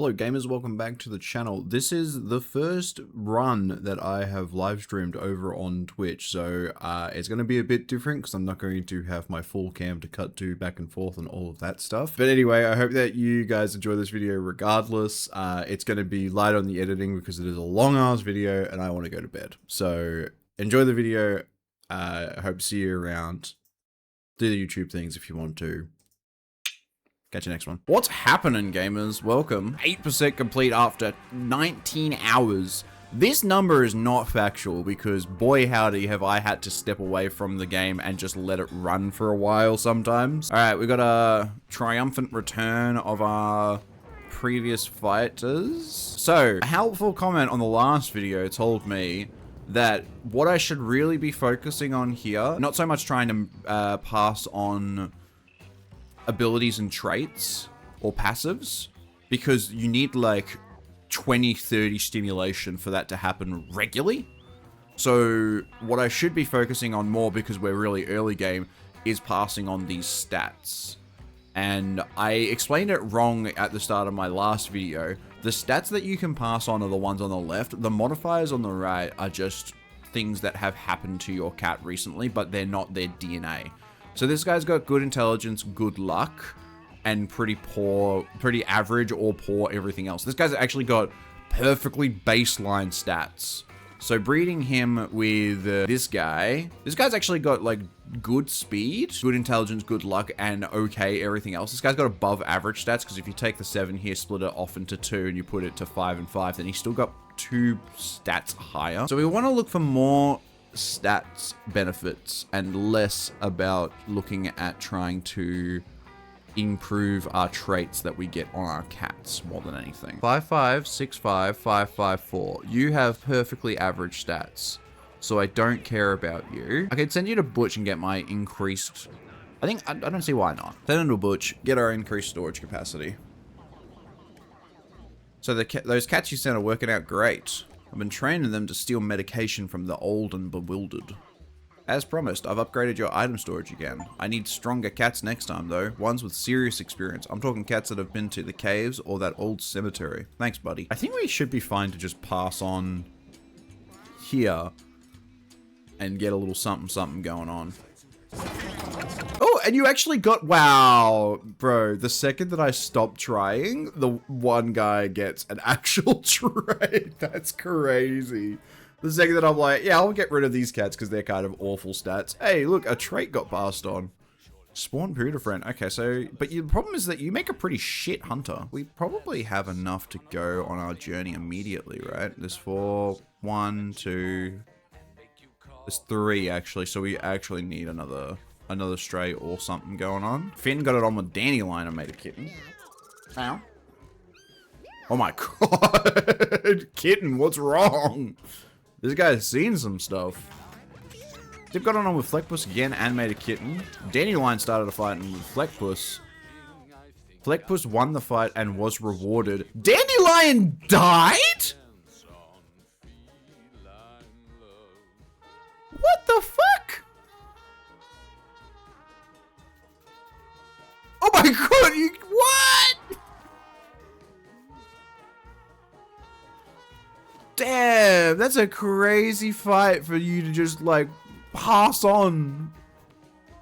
Hello gamers, welcome back to the channel. This is the first run that I have live streamed over on Twitch, so it's going to be a bit different because I'm not going to have my full cam to cut to back and forth and all of that stuff. But anyway, I hope that you guys enjoy this video regardless. It's going to be light on the editing because it is a long ass video and I want to go to bed. So enjoy the video. I hope to see you around. Do the YouTube things if you want to. Catch you next one. What's happening, gamers? Welcome. 8% complete after 19 hours. This number is not factual because boy howdy have I had to step away from the game and just let it run for a while sometimes. All right, we got a triumphant return of our previous fighters. So, a helpful comment on the last video told me that what I should really be focusing on here, not so much trying to pass on abilities and traits or passives, because you need like 20-30 stimulation for that to happen regularly. So what I should be focusing on more, because we're really early game, is passing on these stats. And I explained it wrong at the start of my last video. The stats that you can pass on are the ones on the left. The modifiers on the right are just things that have happened to your cat recently, but they're not their DNA. So this guy's got good intelligence, good luck, and pretty average or poor everything else. This guy's actually got perfectly baseline stats. So breeding him with this guy's actually got like good speed, good intelligence, good luck, and okay everything else. This guy's got above average stats, because if you take the 7 here, split it off into 2, and you put it to 5 and 5, then he's still got 2 stats higher. So we want to look for more stats benefits and less about looking at trying to improve our traits that we get on our cats more than anything. 5'5", 6'5", 5'4". You have perfectly average stats, so I don't care about you. I could send you to Butch and get my increased. I don't see why not. Send him to Butch, get our increased storage capacity. So those cats you sent are working out great. I've been training them to steal medication from the old and bewildered. As promised, I've upgraded your item storage again. I need stronger cats next time though, ones with serious experience. I'm talking cats that have been to the caves or that old cemetery. Thanks, buddy. I think we should be fine to just pass on here and get a little something going on. Oh, and you actually got, wow, bro, the second that I stop trying, the one guy gets an actual trait. That's crazy. The second that I'm like, yeah, I'll get rid of these cats because they're kind of awful stats. Hey, look, a trait got passed on. Spawn Poodle friend. Okay, so, but the problem is that you make a pretty shit hunter. We probably have enough to go on our journey immediately, right? There's 4, 1, 2, there's 3 actually, so we actually need another stray or something going on. Finn got it on with Dandelion and made a kitten. Ow. Oh my god. Kitten, what's wrong? This guy's seen some stuff. They've got it on with Fleckpuss again and made a kitten. Dandelion started a fight with Fleckpuss. Fleckpuss won the fight and was rewarded. Dandelion died? What the fuck? Oh my god, what? Damn, that's a crazy fight for you to just like pass on.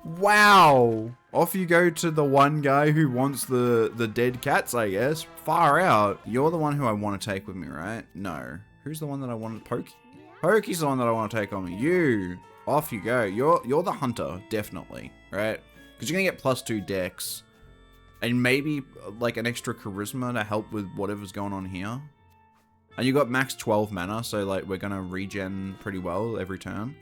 Wow. Off you go to the one guy who wants the dead cats, I guess. Far out. You're the one who I want to take with me, right? No. Who's the one that I want to poke? Pokey's the one that I want to take on me. You. Off you go. You're the hunter, definitely, right? Because you're gonna get +2 dex. And maybe like an extra charisma to help with whatever's going on here. And you got max 12 mana, so like we're gonna regen pretty well every turn.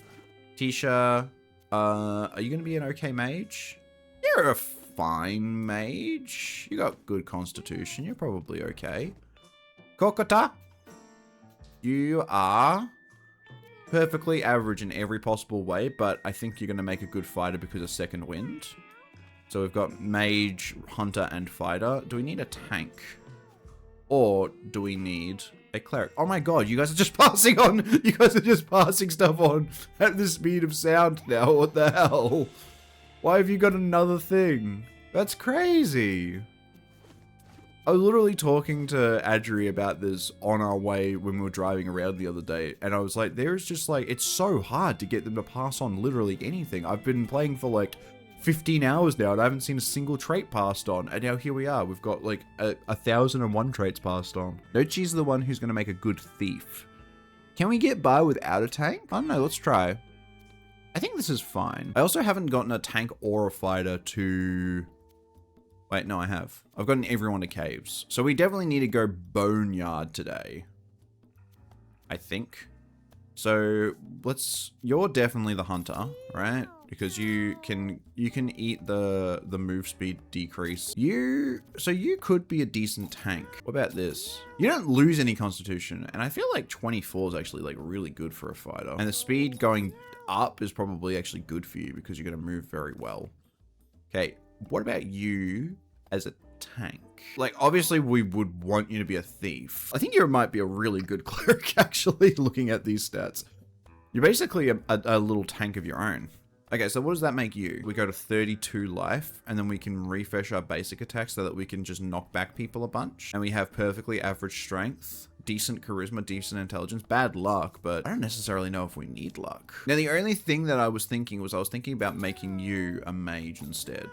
Tisha, are you gonna be an okay mage? You're a fine mage. You got good constitution. You're probably okay. Kokota, you are perfectly average in every possible way, but I think you're gonna make a good fighter because of second wind. So we've got mage, hunter, and fighter. Do we need a tank? Or do we need a cleric? Oh my god, you guys are just passing on. You guys are just passing stuff on at the speed of sound now. What the hell? Why have you got another thing? That's crazy. I was literally talking to Adri about this on our way when we were driving around the other day, and I was like, there's just like, it's so hard to get them to pass on literally anything. I've been playing for like 15 hours now, and I haven't seen a single trait passed on, and now here we are. We've got like 1,001 traits passed on. Nochi's the one who's going to make a good thief. Can we get by without a tank? I don't know, let's try. I think this is fine. I also haven't gotten a tank or a fighter to... Wait, no, I have. I've gotten everyone to caves. So we definitely need to go boneyard today. I think. So you're definitely the hunter, right? Because you can eat the move speed decrease. So you could be a decent tank. What about this? You don't lose any constitution, and I feel like 24 is actually like really good for a fighter. And the speed going up is probably actually good for you because you're gonna move very well. Okay, what about you as a tank? Like, obviously we would want you to be a thief. I think you might be a really good cleric, actually, looking at these stats. You're basically a little tank of your own. Okay, so what does that make you? We go to 32 life, and then we can refresh our basic attack so that we can just knock back people a bunch. And we have perfectly average strength, decent charisma, decent intelligence, bad luck, but I don't necessarily know if we need luck. Now, the only thing that I was thinking about making you a mage instead.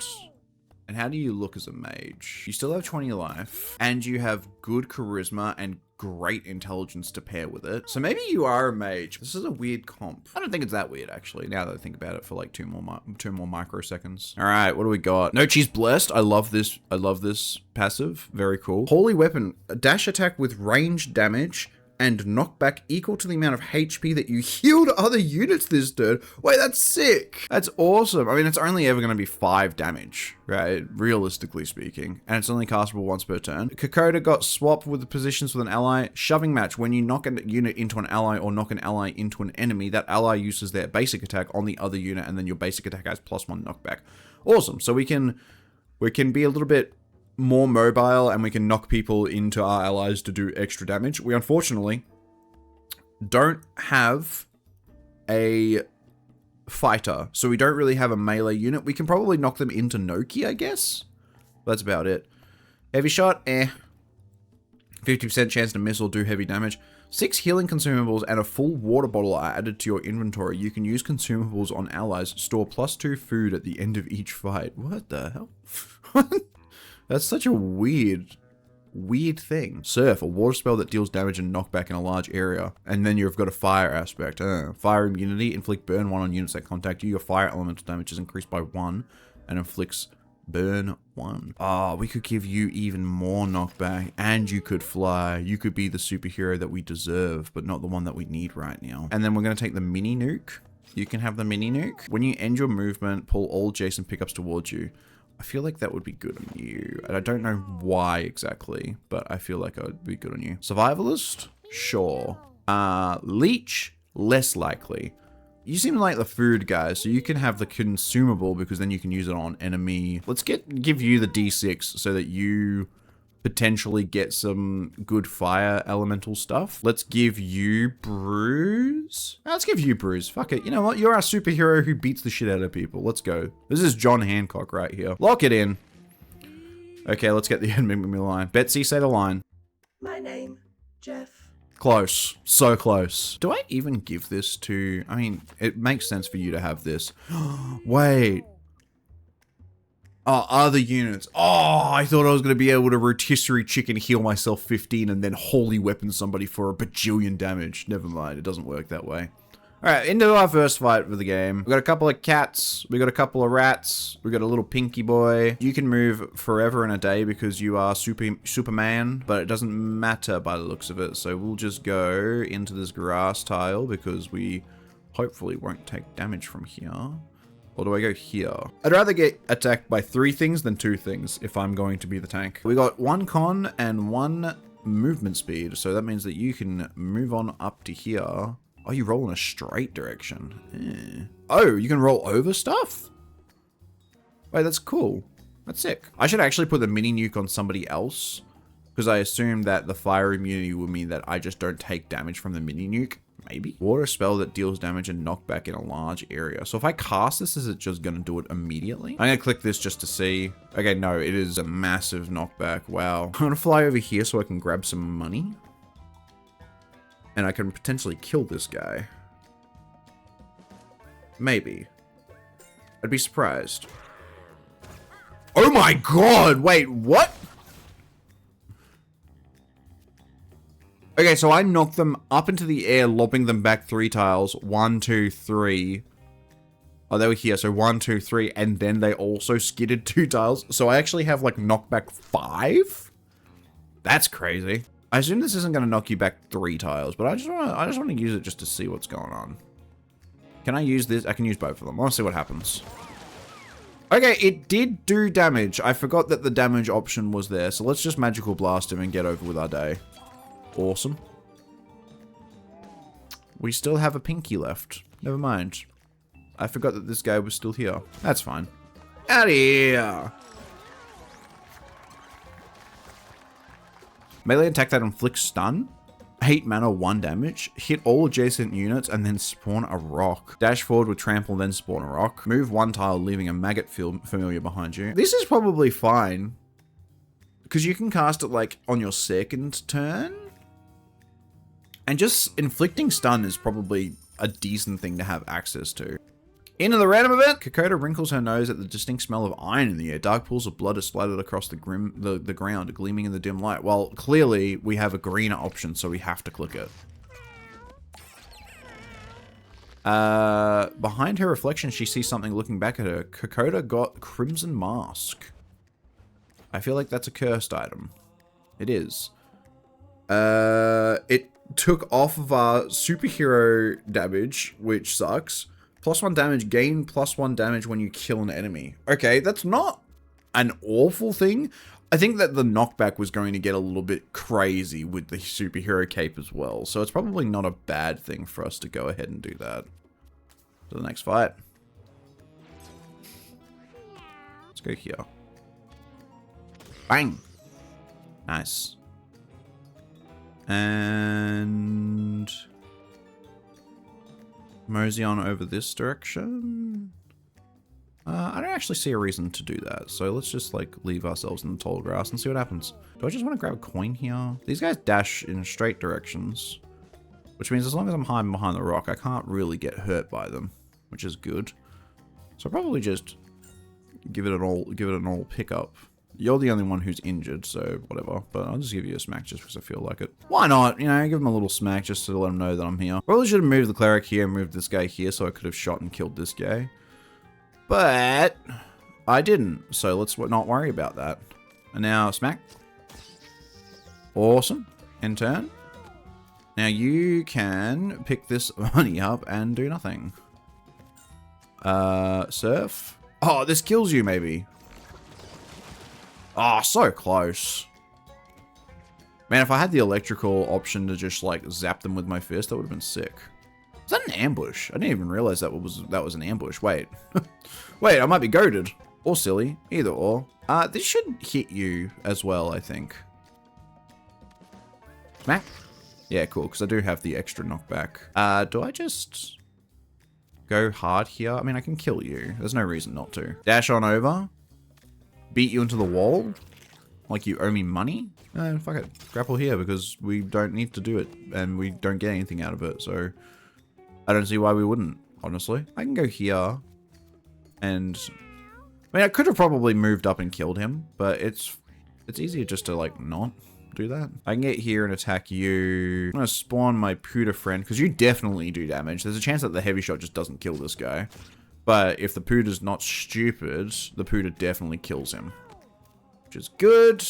And how do you look as a mage? You still have 20 life, and you have good charisma and great intelligence to pair with it. So maybe you are a mage. This is a weird comp. I don't think it's that weird, actually, now that I think about it for like two more microseconds. All right, what do we got? Nochi's blessed. I love this. I love this passive. Very cool. Holy weapon. A dash attack with ranged damage and knockback equal to the amount of HP that you heal to other units this turn. Wait, that's sick. That's awesome. I mean, it's only ever going to be 5 damage, right? Realistically speaking. And it's only castable once per turn. Kokoda got swapped with the positions with an ally. Shoving match. When you knock a unit into an ally or knock an ally into an enemy, that ally uses their basic attack on the other unit, and then your basic attack has +1 knockback. Awesome. So we can be a little bit more mobile, and we can knock people into our allies to do extra damage. We unfortunately don't have a fighter, so we don't really have a melee unit. We can probably knock them into Noki, I guess. That's about it. Heavy shot, 50% chance to miss or do heavy damage. 6 healing consumables and a full water bottle are added to your inventory. You can use consumables on allies. Store +2 food at the end of each fight. What the hell? That's such a weird thing. Surf, a water spell that deals damage and knockback in a large area. And then you've got a fire aspect. Fire immunity, inflict burn 1 on units that contact you. Your fire elemental damage is increased by 1 and inflicts burn 1. Oh, we could give you even more knockback, and you could fly. You could be the superhero that we deserve, but not the one that we need right now. And then we're going to take the mini nuke. You can have the mini nuke. When you end your movement, pull all adjacent pickups towards you. I feel like that would be good on you. And I don't know why exactly, but I feel like it would be good on you. Survivalist? Sure. Leech? Less likely. You seem like the food guy, so you can have the consumable because then you can use it on enemy. Let's give you the D6 so that you potentially get some good fire elemental stuff. Let's give you Bruise. Let's give you Bruise. Fuck it. You know what? You're our superhero who beats the shit out of people. Let's go. This is John Hancock right here. Lock it in. Okay, let's get the enemy line. Betsy, say the line. My name, Jeff. Close. So close. Do I even give this to... I mean, it makes sense for you to have this. Wait. Oh, other units. Oh, I thought I was going to be able to rotisserie chicken heal myself 15 and then holy weapon somebody for a bajillion damage. Never mind, it doesn't work that way. Alright, into our first fight for the game. We got a couple of cats, we got a couple of rats, we got a little pinky boy. You can move forever and a day because you are Superman, but it doesn't matter by the looks of it. So we'll just go into this grass tile because we hopefully won't take damage from here. Or do I go here? I'd rather get attacked by 3 things than 2 things if I'm going to be the tank. We got 1 con and 1 movement speed. So that means that you can move on up to here. Oh, you roll in a straight direction. Oh, you can roll over stuff? Wait, that's cool. That's sick. I should actually put the mini nuke on somebody else because I assume that the fire immunity will mean that I just don't take damage from the mini nuke. Maybe. Water spell that deals damage and knockback in a large area. So if I cast this, is it just going to do it immediately? I'm going to click this just to see. Okay, no, it is a massive knockback. Wow. I'm going to fly over here so I can grab some money. And I can potentially kill this guy. Maybe. I'd be surprised. Oh my god! Wait, what? Okay, so I knocked them up into the air, lobbing them back 3 tiles. 1, 2, 3. Oh, they were here. So 1, 2, 3. And then they also skidded 2 tiles. So I actually have like knockback 5? That's crazy. I assume this isn't going to knock you back 3 tiles, but I just want to use it just to see what's going on. Can I use this? I can use both of them. I want to see what happens. Okay, it did do damage. I forgot that the damage option was there. So let's just magical blast him and get over with our day. Awesome. We still have a pinky left. Never mind. I forgot that this guy was still here. That's fine. Out of here. Melee attack that inflicts stun. 8 mana, 1 damage. Hit all adjacent units and then spawn a rock. Dash forward with trample, then spawn a rock. Move 1 tile, leaving a maggot familiar behind you. This is probably fine. Because you can cast it like on your 2nd turn. And just inflicting stun is probably a decent thing to have access to. Into the random event, Kokoda wrinkles her nose at the distinct smell of iron in the air. Dark pools of blood are splattered across the ground, gleaming in the dim light. Well, clearly we have a greener option, so we have to click it. Behind her reflection, she sees something looking back at her. Kokoda got Crimson Mask. I feel like that's a cursed item. It is. It took off of our superhero damage, which sucks. +1 damage, gain +1 damage when you kill an enemy. Okay, that's not an awful thing. I think that the knockback was going to get a little bit crazy with the superhero cape as well. So it's probably not a bad thing for us to go ahead and do that. To the next fight. Let's go here. Bang! Nice. And mosey on over this direction. I don't actually see a reason to do that, so let's just like leave ourselves in the tall grass and see what happens. Do I just want to grab a coin here? These guys dash in straight directions, which means as long as I'm hiding behind the rock, I can't really get hurt by them, which is good. So I'll probably just give it an all pickup. You're the only one who's injured, so whatever. But I'll just give you a smack just because I feel like it. Why not? You know, give him a little smack just to let him know that I'm here. Probably should have moved the cleric here and moved this guy here so I could have shot and killed this guy. But I didn't, so let's not worry about that. And now smack. Awesome. In turn. Now you can pick this money up and do nothing. Surf. Oh, this kills you maybe. Oh, so close. Man, if I had the electrical option to just like zap them with my fist, that would have been sick. Is that an ambush? I didn't even realize that was an ambush. Wait. Wait, I might be goaded. Or silly. Either or. This should hit you as well, I think. Smack. Yeah, cool, because I do have the extra knockback. Do I just go hard here? I mean, I can kill you. There's no reason not to. Dash on over. Beat you into the wall. Like you owe me money. Fuck it. Grapple here because we don't need to do it. And we don't get anything out of it, so I don't see why we wouldn't, honestly. I can go here. And I mean, I could have probably moved up and killed him, but it's easier just to like not do that. I can get here and attack you. I'm gonna spawn my Puda friend because you definitely do damage. There's a chance that the heavy shot just doesn't kill this guy. But if the Puda's not stupid, the Puda definitely kills him. Which is good.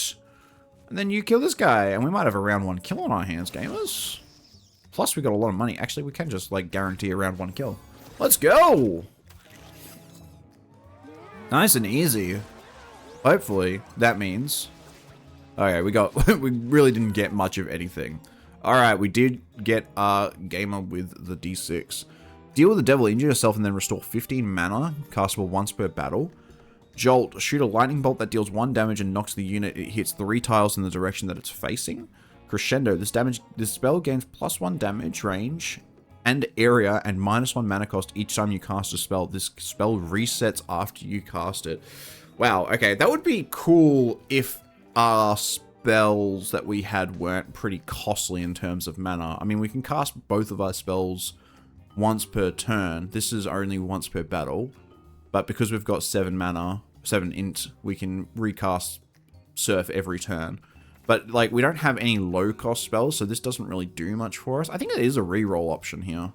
And then you kill this guy. And we might have a round 1 kill on our hands, gamers. Plus, we got a lot of money. Actually, we can just, like, guarantee a round 1 kill. Let's go! Nice and easy. Hopefully, that means... Okay, we really didn't get much of anything. Alright, we did get our gamer with the D6. Deal with the devil, injure yourself, and then restore 15 mana, castable once per battle. Jolt, shoot a lightning bolt that deals 1 damage and knocks the unit. It hits 3 tiles in the direction that it's facing. Crescendo, this spell gains +1 damage range and area, and -1 mana cost each time you cast a spell. This spell resets after you cast it. Wow, okay, that would be cool if our spells that we had weren't pretty costly in terms of mana. I mean, we can cast both of our spells once per turn. This is only once per battle, but because we've got 7 mana, 7 int, we can recast Surf every turn. But, like, we don't have any low-cost spells, so this doesn't really do much for us. I think there is a reroll option here.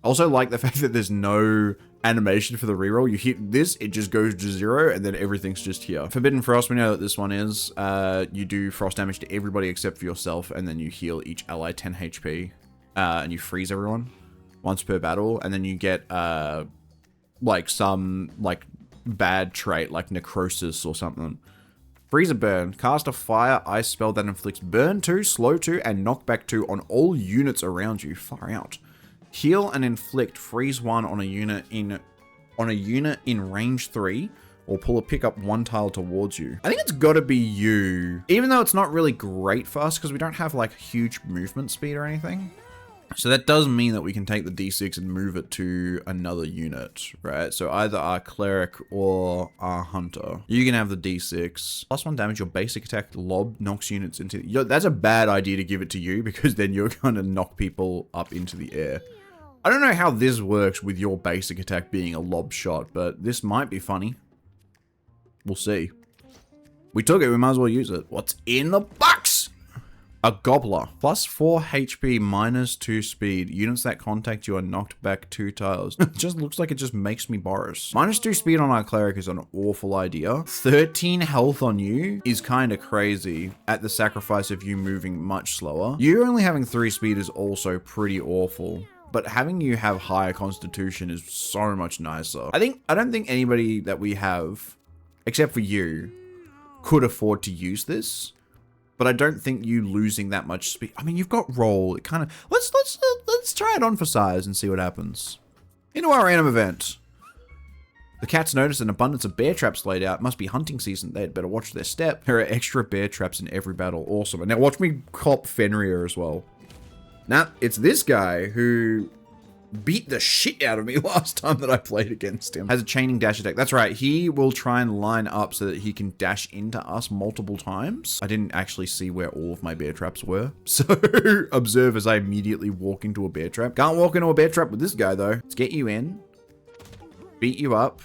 I also like the fact that there's no animation for the reroll. You hit this, it just goes to 0, and then everything's just here. Forbidden Frost, we know that this one is. You do frost damage to everybody except for yourself, and then you heal each ally 10 HP. And you freeze everyone once per battle, and then you get, like, some, like, bad trait, like Necrosis or something. Freeze a burn. Cast a fire ice spell that inflicts burn 2, slow 2, and knockback 2 on all units around you. Far out. Heal and inflict freeze 1 on a unit in range 3, or pull a pickup 1 tile towards you. I think it's gotta be you. Even though it's not really great for us because we don't have like huge movement speed or anything. So that does mean that we can take the D6 and move it to another unit, right? So either our cleric or our hunter. You can have the D6. +1 damage, your basic attack lob knocks units into... That's a bad idea to give it to you because then you're gonna knock people up into the air. I don't know how this works with your basic attack being a lob shot, but this might be funny. We'll see. We took it, we might as well use it. What's in the box? A Gobbler. +4 HP, -2 speed. Units that contact you are knocked back 2 tiles. It just looks like it just makes me Boris. -2 speed on our cleric is an awful idea. 13 health on you is kind of crazy at the sacrifice of you moving much slower. You only having 3 speed is also pretty awful. But having you have higher constitution is so much nicer. I don't think anybody that we have, except for you, could afford to use this. But I don't think you losing that much speed. I mean, you've got roll. It kind of let's try it on for size and see what happens. Into our random event. The cats notice an abundance of bear traps laid out. It must be hunting season. They'd better watch their step. There are extra bear traps in every battle. Awesome. And now watch me cop Fenrir as well. Now it's this guy who beat the shit out of me last time that I played against him. Has a chaining dash attack. That's right. He will try and line up so that he can dash into us multiple times. I didn't actually see where all of my bear traps were. So observe as I immediately walk into a bear trap. Can't walk into a bear trap with this guy though. Let's get you in. Beat you up.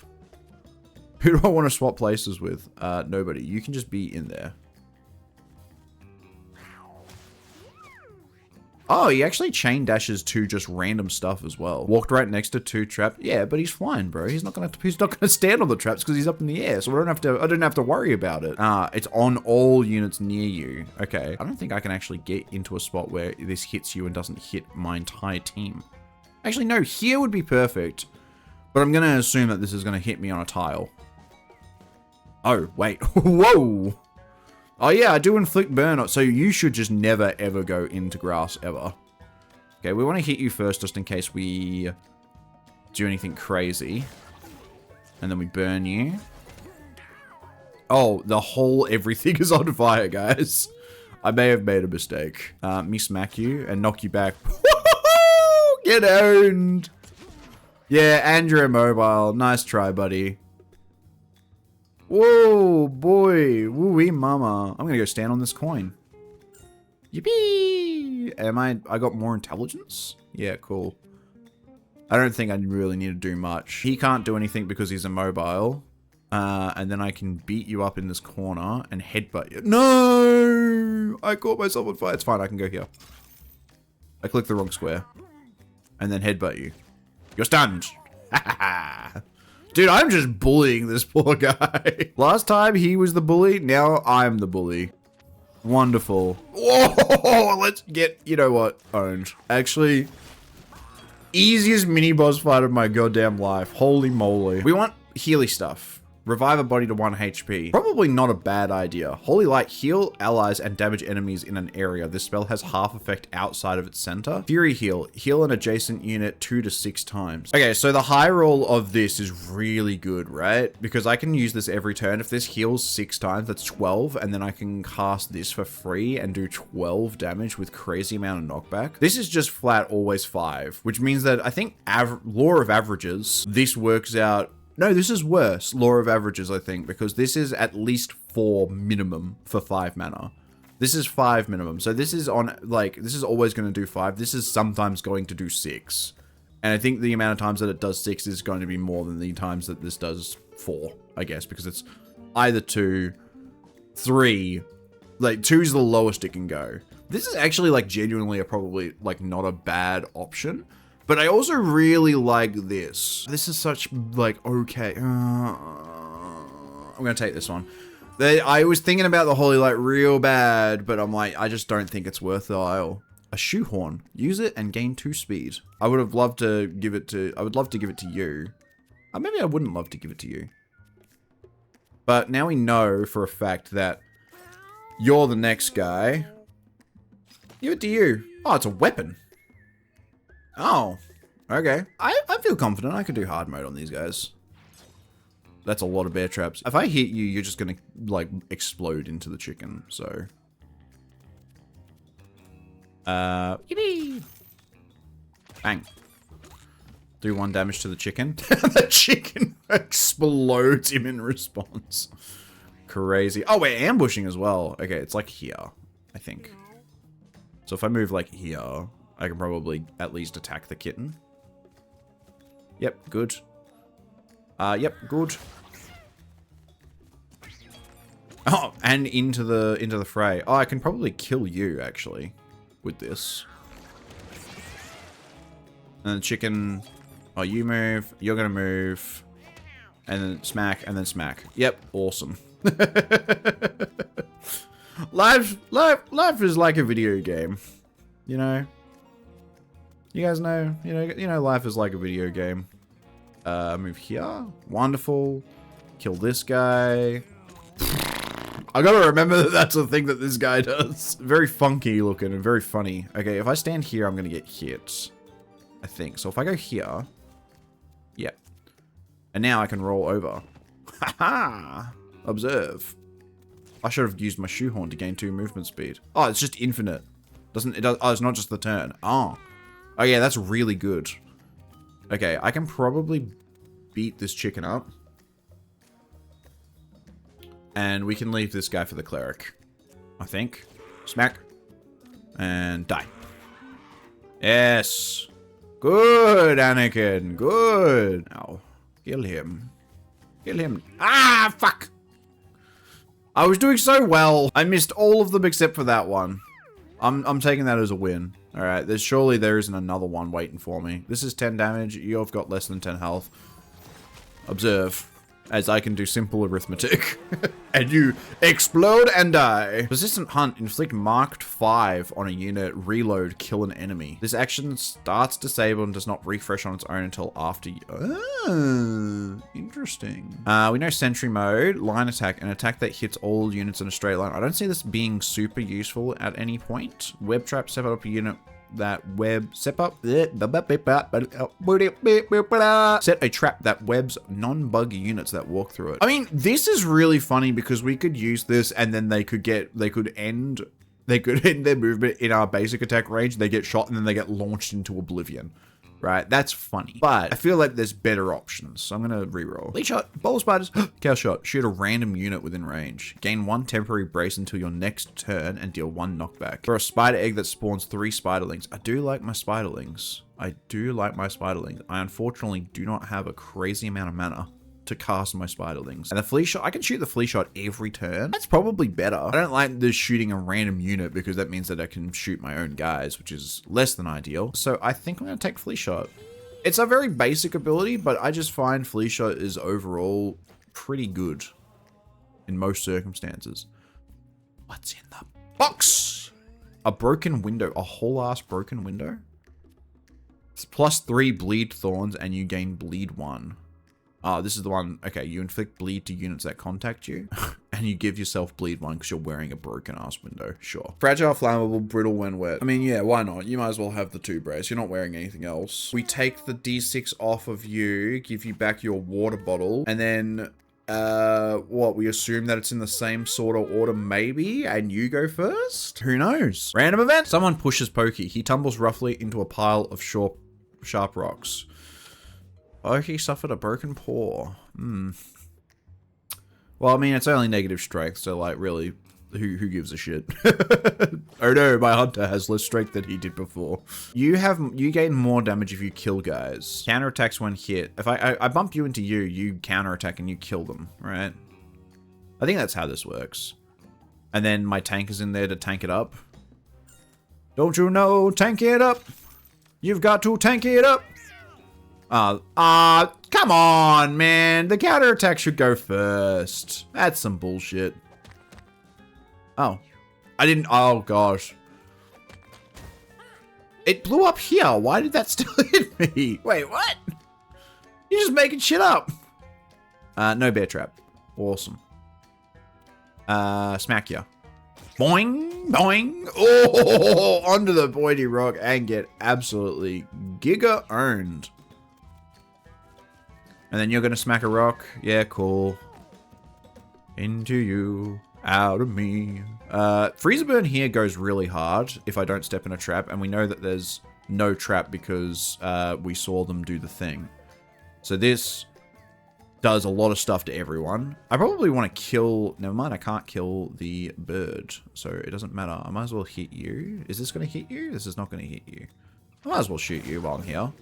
Who do I want to swap places with? Nobody. You can just be in there. Oh, he actually chain dashes to just random stuff as well. Walked right next to 2 trap. Yeah, but he's flying, bro. He's not gonna stand on the traps because he's up in the air. So I don't have to worry about it. It's on all units near you. Okay. I don't think I can actually get into a spot where this hits you and doesn't hit my entire team. Actually, no, here would be perfect. But I'm gonna assume that this is gonna hit me on a tile. Oh, wait. Whoa! Oh yeah, I do inflict burn, so you should just never ever go into grass ever. Okay, we want to hit you first just in case we do anything crazy. And then we burn you. Oh, everything is on fire, guys. I may have made a mistake. Me smack you and knock you back. Get owned! Yeah, and you're immobile. Nice try, buddy. Whoa, boy. Woo-wee mama. I'm gonna go stand on this coin. Yippee! I got more intelligence? Yeah, cool. I don't think I really need to do much. He can't do anything because he's immobile. And then I can beat you up in this corner and headbutt you. No! I caught myself on fire. It's fine, I can go here. I clicked the wrong square. And then headbutt you. You're stunned. Dude, I'm just bullying this poor guy. Last time he was the bully, now I'm the bully. Wonderful. Whoa, let's get, you know what, owned. Actually, easiest mini boss fight of my goddamn life. Holy moly. We want Healy stuff. Revive a body to 1 HP. Probably not a bad idea. Holy Light, heal allies and damage enemies in an area. This spell has half effect outside of its center. Fury Heal, heal an adjacent unit 2 to 6 times. Okay, so the high roll of this is really good, right? Because I can use this every turn. If this heals 6 times, that's 12. And then I can cast this for free and do 12 damage with crazy amount of knockback. This is just flat always 5, which means that I think law of averages, this works out. No, this is worse, law of averages, I think, because this is at least 4 minimum for 5 mana. This is 5 minimum. So this is on, like, this is always going to do 5. This is sometimes going to do 6. And I think the amount of times that it does 6 is going to be more than the times that this does 4, I guess, because it's either 2, 3, like 2 is the lowest it can go. This is actually, like, genuinely probably, like, not a bad option. But I also really like this. This is such, like, okay. I'm going to take this one. I was thinking about the Holy Light real bad, but I'm like, I just don't think it's worth the while. A Shoehorn. Use it and gain 2 speed. I would have loved to give it to, I would love to give it to you. Or maybe I wouldn't love to give it to you. But now we know for a fact that you're the next guy. Give it to you. Oh, it's a weapon. Oh, okay. I feel confident I could do hard mode on these guys. That's a lot of bear traps. If I hit you, you're just gonna, like, explode into the chicken, so. Yippee! Bang. Do 1 damage to the chicken. The chicken explodes him in response. Crazy. Oh, we're ambushing as well. Okay, it's like here, I think. So if I move, like, here, I can probably at least attack the kitten. Yep, good. Yep, good. Oh, and into the fray. Oh, I can probably kill you actually with this. And the chicken. Oh, you move. You're gonna move. And then smack, and then smack. Yep, awesome. Life is like a video game. You know? You guys know, you know, life is like a video game. Move here. Wonderful. Kill this guy. I gotta remember that that's a thing that this guy does. Very funky looking and very funny. Okay, if I stand here, I'm gonna get hit. I think. So if I go here. Yeah. And now I can roll over. Haha! Observe. I should have used my shoehorn to gain 2 movement speed. Oh, it's just infinite. Doesn't it? Oh, it's not just the turn. Oh. Oh yeah, that's really good. Okay, I can probably beat this chicken up. And we can leave this guy for the cleric. I think. Smack. And die. Yes. Good, Anakin. Good. Now, kill him. Kill him. Ah, fuck. I was doing so well. I missed all of them except for that one. I'm taking that as a win. Alright, surely there isn't another one waiting for me. This is 10 damage. You've got less than 10 health. Observe. As I can do simple arithmetic. And you explode and die. Persistent Hunt. Inflict marked 5 on a unit. Reload. Kill an enemy. This action starts disabled and does not refresh on its own until after you... Oh, interesting. We know Sentry Mode. Line attack. An attack that hits all units in a straight line. I don't see this being super useful at any point. Web Trap. Set up a unit that set a trap that webs non-bug units that walk through it. I mean, this is really funny because we could use this and then they could end their movement in our basic attack range. They get shot and then they get launched into oblivion. Right? That's funny. But I feel like there's better options. So I'm going to reroll. Lead shot. Bowl of spiders. Cow shot. Shoot a random unit within range. Gain 1 temporary brace until your next turn and deal 1 knockback. Throw a spider egg that spawns 3 spiderlings. I do like my spiderlings. I unfortunately do not have a crazy amount of mana to cast my spiderlings. And the flea shot, I can shoot the flea shot every turn. That's probably better. I don't like the shooting a random unit because that means that I can shoot my own guys, which is less than ideal. So I think I'm going to take flea shot. It's a very basic ability, but I just find flea shot is overall pretty good in most circumstances. What's in the box? A broken window, a whole ass broken window. It's +3 bleed thorns and you gain bleed 1. Oh, this is the one. Okay, you inflict bleed to units that contact you. And you give yourself bleed 1 because you're wearing a broken ass window. Sure. Fragile, flammable, brittle when wet. I mean, yeah, why not? You might as well have the 2 brace. You're not wearing anything else. We take the D6 off of you, give you back your water bottle, and then what, we assume that it's in the same sort of order maybe, and you go first? Who knows? Random event. Someone pushes Pokey. He tumbles roughly into a pile of sharp rocks. Pokey suffered a broken paw. Well, I mean, it's only negative strength, so like, really, who gives a shit? Oh no, my hunter has less strength than he did before. You gain more damage if you kill guys. Counterattacks when hit. If I bump you into you counterattack and you kill them, right? I think that's how this works. And then my tank is in there to tank it up. Don't you know, tank it up. You've got to tank it up. Come on, man. The counterattack should go first. That's some bullshit. Oh. Oh, gosh. It blew up here. Why did that still hit me? Wait, what? You're just making shit up. No bear trap. Awesome. Smack ya. Boing, boing. Oh, onto the pointy rock and get absolutely giga owned. And then you're gonna smack a rock. Yeah, cool. Into you, out of me. Freezer burn here goes really hard if I don't step in a trap, and we know that there's no trap because we saw them do the thing. So this does a lot of stuff to everyone. I probably want to kill... Never mind, I can't kill the bird, so it doesn't matter. I might as well hit you. Is this gonna hit you? This is not gonna hit you. I might as well shoot you while I'm here.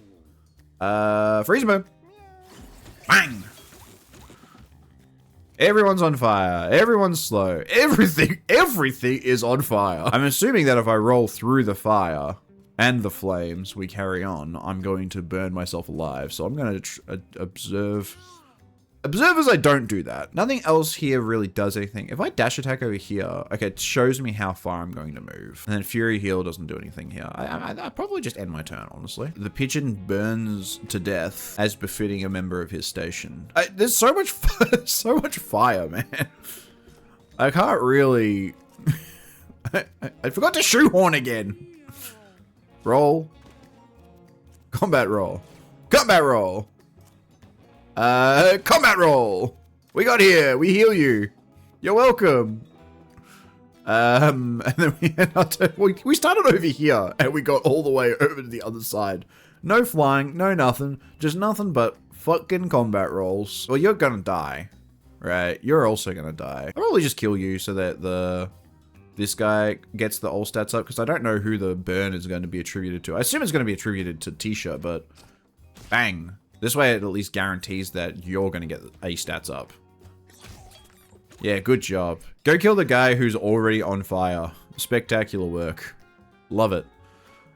Freezer burn. Bang! Everyone's on fire. Everyone's slow. Everything is on fire. I'm assuming that if I roll through the fire and the flames, we carry on, I'm going to burn myself alive. So I'm going to observe. Observe as I don't do that. Nothing else here really does anything. If I dash attack over here, okay, it shows me how far I'm going to move. And then Fury Heal doesn't do anything here. I'd probably just end my turn, honestly. The pigeon burns to death as befitting a member of his station. There's so much, so much fire, man. I can't really... I forgot to shoehorn again. Roll. Combat roll. Combat roll. Combat roll. We got here. We heal you. You're welcome. And then we started over here and we got all the way over to the other side. No flying, no nothing, just nothing but fucking combat rolls. Well, you're gonna die, right? You're also gonna die. I'll probably just kill you so that this guy gets the all stats up because I don't know who the burn is going to be attributed to. I assume it's going to be attributed to Tisha, but bang. This way it at least guarantees that you're going to get A stats up. Yeah, good job. Go kill the guy who's already on fire. Spectacular work. Love it.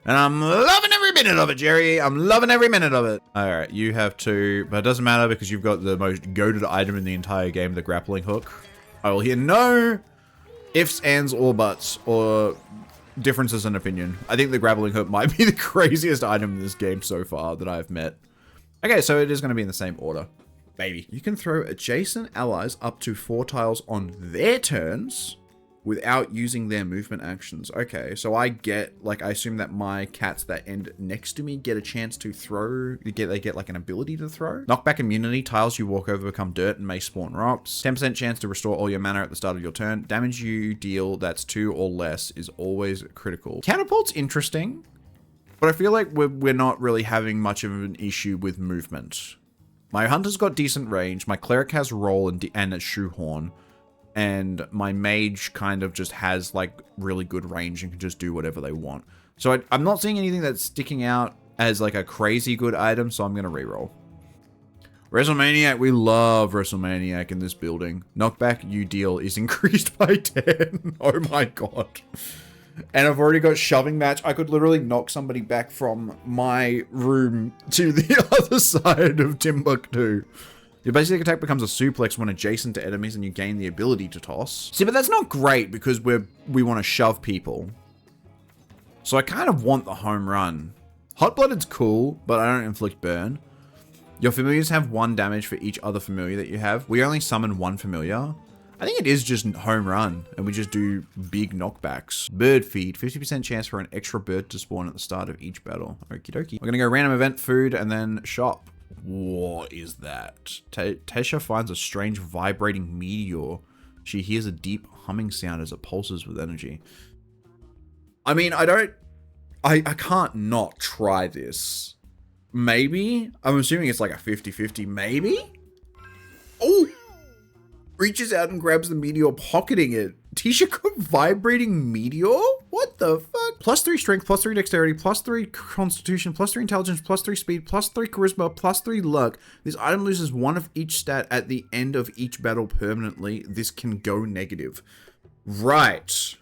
And I'm loving every minute of it, Jerry. I'm loving every minute of it. Alright, you have 2, but it doesn't matter because you've got the most goated item in the entire game, the grappling hook. I will hear no ifs, ands, or buts, or differences in opinion. I think the grappling hook might be the craziest item in this game so far that I've met. Okay, so it is going to be in the same order. Baby. You can throw adjacent allies up to 4 tiles on their turns without using their movement actions. Okay, so I assume that my cats that end next to me get a chance to throw, they get like an ability to throw. Knockback immunity, tiles you walk over become dirt and may spawn rocks. 10% chance to restore all your mana at the start of your turn. Damage you deal that's 2 or less is always critical. Catapult's interesting, but I feel like we're not really having much of an issue with movement. My hunter's got decent range, my cleric has roll and a shoehorn. And my mage kind of just has like really good range and can just do whatever they want. So I'm not seeing anything that's sticking out as like a crazy good item, so I'm going to reroll. WrestleManiac, we love WrestleManiac in this building. Knockback you deal is increased by 10. Oh my god. And I've already got shoving match. I could literally knock somebody back from my room to the other side of Timbuktu. Your basic attack becomes a suplex when adjacent to enemies and you gain the ability to toss. See, but that's not great because we want to shove people. So I kind of want the home run. Hot-blooded's cool, but I don't inflict burn. Your familiars have 1 damage for each other familiar that you have. We only summon 1 familiar. I think it is just home run, and we just do big knockbacks. Bird feed, 50% chance for an extra bird to spawn at the start of each battle. Okie dokie. We're gonna go random event, food, and then shop. What is that? Tesha finds a strange vibrating meteor. She hears a deep humming sound as it pulses with energy. I mean, I can't not try this. Maybe? I'm assuming it's like a 50-50, maybe? Oh! Reaches out and grabs the meteor, pocketing it. Tisha got vibrating meteor? What the fuck? +3 strength, +3 dexterity, +3 constitution, +3 intelligence, +3 speed, +3 charisma, +3 luck. This item loses 1 of each stat at the end of each battle permanently. This can go negative. Right.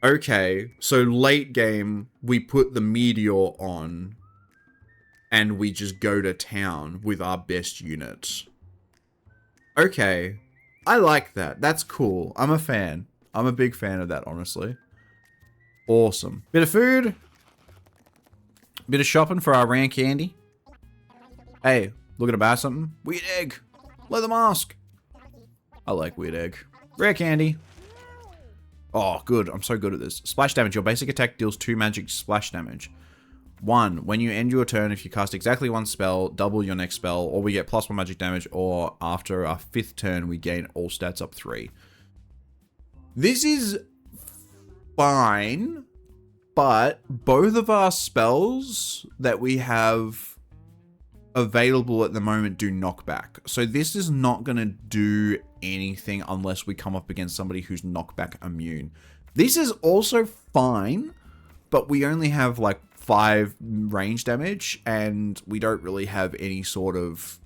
Okay, so late game, we put the meteor on and we just go to town with our best unit. Okay, I like that. That's cool. I'm a fan. I'm a big fan of that, honestly. Awesome. Bit of food. Bit of shopping for our rare candy. Hey, looking to buy something? Weird egg. Leather mask. I like weird egg. Rare candy. Oh, good. I'm so good at this. Splash damage. Your basic attack deals 2 magic splash damage. 1. When you end your turn, if you cast exactly 1 spell, double your next spell, or we get +1 magic damage, or after our 5th turn, we gain all stats up 3. This is fine, but both of our spells that we have available at the moment do knockback. So this is not going to do anything unless we come up against somebody who's knockback immune. This is also fine, but we only have like 5 range damage, and we don't really have any sort of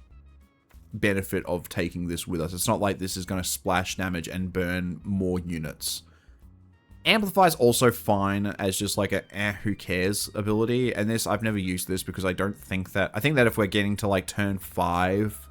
benefit of taking this with us. It's not like this is going to splash damage and burn more units. Amplify is also fine as just like a who cares ability, and this, I've never used this because I don't think that, I think that if we're getting to like turn 5,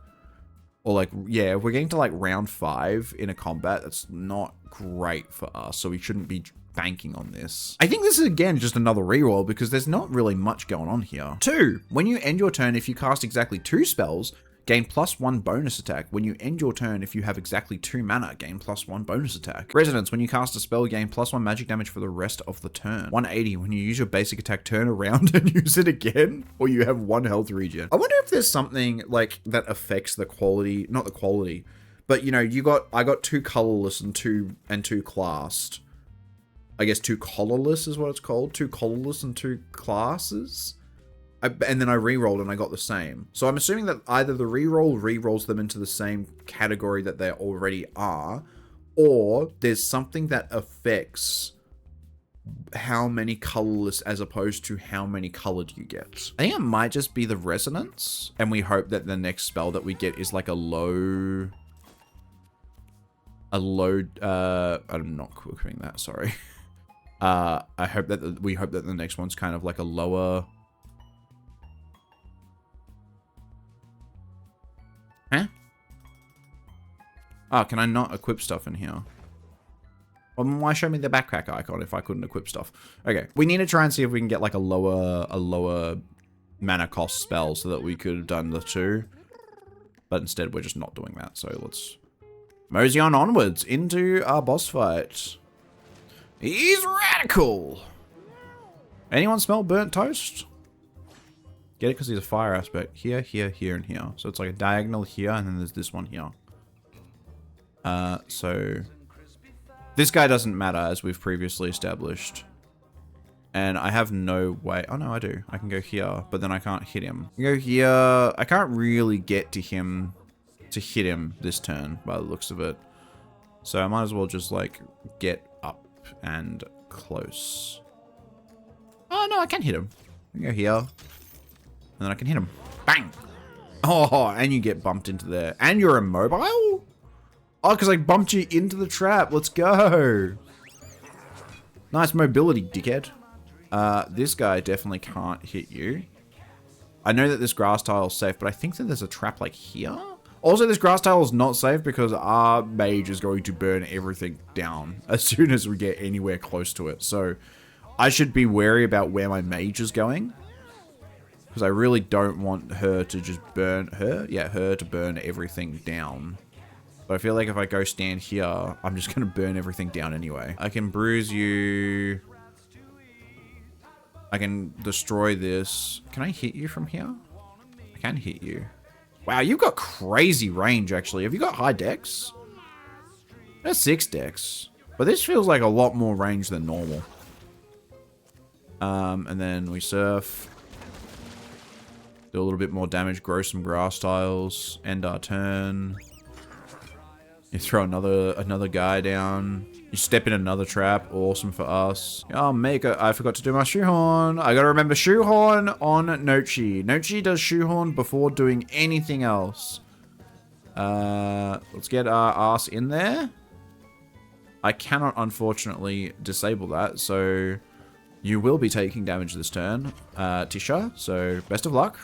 or like, yeah, if we're getting to like round 5 in a combat, that's not great for us, so we shouldn't be banking on this. I think this is again just another reroll because there's not really much going on here. 2. When you end your turn, if you cast exactly 2 spells, gain +1 bonus attack. When you end your turn, if you have exactly 2 mana, gain +1 bonus attack. Resonance. When you cast a spell, gain +1 magic damage for the rest of the turn. 180. When you use your basic attack, turn around and use it again, or you have 1 health regen. I wonder if there's something like that affects the quality, not the quality, but you know, I got 2 colorless and 2 classed. I guess 2 colorless is what it's called. 2 colorless and 2 classes. And then I re-rolled and I got the same. So I'm assuming that either the re-roll re-rolls them into the same category that they already are, or there's something that affects how many colorless as opposed to how many colored you get. I think it might just be the resonance, and we hope that the next spell that we get is like I'm not equipping that, sorry. we hope that the next one's kind of like a lower. Huh? Oh, can I not equip stuff in here? Well, why show me the backpack icon if I couldn't equip stuff? Okay, we need to try and see if we can get like a lower mana cost spell so that we could have done the 2. But instead we're just not doing that, so let's mosey on onwards into our boss fight. He's radical! Anyone smell burnt toast? Get it? Because he's a fire aspect. Here, here, here, and here. So it's like a diagonal here, and then there's this one here. So this guy doesn't matter, as we've previously established. And I have no way. Oh, no, I do. I can go here, but then I can't hit him. I can go here. I can't really get to him to hit him this turn, by the looks of it. So I might as well just, like, get up and close. Oh, no, I can hit him. I can go here. And then I can hit him. Bang! Oh, and you get bumped into there. And you're immobile? Oh, because I bumped you into the trap. Let's go. Nice mobility, dickhead. This guy definitely can't hit you. I know that this grass tile is safe, but I think that there's a trap like here. Also, this grass tile is not safe because our mage is going to burn everything down as soon as we get anywhere close to it. So I should be wary about where my mage is going. Because I really don't want her to just burn her. Yeah, her to burn everything down. But I feel like if I go stand here, I'm just going to burn everything down anyway. I can bruise you. I can destroy this. Can I hit you from here? I can hit you. Wow, you've got crazy range, actually. Have you got high dex? That's 6 dex. But this feels like a lot more range than normal. And then we surf. Do a little bit more damage. Grow some grass tiles. End our turn. You throw another guy down. You step in another trap. Awesome for us. Oh, I forgot to do my shoehorn. I gotta remember shoehorn on Nochi. Nochi does shoehorn before doing anything else. Let's get our ass in there. I cannot, unfortunately, disable that, so you will be taking damage this turn, Tisha. So best of luck.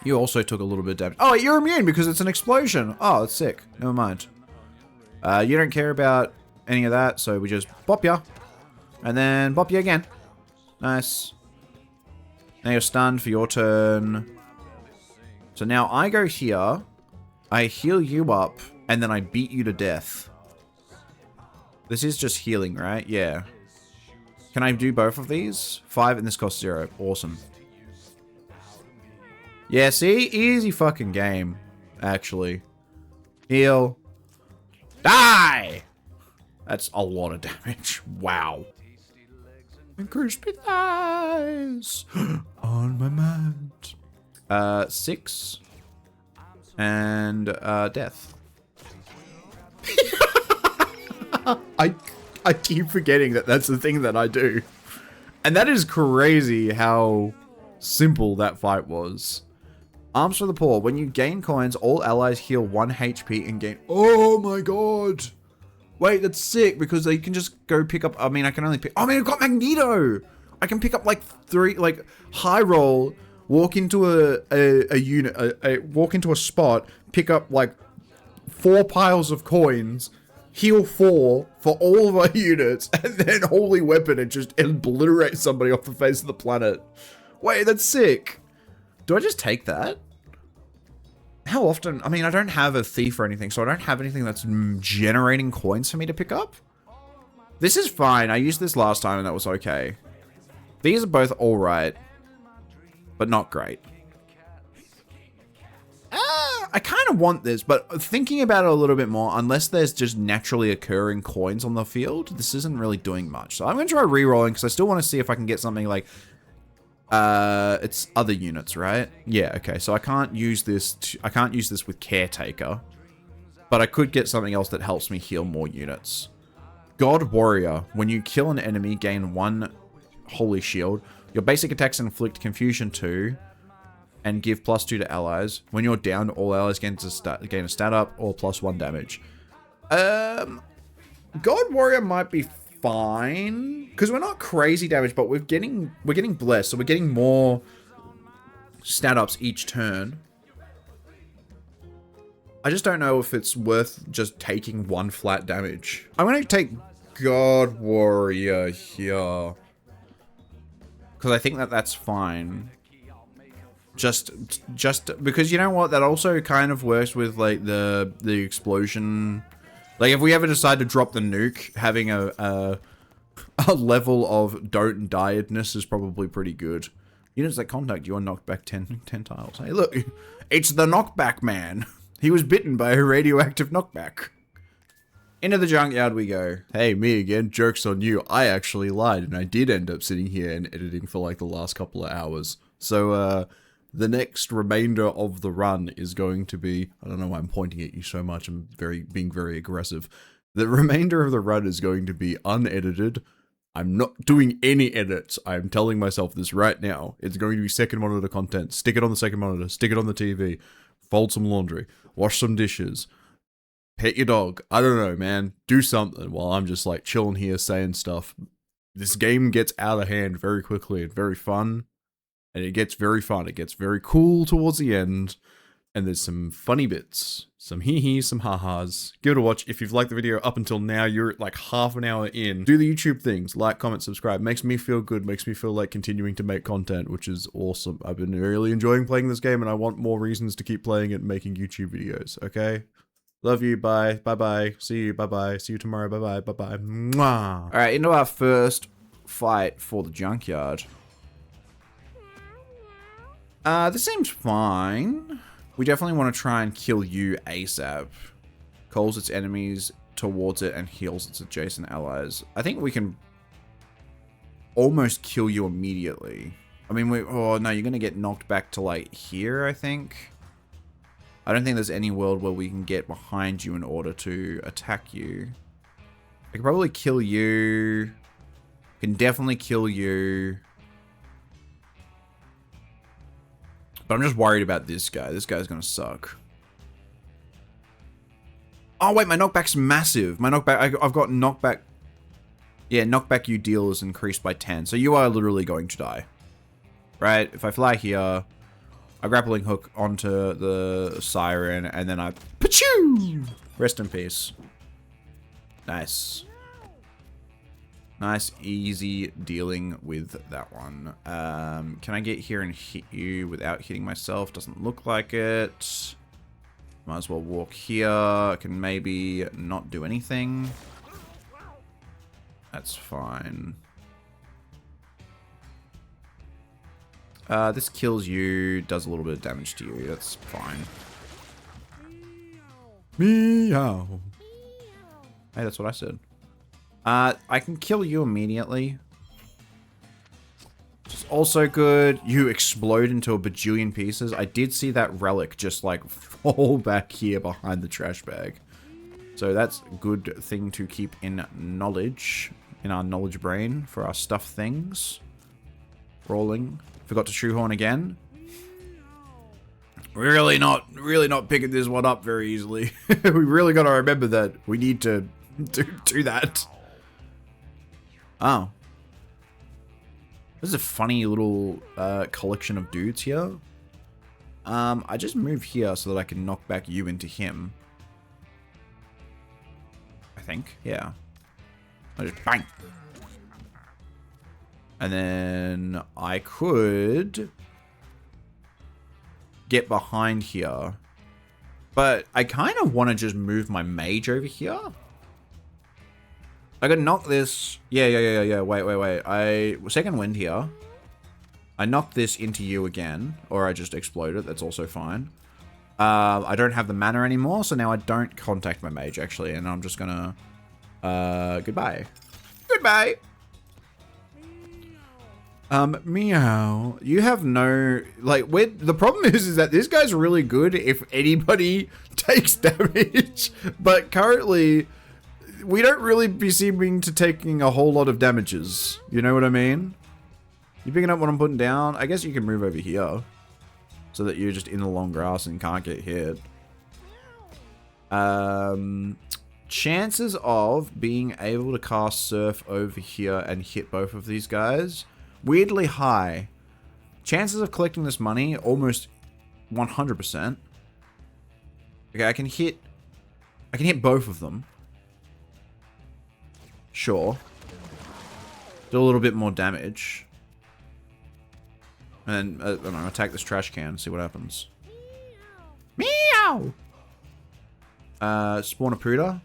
You also took a little bit of damage. Oh, you're immune because it's an explosion. Oh, that's sick. Never mind. You don't care about any of that, so we just bop ya. And then bop ya again. Nice. Now you're stunned for your turn. So now I go here. I heal you up, and then I beat you to death. This is just healing, right? Yeah. Can I do both of these? 5 and this costs 0. Awesome. Yeah, see? Easy fucking game, actually. Heal. Die! That's a lot of damage. Wow. And crispy thighs on my mat. 6. And, death. I keep forgetting that that's the thing that I do. And that is crazy how simple that fight was. Arms for the poor. When you gain coins, all allies heal 1 HP and gain... Oh my god! Wait, that's sick, because they can just go pick up... I mean, I can only pick... Oh man, I've got Magneto! I can pick up like 3... Like, high roll, walk into a unit... walk into a spot, pick up like 4 piles of coins, heal 4 for all of our units, and then holy weapon and just obliterate somebody off the face of the planet. Wait, that's sick. Do I just take that? How often? I mean, I don't have a thief or anything, so I don't have anything that's generating coins for me to pick up. This is fine. I used this last time and that was okay. These are both alright, but not great. I kind of want this, but thinking about it a little bit more, unless there's just naturally occurring coins on the field, this isn't really doing much. So I'm going to try re-rolling because I still want to see if I can get something like... it's other units, right? Yeah, okay. So I can't use this with Caretaker, but I could get something else that helps me heal more units. God Warrior. When you kill an enemy, gain 1 Holy Shield. Your basic attacks inflict confusion 2 and give +2 to allies. When you're down, all allies gain a stat up or +1 damage. God Warrior might be fine because we're not crazy damage, but we're getting blessed, so we're getting more stat ups each turn. I just don't know if it's worth just taking 1 flat damage. I'm gonna take God Warrior here because I think that that's fine. Just because you know what, that also kind of works with like the explosion. Like, if we ever decide to drop the nuke, having a level of don't die-edness is probably pretty good. Units that contact you are knocked back 10 tiles. Hey, look, it's the knockback man. He was bitten by a radioactive knockback. Into the junkyard we go. Hey, me again. Joke's on you. I actually lied, and I did end up sitting here and editing for like the last couple of hours. So, the next remainder of the run is going to be... I don't know why I'm pointing at you so much. I'm being very aggressive. The remainder of the run is going to be unedited. I'm not doing any edits. I'm telling myself this right now. It's going to be second monitor content. Stick it on the second monitor. Stick it on the TV. Fold some laundry. Wash some dishes. Pet your dog. I don't know, man. Do something while I'm just like chilling here saying stuff. This game gets out of hand very quickly and very fun. And it gets very fun. It gets very cool towards the end. And there's some funny bits, some hee-hees, some ha-has. Give it a watch. If you've liked the video up until now, you're like half an hour in. Do the YouTube things, like, comment, subscribe. Makes me feel good, makes me feel like continuing to make content, which is awesome. I've been really enjoying playing this game and I want more reasons to keep playing it and making YouTube videos, okay? Love you, bye, bye-bye, see you, bye-bye, see you tomorrow, bye-bye, bye-bye, mwah. All right, into our first fight for the junkyard. This seems fine. We definitely want to try and kill you ASAP. Calls its enemies towards it and heals its adjacent allies. I think we can almost kill you immediately. I mean, oh no, you're going to get knocked back to like here, I think. I don't think there's any world where we can get behind you in order to attack you. I can probably kill you. Can definitely kill you. But I'm just worried about this guy. This guy's gonna suck. Oh wait, my knockback's massive. My knockback, I've got knockback. Yeah, knockback you deal is increased by 10. So you are literally going to die. Right? If I fly here, I grappling hook onto the siren, and then I... Pachoo! Rest in peace. Nice. Nice, easy dealing with that one. Can I get here and hit you without hitting myself? Doesn't look like it. Might as well walk here. I can maybe not do anything. That's fine. This kills you, does a little bit of damage to you. That's fine. Meow. Hey, that's what I said. I can kill you immediately. Which is also good. You explode into a bajillion pieces. I did see that relic just like fall back here behind the trash bag. So that's a good thing to keep in knowledge. In our knowledge brain for our stuff things. Rolling. Forgot to shoehorn again. Really not picking this one up very easily. We really got to remember that we need to do that. Oh. This is a funny little collection of dudes here. I just move here so that I can knock back you into him. I think, yeah. I just bang. And then I could get behind here. But I kind of want to just move my mage over here. I could knock this. Yeah. Wait. I second wind here. I knocked this into you again. Or I just exploded. That's also fine. I don't have the mana anymore. So now I don't contact my mage, actually. And I'm just going to... goodbye. Goodbye. Meow. You have no... Like, the problem is that this guy's really good if anybody takes damage. But currently, we don't really be seeming to taking a whole lot of damages. You know what I mean? You picking up what I'm putting down? I guess you can move over here. So that you're just in the long grass and can't get hit. Chances of being able to cast Surf over here and hit both of these guys... weirdly high. Chances of collecting this money, almost 100%. Okay, I can hit both of them. Sure. Do a little bit more damage. And then, I don't know, attack this trash can, see what happens. Meow! Spawn a Pooter.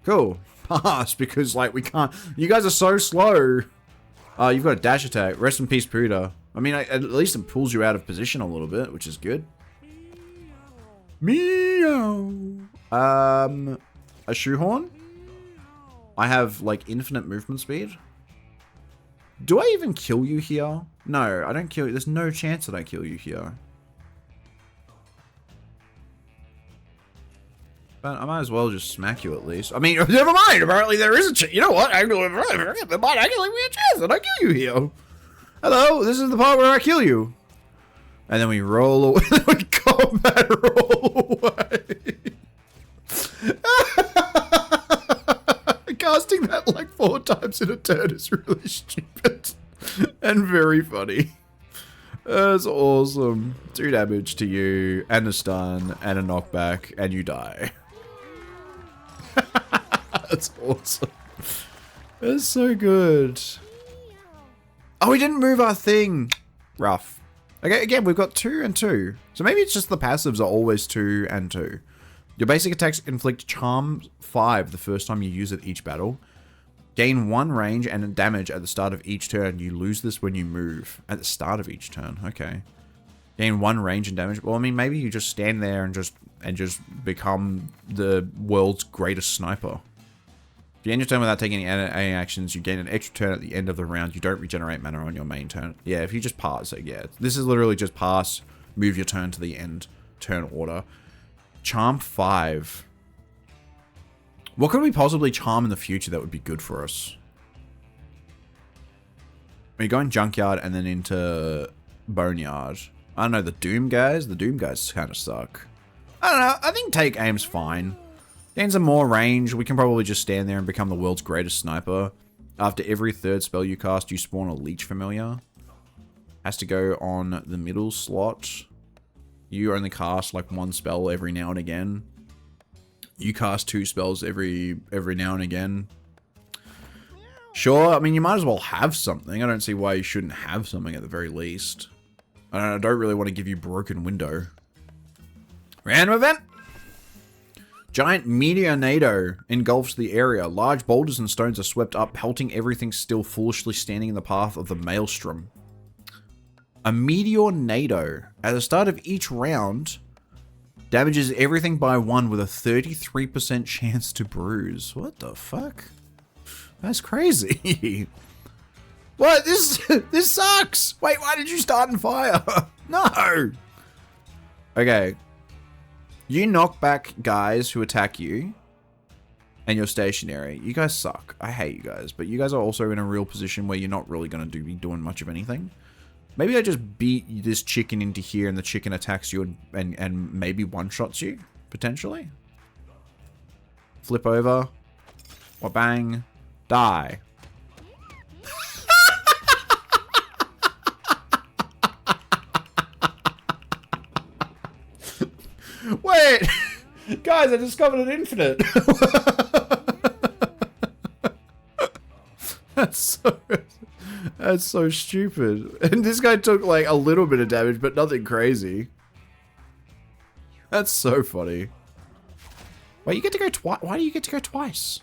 Cool. Pass, because, like, we can't... You guys are so slow. You've got a dash attack. Rest in peace, Pooter. I mean, at least it pulls you out of position a little bit, which is good. Meow. A shoehorn? I have, like, infinite movement speed. Do I even kill you here? No, I don't kill you. There's no chance that I kill you here. But I might as well just smack you at least. I mean, never mind. Apparently there is a chance. You know what? There might actually be a chance that I kill you here. Hello, this is the part where I kill you. And then we roll away. We combat roll away. Casting that like 4 times in a turn is really stupid. And very funny. That's awesome. 2 damage to you, and a stun, and a knockback, and you die. That's awesome. That's so good. Oh, we didn't move our thing. Rough. Okay, again, we've got 2 and 2. So maybe it's just the passives are always 2 and 2. Your basic attacks inflict Charm 5 the first time you use it each battle. Gain 1 range and damage at the start of each turn. You lose this when you move. At the start of each turn. Okay. Gain 1 range and damage. Well, I mean, maybe you just stand there and just become the world's greatest sniper. If you end your turn without taking any actions, you gain an extra turn at the end of the round. You don't regenerate mana on your main turn. Yeah, if you just pass it, yeah. This is literally just pass, move your turn to the end turn order. Charm 5. What could we possibly charm in the future that would be good for us? We go in Junkyard and then into Boneyard. I don't know, the Doom guys? The Doom guys kind of suck. I don't know, I think Take Aim's fine. Gains some more range. We can probably just stand there and become the world's greatest sniper. After every 3rd spell you cast, you spawn a Leech Familiar. Has to go on the middle slot. You only cast like 1 spell every now and again. You cast 2 spells every now and again. Sure, I mean, you might as well have something. I don't see why you shouldn't have something at the very least. I don't really want to give you Broken Window. Random event! Giant meteornado engulfs the area. Large boulders and stones are swept up, pelting everything still foolishly standing in the path of the maelstrom. A meteornado. At the start of each round, damages everything by 1 with a 33% chance to bruise. What the fuck? That's crazy. What? This sucks. Wait, why did you start in fire? No. Okay. You knock back guys who attack you, and you're stationary. You guys suck. I hate you guys, but you guys are also in a real position where you're not really going to be doing much of anything. Maybe I just beat this chicken into here, and the chicken attacks you and maybe one-shots you, potentially. Flip over. Or bang. Die. Wait! Guys, I discovered an infinite! That's so stupid. And this guy took like a little bit of damage, but nothing crazy. That's so funny. Wait, you get to go twice? Why do you get to go twice?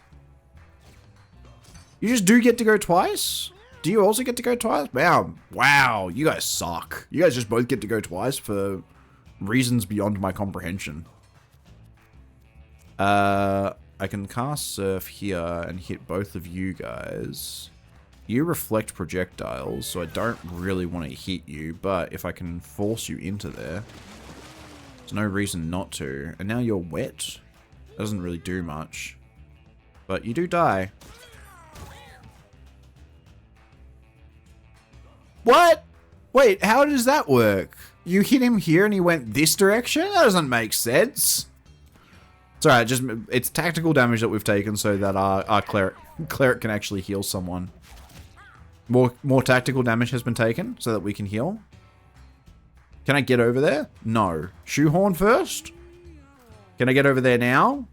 You just do get to go twice? Do you also get to go twice? Wow. Wow, you guys suck. You guys just both get to go twice for reasons beyond my comprehension. I can cast Surf here and hit both of you guys. You reflect projectiles, so I don't really want to hit you, but if I can force you into there, there's no reason not to. And now you're wet. Doesn't really do much. But you do die. What? Wait, how does that work? You hit him here and he went this direction? That doesn't make sense. It's alright, it's tactical damage that we've taken so that our cleric can actually heal someone. More tactical damage has been taken so that we can heal. Can I get over there? No. Shoehorn first? Can I get over there now?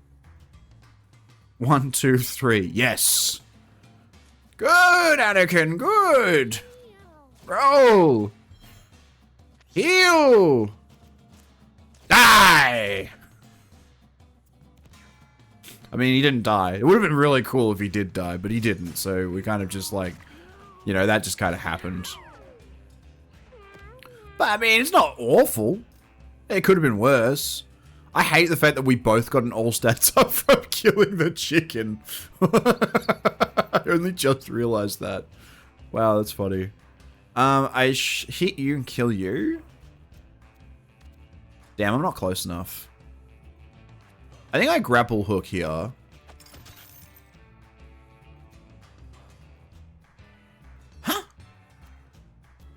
1, 2, 3. Yes. Good, Anakin. Good. Roll. Heal. Die. I mean, he didn't die. It would have been really cool if he did die, but he didn't. So we kind of just like, you know, that just kind of happened. But I mean, it's not awful. It could have been worse. I hate the fact that we both got an all stats up from killing the chicken. I only just realized that. Wow, that's funny. I hit you and kill you. Damn, I'm not close enough. I think I grapple hook here. Huh?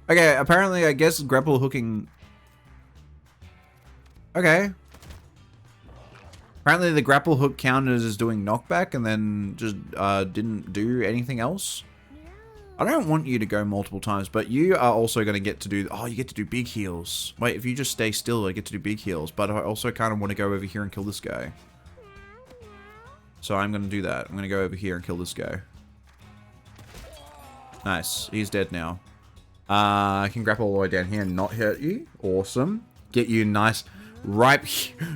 Okay, apparently I guess grapple hooking... Okay. Apparently the grapple hook counted as doing knockback and then just didn't do anything else. I I don't want you to go multiple times, but you are also going to get to do... Oh, you get to do big heals. Wait, if you just stay still, I get to do big heals. But I also kind of want to go over here and kill this guy. So I'm going to do that. I'm going to go over here and kill this guy. Nice. He's dead now. I can grapple all the way down here and not hurt you. Awesome. Get you nice, ripe...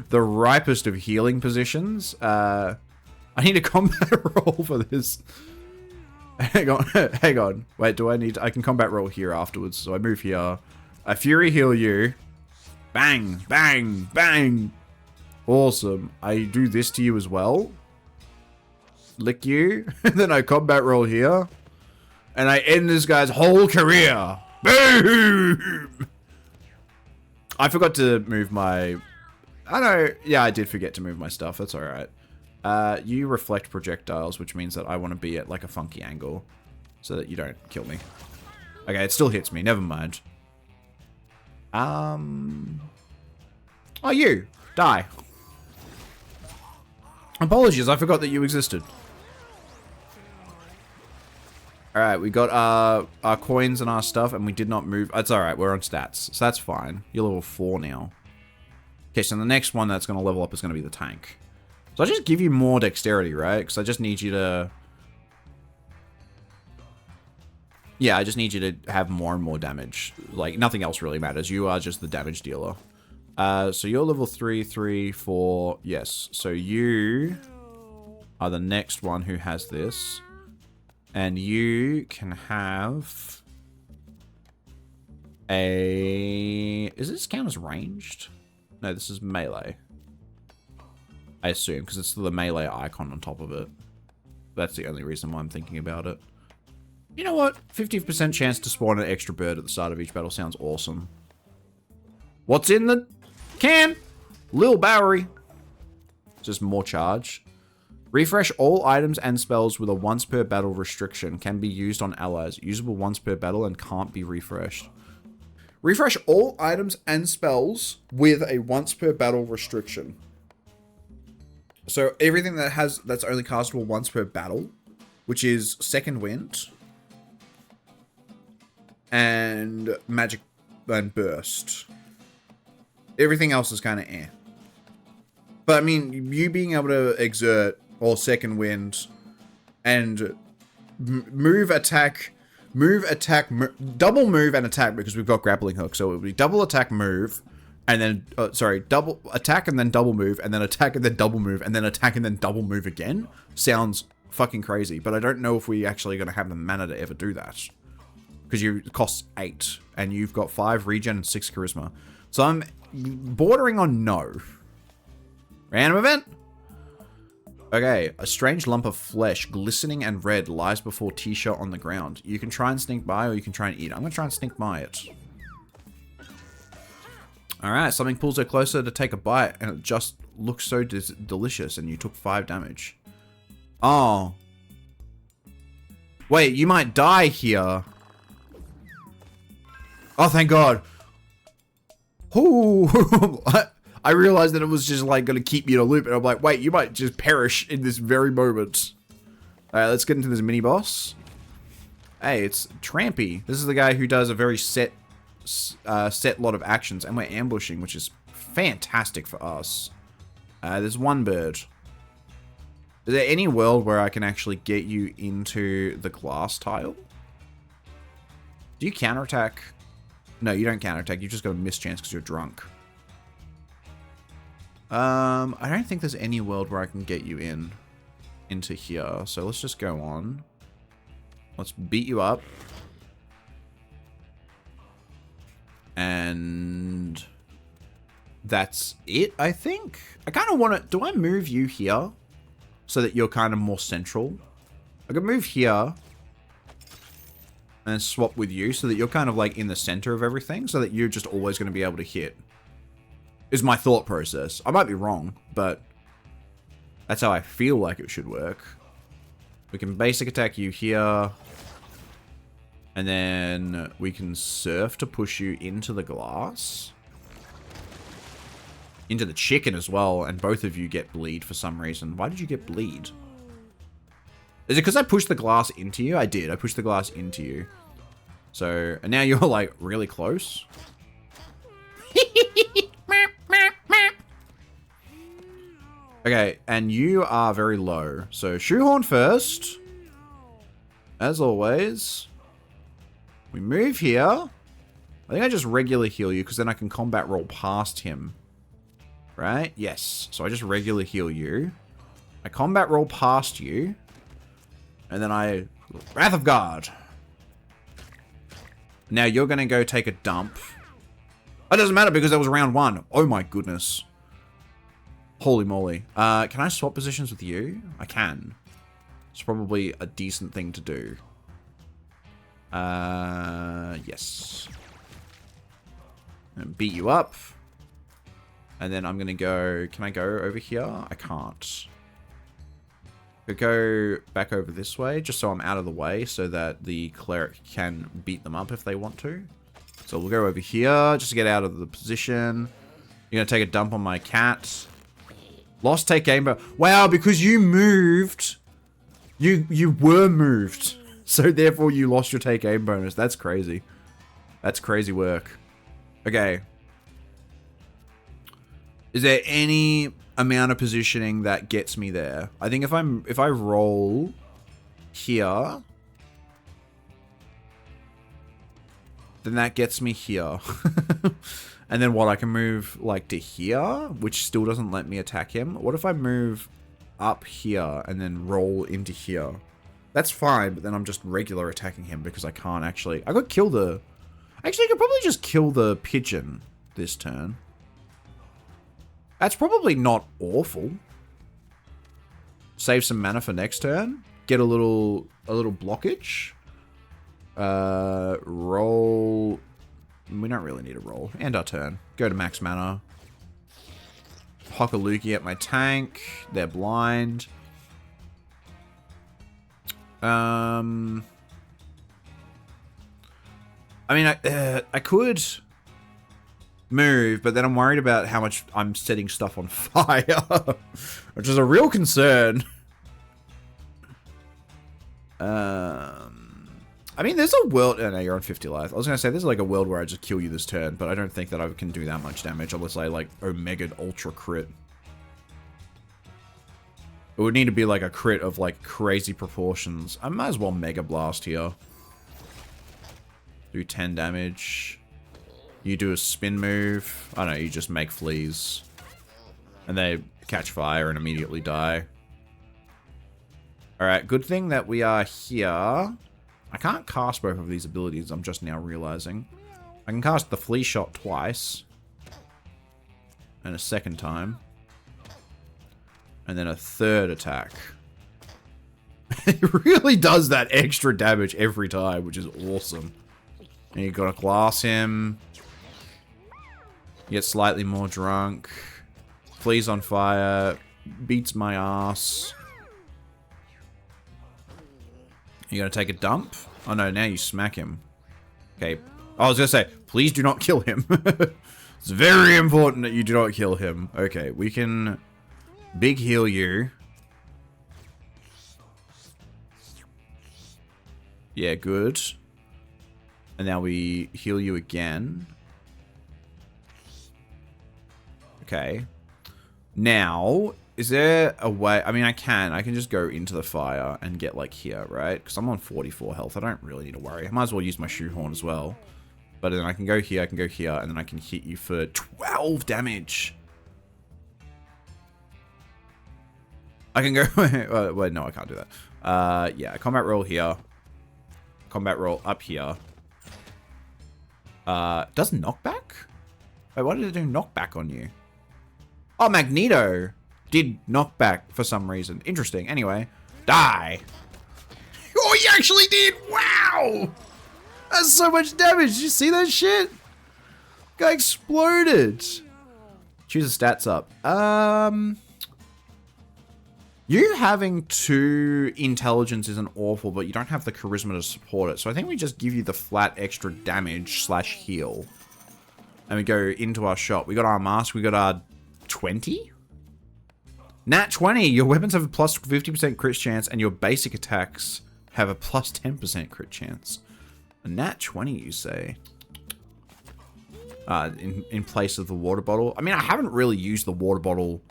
the ripest of healing positions. I need a combat roll for this. Hang on, hang on. Wait, do I need to... I can combat roll here afterwards. So I move here. I Fury heal you. Bang, bang, bang. Awesome. I do this to you as well. Lick you. And then I combat roll here. And I end this guy's whole career. Boom! I forgot to move my... I know... Yeah, I did forget to move my stuff. That's alright. You reflect projectiles, which means that I want to be at like a funky angle so that you don't kill me. Okay, it still hits me. Never mind. Oh, you! Die. Apologies, I forgot that you existed. Alright, we got our coins and our stuff, and we did not move. That's alright, we're on stats, so that's fine. You're level 4 now. Okay, so the next one that's going to level up is going to be the tank. So I just give you more dexterity, right? Because I just need you to... Yeah, I just need you to have more and more damage. Like, nothing else really matters. You are just the damage dealer. So you're level 3, 3, 4. Yes. So you are the next one who has this. And you can have a... Is this count as ranged? No, this is melee. I assume, because it's the melee icon on top of it. That's the only reason why I'm thinking about it. You know what? 50% chance to spawn an extra bird at the start of each battle sounds awesome. What's in the can? Lil Bowery. Just more charge. Refresh all items and spells with a once per battle restriction. Can be used on allies. Usable once per battle and can't be refreshed. Refresh all items and spells with a once per battle restriction. So everything that's only castable once per battle, which is Second Wind and Magic and Burst. Everything else is kind of eh. But I mean, you being able to exert or Second Wind and move, attack, double move and attack, because we've got grappling hook. So it would be double attack, move, and then, double attack and then double move, and then attack and then double move, and then attack and then double move again. Sounds fucking crazy, but I don't know if we actually going to have the mana to ever do that. Because it costs 8, and you've got 5 regen and 6 charisma. So I'm bordering on no. Random event? Okay, a strange lump of flesh, glistening and red, lies before T-shirt on the ground. You can try and sneak by, or you can try and eat it. I'm going to try and sneak by it. Alright, something pulls her closer to take a bite, and it just looks so delicious, and you took 5 damage. Oh. Wait, you might die here. Oh, thank God. Ooh. I realized that it was just like going to keep me in a loop, and I'm like, wait, you might just perish in this very moment. Alright, let's get into this mini boss. Hey, it's Trampy. This is the guy who does a very set lot of actions, and we're ambushing, which is fantastic for us. There's one bird. Is there any world where I can actually get you into the glass tile? Do you counterattack? No, you don't counterattack. You just got a mischance because you're drunk. I don't think there's any world where I can get you into here. So let's just go on. Let's beat you up. And that's it, I think. I kind of want to... Do I move you here so that you're kind of more central? I could move here and swap with you so that you're kind of like in the center of everything, so that you're just always going to be able to hit. Is my thought process. I might be wrong, but that's how I feel like it should work. We can basic attack you here. And then we can surf to push you into the glass. Into the chicken as well, and both of you get bleed for some reason. Why did you get bleed? Is it because I pushed the glass into you? I did. I pushed the glass into you. So, and now you're like really close. Okay, and you are very low. So, shoehorn first. As always. We move here. I think I just regular heal you because then I can combat roll past him. Right? Yes. So I just regular heal you. I combat roll past you. And then I... Wrath of God. Now you're going to go take a dump. It doesn't matter because that was round 1. Oh my goodness. Holy moly. Can I swap positions with you? I can. It's probably a decent thing to do. Yes. And beat you up. And then I'm going to go... Can I go over here? I can't. I'll go back over this way, just so I'm out of the way, so that the cleric can beat them up if they want to. So we'll go over here, just to get out of the position. You're going to take a dump on my cat. Lost take game, but... Wow, because you moved... You were moved. So therefore you lost your take aim bonus. That's crazy. That's crazy work. Okay. Is there any amount of positioning that gets me there? I think if I roll here, then that gets me here. And then what, I can move like to here, which still doesn't let me attack him. What if I move up here and then roll into here? That's fine, but then I'm just regular attacking him because I can't actually... I could kill the... Actually, I could probably just kill the pigeon this turn. That's probably not awful. Save some mana for next turn. Get a little blockage. Roll... We don't really need a roll. End our turn. Go to max mana. Hockaluki at my tank. They're blind. I mean, I could move, but then I'm worried about how much I'm setting stuff on fire, which is a real concern. I mean, there's a world... Oh, no, you're on 50 life. I was going to say, there's like a world where I just kill you this turn, but I don't think that I can do that much damage unless I, like, Omega Ultra crit. It would need to be, like, a crit of, like, crazy proportions. I might as well Mega Blast here. Do 10 damage. You do a spin move. I don't know, you just make fleas. And they catch fire and immediately die. Alright, good thing that we are here. I can't cast both of these abilities, I'm just now realizing. I can cast the Flea Shot twice. And a second time. And then a third attack. It really does that extra damage every time, which is awesome. And you gotta glass him. You get slightly more drunk. Fleas on fire. Beats my ass. You gonna take a dump? Oh no, now you smack him. Okay. I was gonna say, please do not kill him. It's very important that you do not kill him. Okay, we can big heal you. Yeah, good. And now we heal you again. Okay. Now, is there a way... I mean, I can just go into the fire and get, like, here, right? Because I'm on 44 health. I don't really need to worry. I might as well use my shoehorn as well. But then I can go here, and then I can hit you for 12 damage. I can go... wait, no, I can't do that. Yeah, combat roll here. Combat roll up here. Does knockback? Wait, why did it do knockback on you? Oh, Magneto did knockback for some reason. Interesting. Anyway, die. Oh, he actually did. Wow. That's so much damage. Did you see that shit? Guy exploded. Choose the stats up. You having 2 intelligence isn't awful, but you don't have the charisma to support it. So I think we just give you the flat extra damage / heal. And we go into our shop. We got our mask. We got our 20? Nat 20. Your weapons have a plus 50% crit chance, and your basic attacks have a plus 10% crit chance. A nat 20, you say? In place of the water bottle. I mean, I haven't really used the water bottle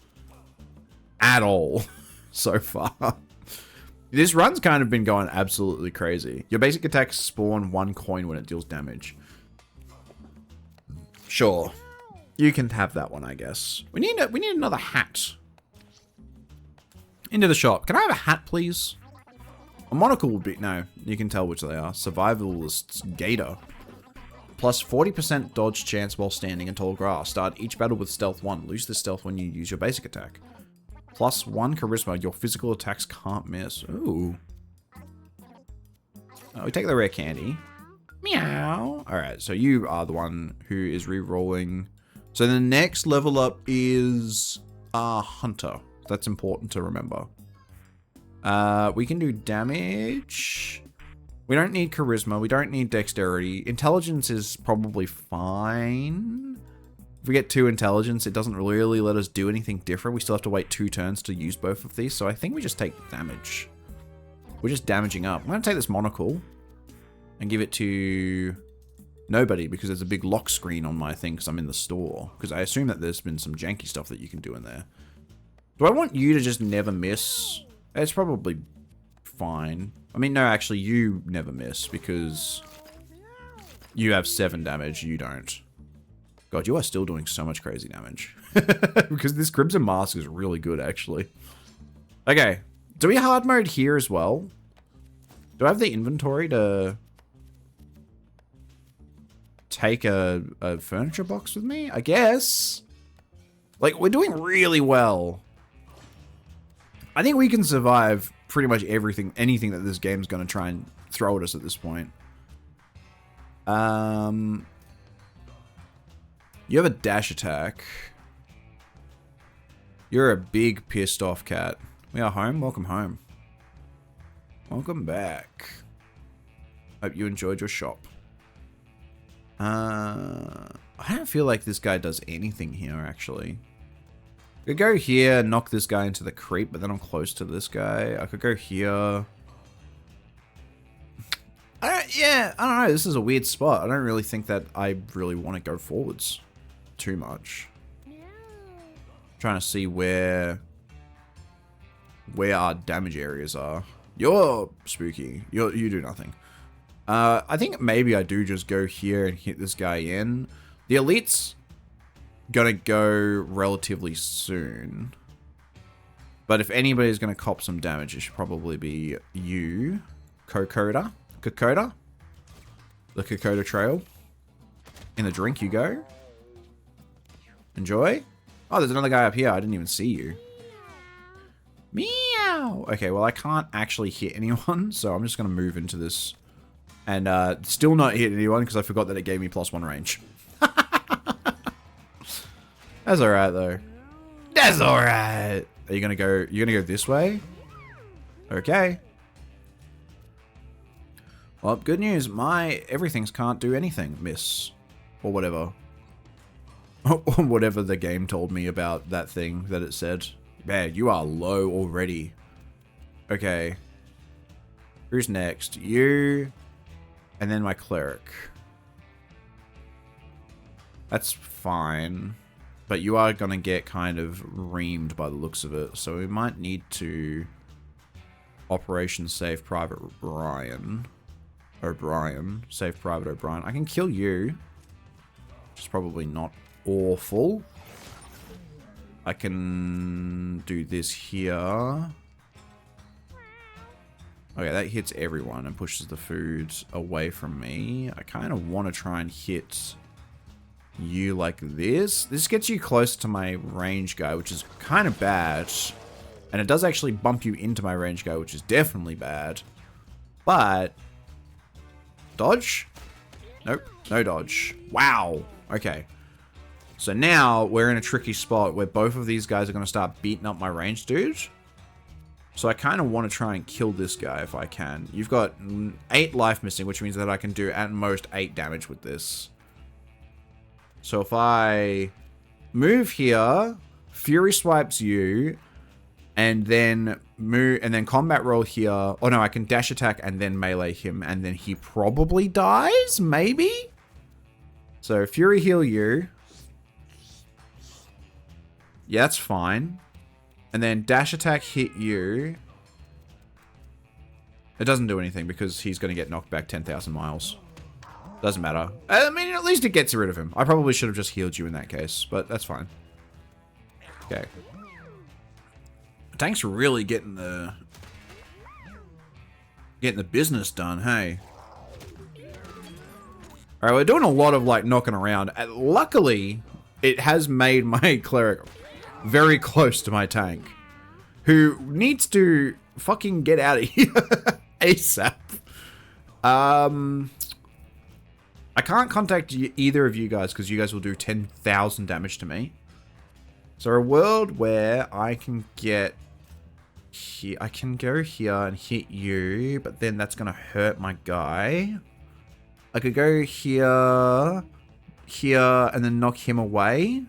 at all so far. This run's kind of been going absolutely crazy. Your basic attacks spawn 1 coin when it deals damage. Sure. You can have that one, I guess. We need another hat. Into the shop. Can I have a hat, please? A monocle would be... No, you can tell which they are. Survivalist's Gator. Plus 40% dodge chance while standing in tall grass. Start each battle with stealth 1. Lose this stealth when you use your basic attack. Plus 1 charisma. Your physical attacks can't miss. Ooh. Oh, we take the rare candy. Meow. Alright, so you are the one who is re-rolling. So the next level up is Hunter. That's important to remember. We can do damage. We don't need charisma. We don't need dexterity. Intelligence is probably fine. If we get 2 intelligence, it doesn't really let us do anything different. We still have to wait 2 turns to use both of these. So I think we just take damage. We're just damaging up. I'm going to take this monocle and give it to nobody because there's a big lock screen on my thing because I'm in the store. Because I assume that there's been some janky stuff that you can do in there. Do I want you to just never miss? It's probably fine. I mean, no, actually, you never miss because you have 7 damage. You don't. God, you are still doing so much crazy damage. Because this Crimson Mask is really good, actually. Okay. Do we hard mode here as well? Do I have the inventory to take a furniture box with me? I guess. Like, we're doing really well. I think we can survive pretty much anything that this game's going to try and throw at us at this point. You have a dash attack. You're a big pissed off cat. We are home. Welcome home. Welcome back. Hope you enjoyed your shop. I don't feel like this guy does anything here, actually. I could go here, knock this guy into the creep, but then I'm close to this guy. I could go here. I don't know. This is a weird spot. I don't really think that I really want to go forwards too much. Trying to see where our damage areas are. You're spooky. You do nothing. I think maybe I do just go here and hit this guy in. The elite's gonna go relatively soon. But if anybody's gonna cop some damage, it should probably be you. Kokoda. The Kokoda Trail. In the drink you go. Enjoy. Oh, there's another guy up here. I didn't even see you. Meow. Okay, well, I can't actually hit anyone, so I'm just gonna move into this. And still not hit anyone because I forgot that it gave me +1 range. That's alright though. That's alright. Are you gonna go? You're gonna go this way? Okay. Well, good news. My everything's can't do anything, miss, or whatever. Or whatever the game told me about that thing that it said. Man, you are low already. Okay. Who's next? You, and then my cleric. That's fine. But you are going to get kind of reamed by the looks of it. So we might need to Operation Save Private O'Brien. Save Private O'Brien. I can kill you. Which is probably not awful. I can do this here. Okay, that hits everyone and pushes the food away from me. I kind of want to try and hit you like this. This gets you close to my range guy, which is kind of bad. And it does actually bump you into my range guy, which is definitely bad. But dodge? Nope, no dodge. Wow. Okay. So now we're in a tricky spot where both of these guys are going to start beating up my range dude. So I kind of want to try and kill this guy if I can. You've got 8 life missing, which means that I can do at most 8 damage with this. So if I move here, Fury swipes you, And then move, and then combat roll here. Oh no, I can dash attack and then melee him, and then he probably dies, maybe? So Fury heal you. Yeah, that's fine. And then dash attack hit you. It doesn't do anything because he's going to get knocked back 10,000 miles. Doesn't matter. I mean, at least it gets rid of him. I probably should have just healed you in that case, but that's fine. Okay. Tank's really getting the business done, hey. Alright, we're doing a lot of like knocking around. Luckily, it has made my cleric very close to my tank, who needs to fucking get out of here ASAP. I can't contact either of you guys because you guys will do 10,000 damage to me. So a world where I can get here, I can go here and hit you, but then that's gonna hurt my guy. I could go here, here, and then knock him away.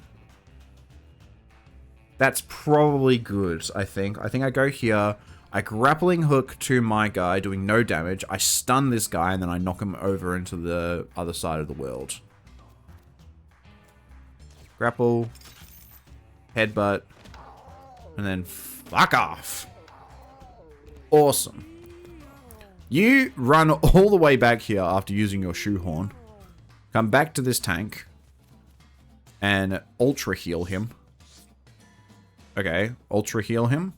That's probably good, I think. I think I go here, I grappling hook to my guy, doing no damage. I stun this guy, and then I knock him over into the other side of the world. Grapple, headbutt, and then fuck off. Awesome. You run all the way back here after using your shoehorn. Come back to this tank. And ultra heal him. Okay, ultra heal him.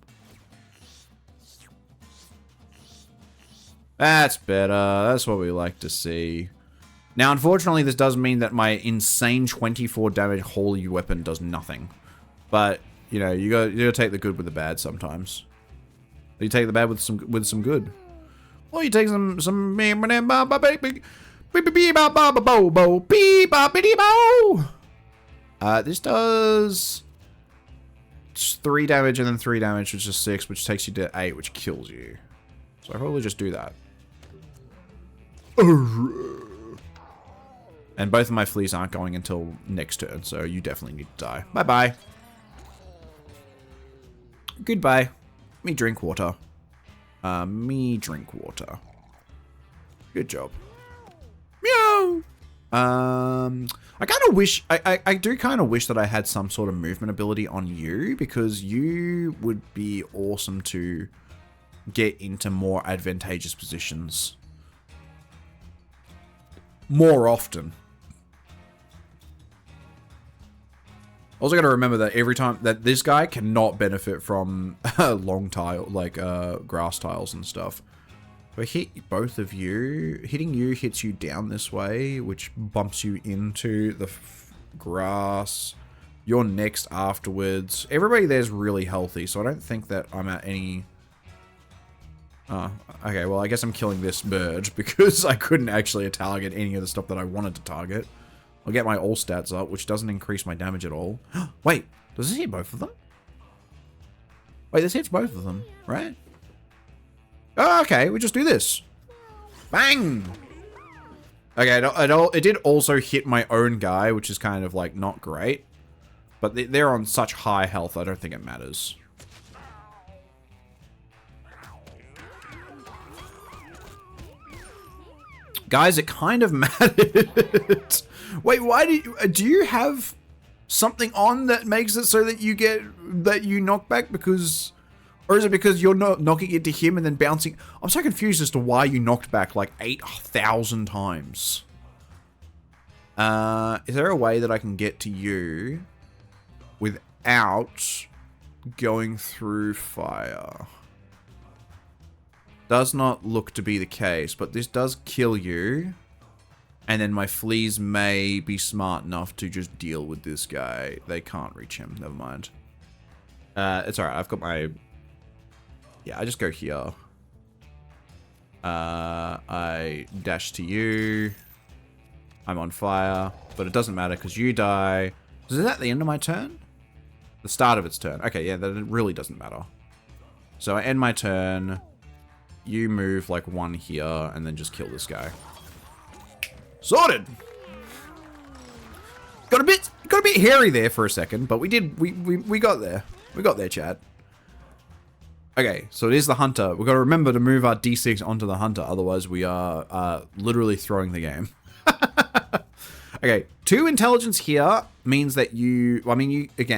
That's better. That's what we like to see. Now, unfortunately, this does mean that my insane 24 damage holy weapon does nothing. But, you know, you gotta take the good with the bad sometimes. You take the bad with some good. Or you take some this does 3 damage and then 3 damage, which is 6, which takes you to 8, which kills you. So I probably just do that. And both of my fleas aren't going until next turn, so you definitely need to die. Bye-bye. Goodbye. Me drink water. Me drink water. Good job. Meow! I kind of wish... I do kind of wish that I had some sort of movement ability on you, because you would be awesome to get into more advantageous positions. More often. Also got to remember that every time that this guy cannot benefit from long tile, like grass tiles and stuff. If I hit both of you, hitting you hits you down this way, which bumps you into the grass. You're next afterwards. Everybody there's really healthy, so I don't think that I'm at any... okay, well I guess I'm killing this bird because I couldn't actually target any of the stuff that I wanted to target. I'll get my all stats up, which doesn't increase my damage at all. Wait, does this hit both of them? Wait, this hits both of them, right? Oh, okay, we just do this. Bang! Okay, it did also hit my own guy, which is kind of like not great. But they're on such high health, I don't think it matters. Guys, it kind of mattered. Wait, why do you have something on that makes it so that you knock back because, or is it because you're not knocking it to him and then bouncing? I'm so confused as to why you knocked back like 8,000 times. Is there a way that I can get to you without going through fire? Does not look to be the case, but this does kill you. And then my fleas may be smart enough to just deal with this guy. They can't reach him. Never mind. It's alright. I've got my... Yeah, I just go here. I dash to you. I'm on fire. But it doesn't matter because you die. Is that the end of my turn? The start of its turn. Okay, yeah, that really doesn't matter. So I end my turn. You move like one here and then just kill this guy. Sorted. Got a bit hairy there for a second, but we got there. We got there, Chad. Okay, so it is the hunter. We've got to remember to move our D6 onto the hunter, otherwise we are literally throwing the game. Okay, 2 intelligence here means that you, well, I mean, it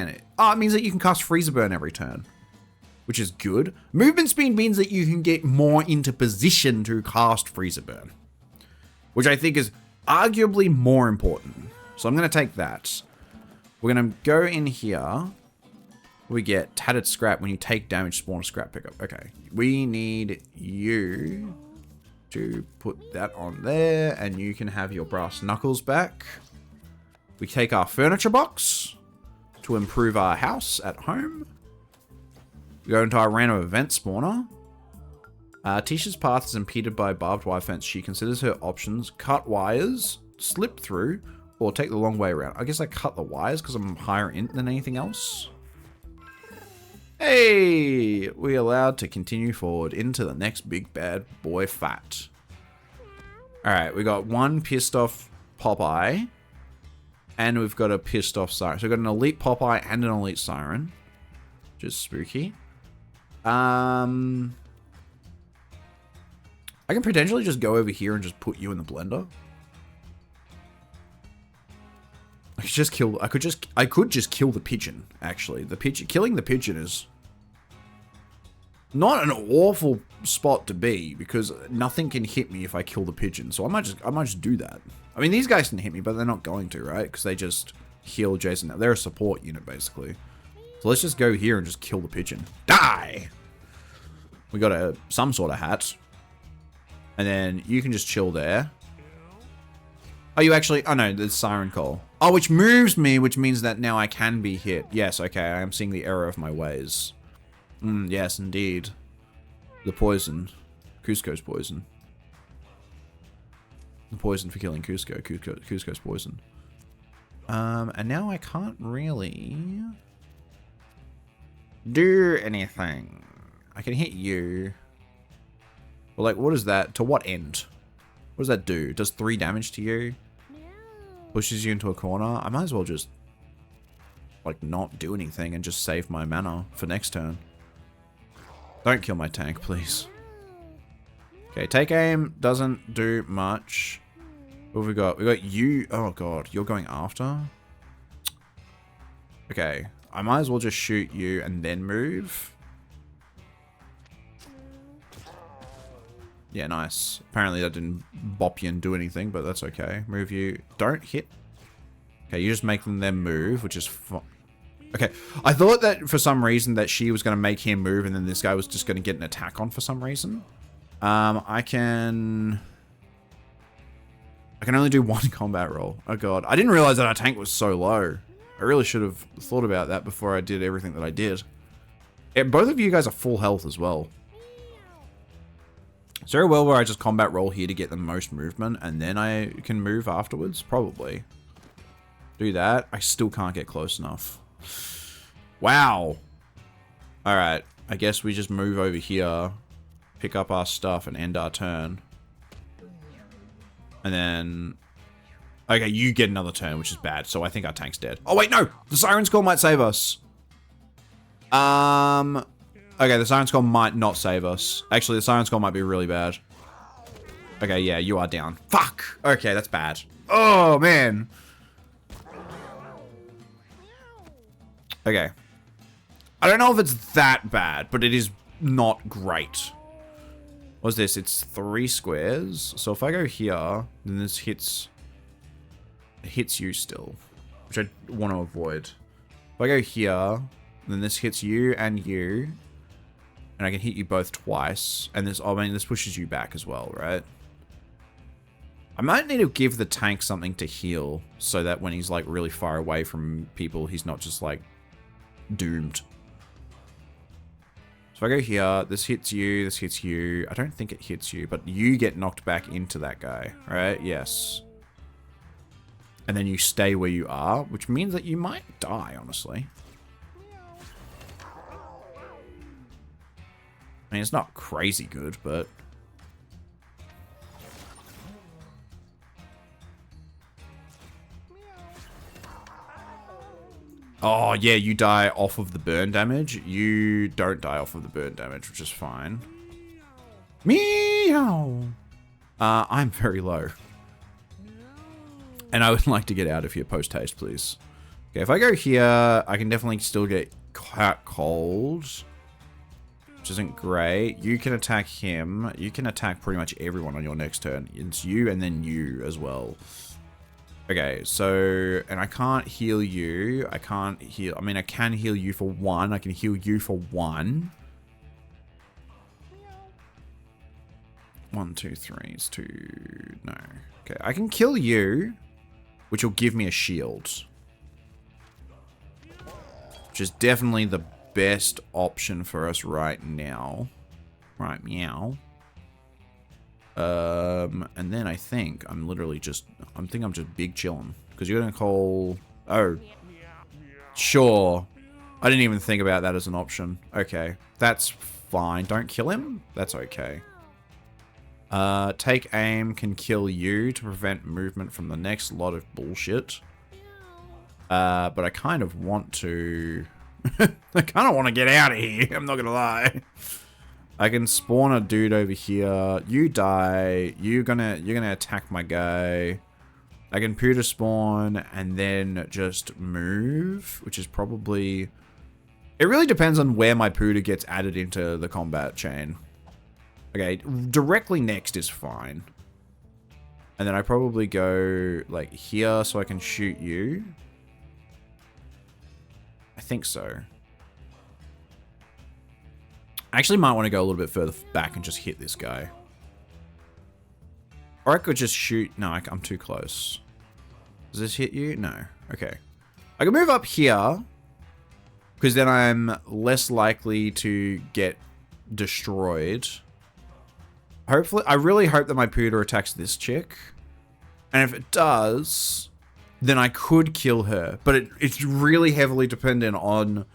means that you can cast Freezer Burn every turn, which is good. Movement speed means that you can get more into position to cast Freezer Burn, which I think is arguably more important. So I'm going to take that. We're going to go in here. We get Tattered Scrap. When you take damage, spawn a scrap pickup. Okay. We need you to put that on there, and you can have your brass knuckles back. We take our furniture box to improve our house at home. We go into our random event spawner. Tisha's path is impeded by a barbed wire fence. She considers her options: cut wires, slip through, or take the long way around. I guess I cut the wires because I'm higher int than anything else. Hey, we allowed to continue forward into the next big bad boy fight. All right, we got one pissed off Popeye, and we've got a pissed off siren. So we've got an elite Popeye and an elite siren, which is spooky. I can potentially just go over here and just put you in the blender. I could just kill. I could just kill the pigeon. Actually, killing the pigeon is not an awful spot to be because nothing can hit me if I kill the pigeon. So I might just do that. I mean, these guys can hit me, but they're not going to, right? Because they just heal Jason. They're a support unit basically. So let's just go here and just kill the pigeon. Die. We got some sort of hat, and then you can just chill there. Oh, you actually... Oh, no, there's Siren Call. Oh, which moves me, which means that now I can be hit. Yes, okay, I am seeing the error of my ways. Yes, indeed. The poison. Cusco's poison. The poison for killing Cusco. Cusco's poison. And now I can't really do anything. I can hit you. But, like, what is that? To what end? What does that do? It does 3 damage to you? Pushes you into a corner? I might as well just, like, not do anything and just save my mana for next turn. Don't kill my tank, please. Okay, take aim doesn't do much. What have we got? We got you. Oh, God. You're going after? Okay. I might as well just shoot you and then move. Yeah, nice. Apparently that didn't bop you and do anything, but that's okay. Move you. Don't hit. Okay, you just make them move, which is fun. Okay, I thought that for some reason that she was going to make him move and then this guy was just going to get an attack on for some reason. I can only do 1 combat roll. Oh god, I didn't realize that our tank was so low. I really should have thought about that before I did everything that I did. Both of you guys are full health as well. Is there a world where I just combat roll here to get the most movement and then I can move afterwards? Probably. Do that. I still can't get close enough. Wow. Alright. I guess we just move over here, pick up our stuff, and end our turn. And then... Okay, you get another turn, which is bad. So I think our tank's dead. Oh, wait, no! The Siren's Call might save us. Okay, the Siren's Call might not save us. Actually, the Siren's Call might be really bad. Okay, yeah, you are down. Fuck! Okay, that's bad. Oh, man. Okay. I don't know if it's that bad, but it is not great. What's this? It's 3 squares. So if I go here, then this hits you still, which I want to avoid. If I go here, then this hits you and you, and I can hit you both twice. And this, I mean, this pushes you back as well, right? I might need to give the tank something to heal so that when he's like really far away from people, he's not just like doomed. So if I go here, this hits you, this hits you. I don't think it hits you, but you get knocked back into that guy, right? Yes. And then you stay where you are, which means that you might die, honestly. I mean, it's not crazy good, but... Oh, yeah, you die off of the burn damage. You don't die off of the burn damage, which is fine. Meow! I'm very low. And I would like to get out of here post-haste, please. Okay, if I go here, I can definitely still get cold. Which isn't great. You can attack him. You can attack pretty much everyone on your next turn. It's you and then you as well. Okay, so, and I can't heal you. I can't heal, I mean, I can heal you for 1. I can heal you for 1. 1, 2, 3, it's 2, no. Okay, I can kill you, which will give me a shield. Which is definitely the best option for us right now. Right, meow. And then I think I'm literally just, I'm just big chilling. Because you're going to call, oh, sure. I didn't even think about that as an option. Okay, that's fine. Don't kill him. That's okay. Take aim can kill you to prevent movement from the next lot of bullshit. But I kind of want to, I kind of want to get out of here. I'm not going to lie. I can spawn a dude over here. You die. You're gonna attack my guy. I can pewter spawn and then just move, which is probably... It really depends on where my pewter gets added into the combat chain. Okay, directly next is fine. And then I probably go like here so I can shoot you. I think so. I actually might want to go a little bit further back and just hit this guy. Or I could just shoot... No, I'm too close. Does this hit you? No. Okay. I can move up here. Because then I'm less likely to get destroyed. Hopefully... I really hope that my pewter attacks this chick. And if it does... Then I could kill her. But it's really heavily dependent on...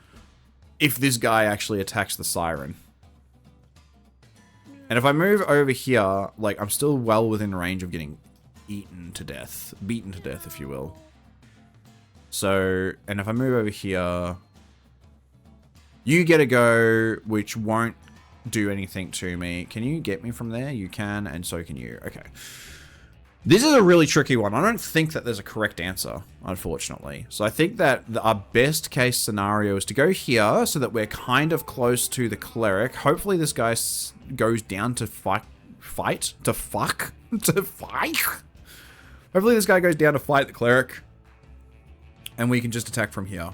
if this guy actually attacks the siren. And if I move over here, like, I'm still well within range of getting eaten to death. Beaten to death, if you will. So, and if I move over here, you get a go, which won't do anything to me. Can you get me from there? You can, and so can you. Okay. This is a really tricky one. I don't think that there's a correct answer, unfortunately. So I think that our best case scenario is to go here so that we're kind of close to the cleric. Hopefully this guy goes down to fight. Hopefully this guy goes down to fight the cleric. And we can just attack from here.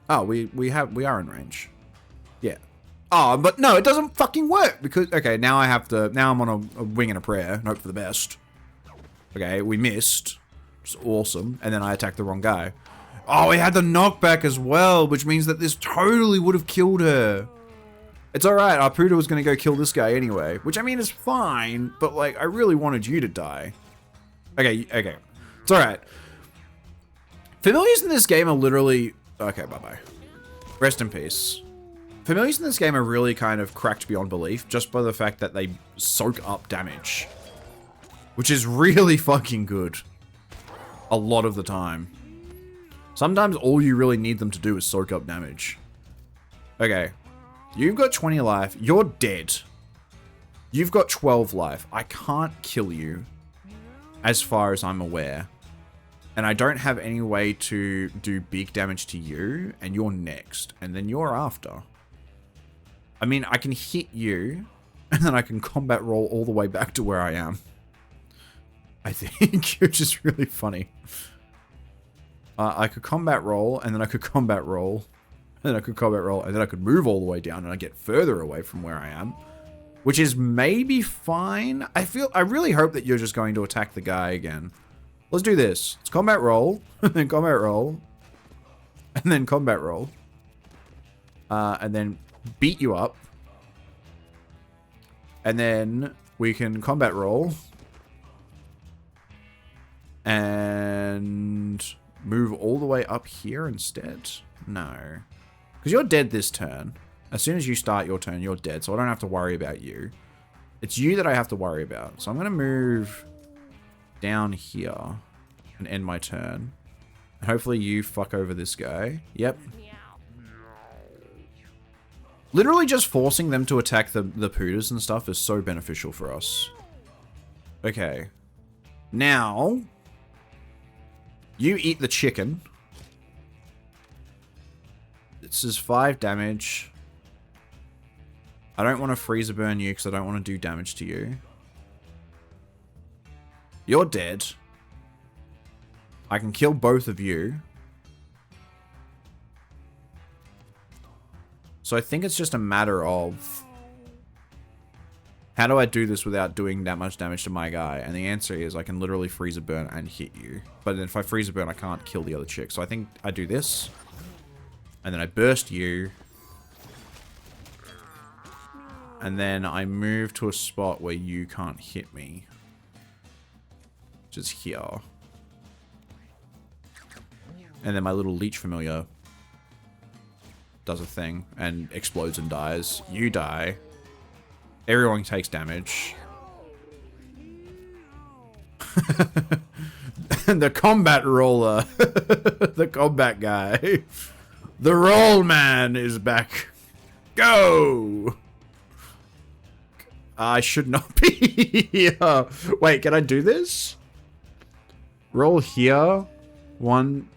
Oh, we are in range. Yeah. Oh, but no, it doesn't fucking work because, okay, now I'm on a wing and a prayer and hope for the best. Okay, we missed. It's awesome. And then I attacked the wrong guy. Oh, he had the knockback as well, which means that this totally would have killed her. It's alright, our Puda was going to go kill this guy anyway, which I mean is fine, but like, I really wanted you to die. Okay. It's alright. Familiars in this game are literally... Okay, bye-bye. Rest in peace. Familiars in this game are really kind of cracked beyond belief, just by the fact that they soak up damage. Which is really fucking good. A lot of the time. Sometimes all you really need them to do is soak up damage. Okay. You've got 20 life. You're dead. You've got 12 life. I can't kill you. As far as I'm aware. And I don't have any way to do big damage to you. And you're next. And then you're after. I mean, I can hit you, and then I can combat roll all the way back to where I am. I think you're just really funny. I could combat roll, and then I could combat roll, and then I could combat roll, and then I could move all the way down, and I get further away from where I am, which is maybe fine. I really hope that you're just going to attack the guy again. Let's do this. Let's combat roll, and then combat roll, and then combat roll, and then beat you up, and then we can combat roll and move all the way up here instead. No, because you're dead this turn. As soon as you start your turn, you're dead, so I don't have to worry about you. It's you that I have to worry about. So I'm going to move down here and end my turn. Hopefully you fuck over this guy. Yep. Literally just forcing them to attack the pooters and stuff is so beneficial for us. Okay. Now, you eat the chicken. This is 5 damage. I don't want to freezer burn you because I don't want to do damage to you. You're dead. I can kill both of you. So I think it's just a matter of... how do I do this without doing that much damage to my guy? And the answer is I can literally freezer burn and hit you. But if I freezer burn, I can't kill the other chick. So I think I do this. And then I burst you. And then I move to a spot where you can't hit me. Which is here. And then my little leech familiar does a thing and explodes and dies. You die. Everyone takes damage. The combat roller. The combat guy. The roll man is back. Go! I should not be here. Wait, can I do this? Roll here. 1,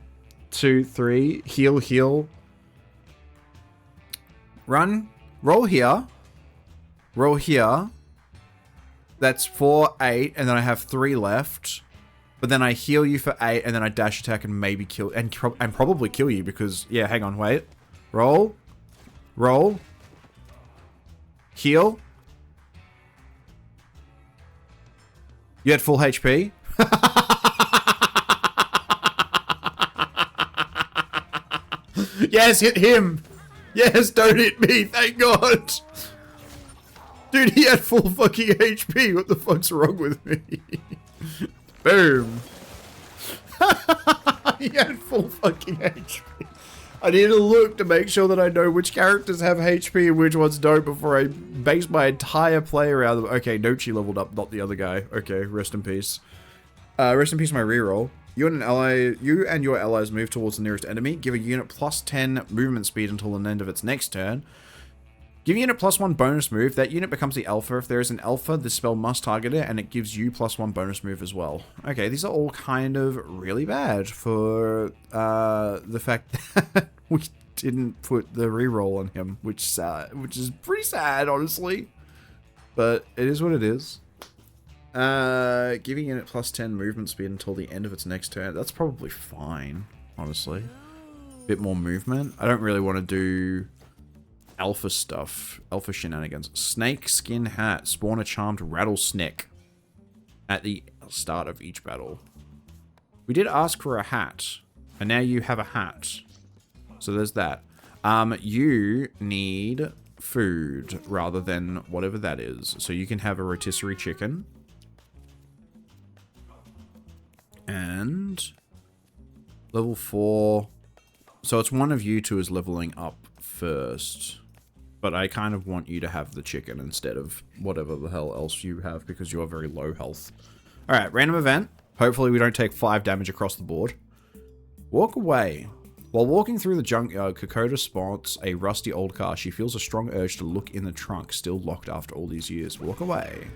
2, 3. Heal, heal. Run. Roll here. Roll here. That's 4, 8, and then I have 3 left. But then I heal you for 8, and then I dash attack and maybe kill, and probably kill you because, yeah, hang on, wait. Roll. Roll. Heal. You had full HP? Yes, hit him! Yes, don't hit me, thank God! Dude, he had full fucking HP. What the fuck's wrong with me? Boom. He had full fucking HP. I need to look to make sure that I know which characters have HP and which ones don't before I base my entire play around them. Okay, Nochi leveled up, not the other guy. Okay, rest in peace. Rest in peace, my reroll. You and your allies move towards the nearest enemy. Give a unit plus 10 movement speed until the end of its next turn. Give a unit plus 1 bonus move. That unit becomes the alpha. If there is an alpha, the spell must target it, and it gives you plus 1 bonus move as well. Okay, these are all kind of really bad for the fact that we didn't put the reroll on him, which is pretty sad, honestly. But it is what it is. Giving unit plus 10 movement speed until the end of its next turn. That's probably fine, honestly. Bit more movement. I don't really want to do alpha stuff. Alpha shenanigans. Snake skin hat. Spawn a charmed rattlesnake at the start of each battle. We did ask for a hat, and now you have a hat. So there's that. You need food rather than whatever that is. So you can have a rotisserie chicken. And level 4. So it's one of you two is leveling up first. But I kind of want you to have the chicken instead of whatever the hell else you have because you are very low health. Alright, random event. Hopefully we don't take 5 damage across the board. Walk away. While walking through the junkyard, Kokoda spots a rusty old car. She feels a strong urge to look in the trunk, still locked after all these years. Walk away.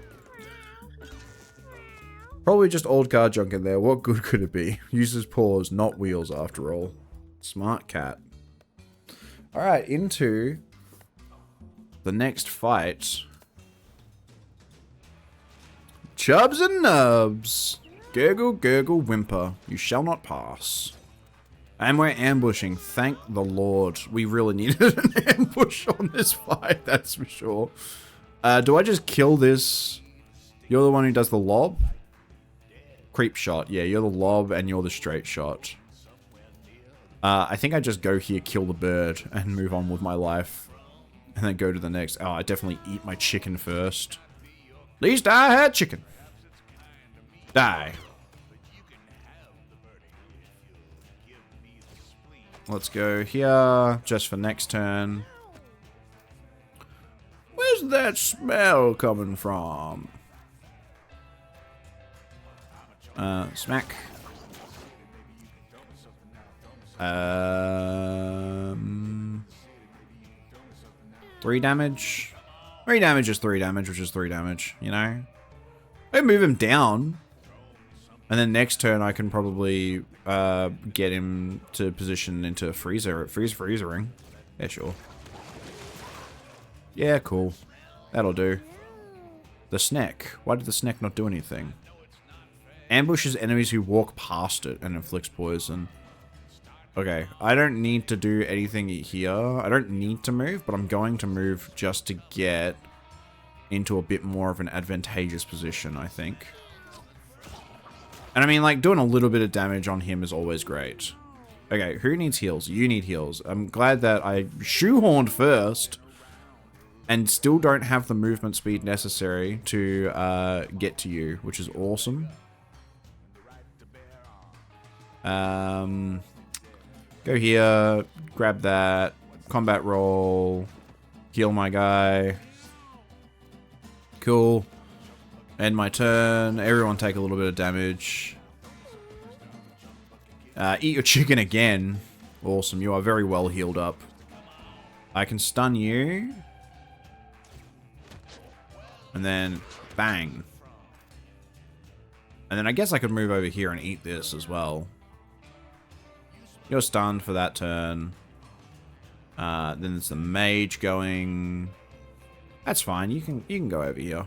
Probably just old car junk in there. What good could it be? Uses paws, not wheels after all. Smart cat. Alright, into the next fight. Chubs and nubs. Gurgle, gurgle, whimper. You shall not pass. And we're ambushing. Thank the Lord. We really needed an ambush on this fight, that's for sure. Do I just kill this? You're the one who does the lob? Creep shot. Yeah, you're the lob and you're the straight shot. I think I just go here, kill the bird, and move on with my life. And then go to the next. Oh, I definitely eat my chicken first. At least I had chicken. Die. Let's go here, just for next turn. Where's that smell coming from? Smack. 3 damage. 3 damage is 3 damage, which is 3 damage, you know? I can move him down. And then next turn I can probably get him to position into freezering. Yeah, sure. Yeah, cool. That'll do. The snack. Why did the snack not do anything? Ambushes enemies who walk past it and inflicts poison. Okay, I don't need to do anything here. I don't need to move, but I'm going to move just to get into a bit more of an advantageous position, I think. And I mean, like, doing a little bit of damage on him is always great. Okay, who needs heals? You need heals. I'm glad that I shoehorned first and still don't have the movement speed necessary to get to you, which is awesome. Go here, grab that, combat roll, heal my guy. Cool. End my turn. Everyone take a little bit of damage. Eat your chicken again. Awesome. You are very well healed up. I can stun you. And then, bang. And then I guess I could move over here and eat this as well. You're stunned for that turn. Then there's the mage going. That's fine. You can go over here.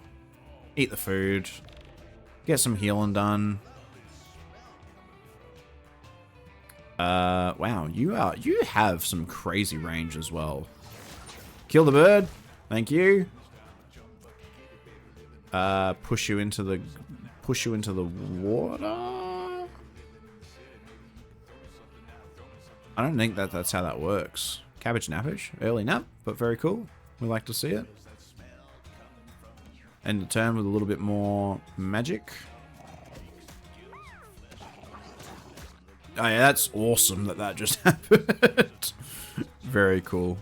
Eat the food. Get some healing done. Wow, you have some crazy range as well. Kill the bird. Thank you. Push you into the water. I don't think that's how that works. Cabbage nappage. Early nap, but very cool. We like to see it. End the turn with a little bit more magic. Oh yeah, that's awesome that just happened. Very cool.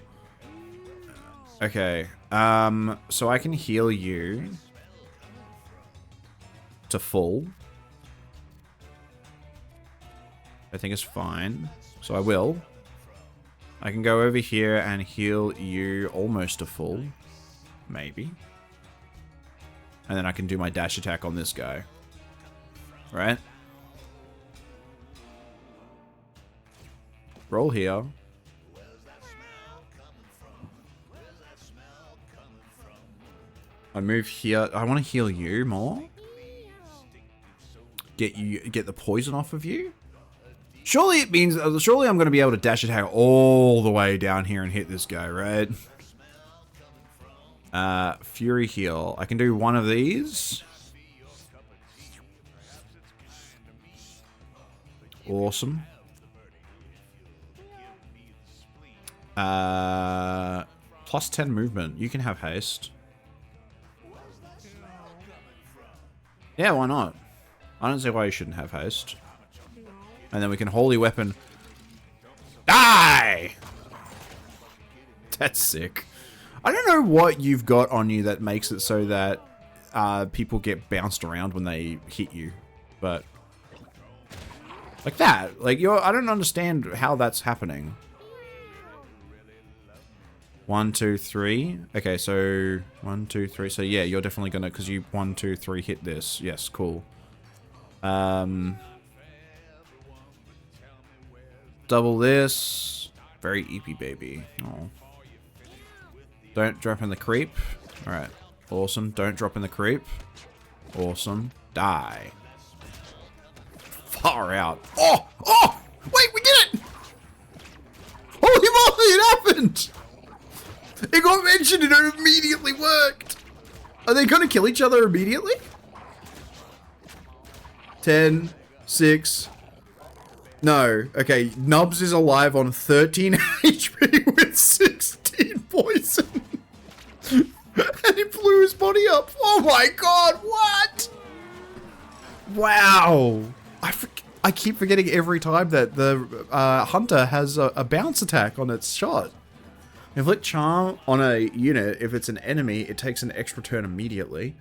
Okay. So I can heal you to full. I think it's fine. So I will. I can go over here and heal you almost to full. Maybe. And then I can do my dash attack on this guy. Right? Roll here. I move here. I want to heal you more. Get the poison off of you. Surely it means, surely I'm going to be able to dash attack all the way down here and hit this guy, right? Fury heal. I can do one of these. Awesome. Plus 10 movement. You can have haste. Yeah, why not? I don't see why you shouldn't have haste. And then we can holy weapon. Die! That's sick. I don't know what you've got on you that makes it so that people get bounced around when they hit you. But like that. Like I don't understand how that's happening. 1, 2, 3. Okay, so 1, 2, 3. So yeah, you're definitely gonna, because you 1, 2, 3 hit this. Yes, cool. Double this. Very eepy baby. Oh. Don't drop in the creep. Alright. Awesome. Don't drop in the creep. Awesome. Die. Far out. Oh! Oh! Wait, we did it! Holy moly, it happened! It got mentioned and it immediately worked! Are they gonna kill each other immediately? 10, 6... No. Okay, Nubs is alive on 13 HP with 16 poison. And he blew his body up. Oh my god, what? Wow. I keep forgetting every time that the Hunter has a bounce attack on its shot. Inflict charm on a unit. If it's an enemy, it takes an extra turn immediately.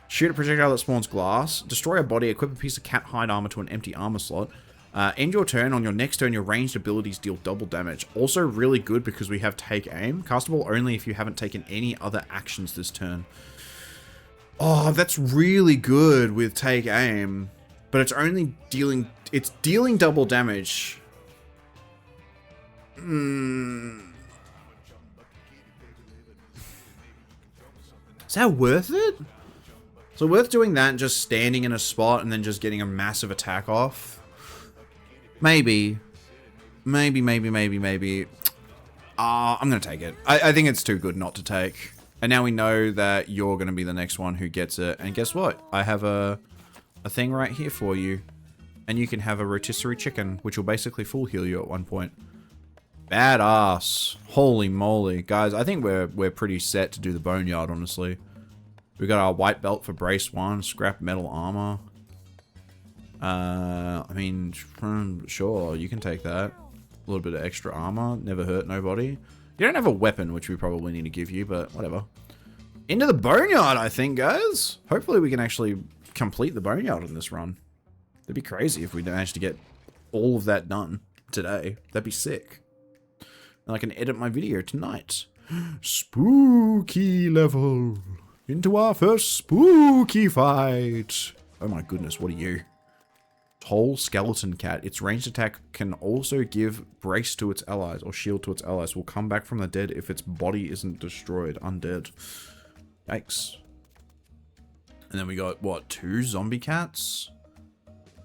Shoot a projectile that spawns glass. Destroy a body. Equip a piece of cat hide armor to an empty armor slot. End your turn. On your next turn, your ranged abilities deal double damage. Also really good because we have take aim. Castable only if you haven't taken any other actions this turn. Oh, that's really good with take aim. But it's only dealing... It's dealing double damage. Is that worth it? So worth doing that and just standing in a spot and then just getting a massive attack off? Maybe. Maybe. I'm going to take it. I think it's too good not to take. And now we know that you're going to be the next one who gets it. And guess what? I have a thing right here for you. And you can have a rotisserie chicken, which will basically full heal you at one point. Badass. Holy moly. Guys, I think we're pretty set to do the boneyard, honestly. We got our white belt for brace 1, scrap metal armor. I mean, sure, you can take that. A little bit of extra armor, never hurt nobody. You don't have a weapon, which we probably need to give you, but whatever. Into the boneyard, I think, guys. Hopefully we can actually complete the boneyard in this run. That'd be crazy if we managed to get all of that done today. That'd be sick. And I can edit my video tonight. Spooky level. Into our first spooky fight. Oh my goodness, what are you? Tall skeleton cat. Its ranged attack can also give brace to its allies or shield to its allies. Will come back from the dead if its body isn't destroyed. Undead. Yikes. And then we got, what, 2 zombie cats?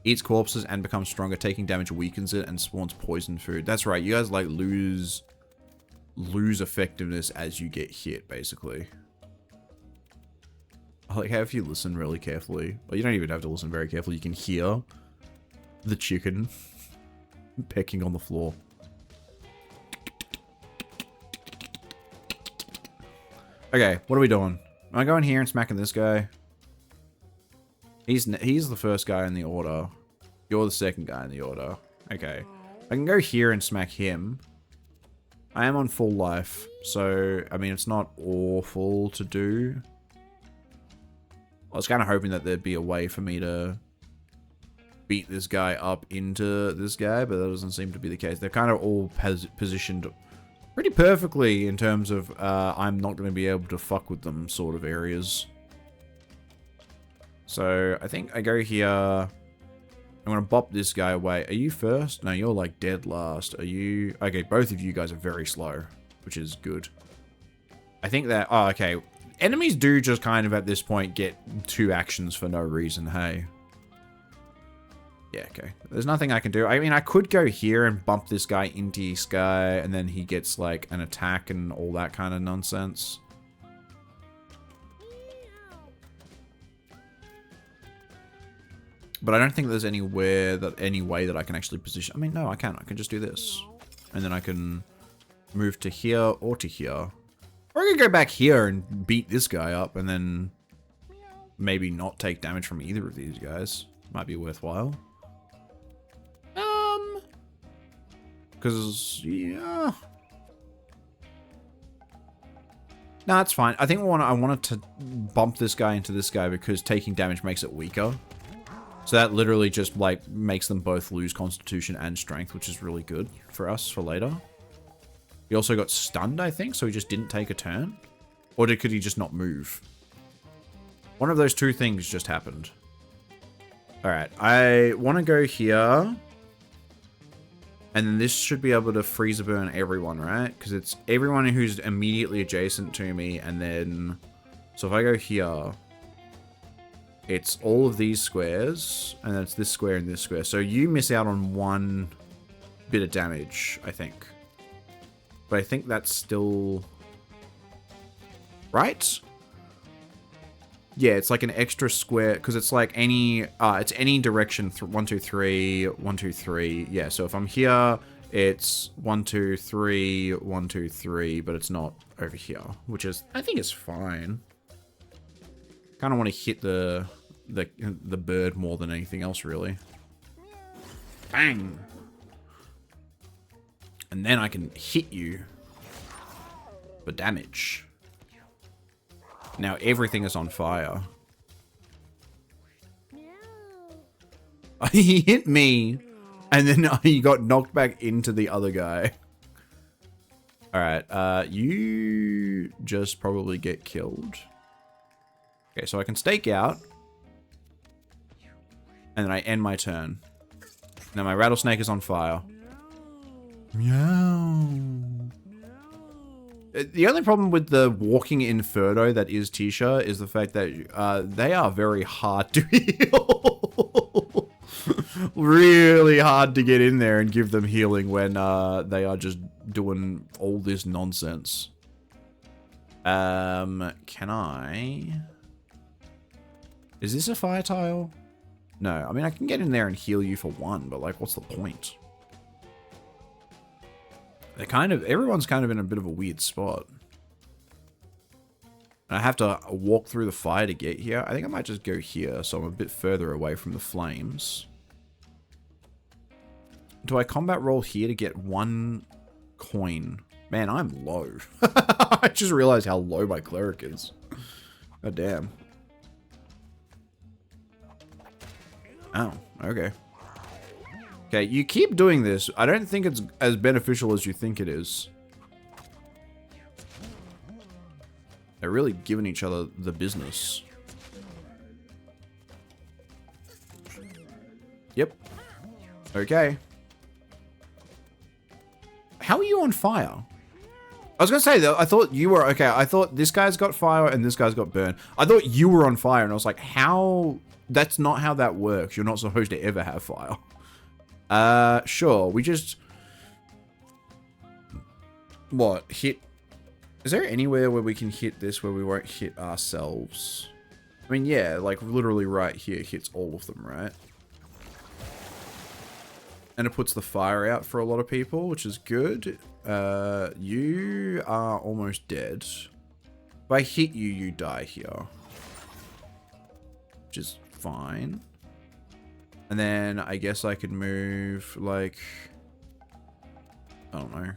Eats corpses and becomes stronger. Taking damage weakens it and spawns poison food. That's right, you guys like lose effectiveness as you get hit, basically. I like how if you listen really carefully, well, you don't even have to listen very carefully, you can hear the chicken pecking on the floor. Okay, what are we doing? Am I going here and smacking this guy? He's the first guy in the order. You're the second guy in the order. Okay. I can go here and smack him. I am on full life, so, I mean, it's not awful to do. I was kind of hoping that there'd be a way for me to beat this guy up into this guy, but that doesn't seem to be the case. They're kind of all positioned pretty perfectly in terms of I'm not going to be able to fuck with them sort of areas. So I think I go here. I'm going to bop this guy away. Are you first? No, you're like dead last. Are you? Okay, both of you guys are very slow, which is good. I think that... Oh, okay. Enemies do just kind of at this point get 2 actions for no reason, hey? Yeah, okay. There's nothing I can do. I mean, I could go here and bump this guy into this guy, and then he gets, like, an attack and all that kind of nonsense. But I don't think there's any way that I can actually position... I mean, no, I can. I can just do this. And then I can move to here or to here. Or I could go back here and beat this guy up and then maybe not take damage from either of these guys. Might be worthwhile. Because, yeah. No, it's fine. I think I wanted to bump this guy into this guy because taking damage makes it weaker. So that literally just, like, makes them both lose constitution and strength, which is really good for us for later. He also got stunned, I think, so he just didn't take a turn. Or could he just not move? One of those 2 things just happened. Alright, I want to go here. And then this should be able to freezer burn everyone, right? Because it's everyone who's immediately adjacent to me, and then... So if I go here... It's all of these squares, and then it's this square and this square. So you miss out on 1 bit of damage, I think. But I think that's still... Right? Yeah, it's like an extra square, because it's like any... it's any direction, 1, 2, 3, 1, 2, 3. Yeah, so if I'm here, it's 1, 2, 3, 1, 2, 3, but it's not over here, which is... I think is fine. Kind of want to hit the bird more than anything else, really. Bang! And then I can hit you for damage. Now everything is on fire. He hit me And then he got knocked back into the other guy. Alright, you just probably get killed. Okay, so I can stake out. And then I end my turn. Now my rattlesnake is on fire. Meow. The only problem with the walking Inferno that is Tisha is the fact that they are very hard to heal. Really hard to get in there and give them healing when they are just doing all this nonsense. Can I? Is this a fire tile? No, I mean I can get in there and heal you for one, but like what's the point? They're everyone's kind of in a bit of a weird spot. And I have to walk through the fire to get here. I think I might just go here so I'm a bit further away from the flames. Do I combat roll here to get 1 coin? Man, I'm low. I just realized how low my cleric is. Oh, damn. Oh, okay. Okay, you keep doing this. I don't think it's as beneficial as you think it is. They're really giving each other the business. Yep. Okay. How are you on fire? I was gonna say though, I thought you were okay. I thought this guy's got fire and this guy's got burn. I thought you were on fire, and I was like, how? That's not how that works. You're not supposed to ever have fire. Sure. We just what hit? Is there anywhere where we can hit this where we won't hit ourselves? I mean, yeah, like literally right here hits all of them, right? And it puts the fire out for a lot of people, which is good. You are almost dead. If I hit you, you die here. Which is fine. And then I guess I could move, like... I don't know.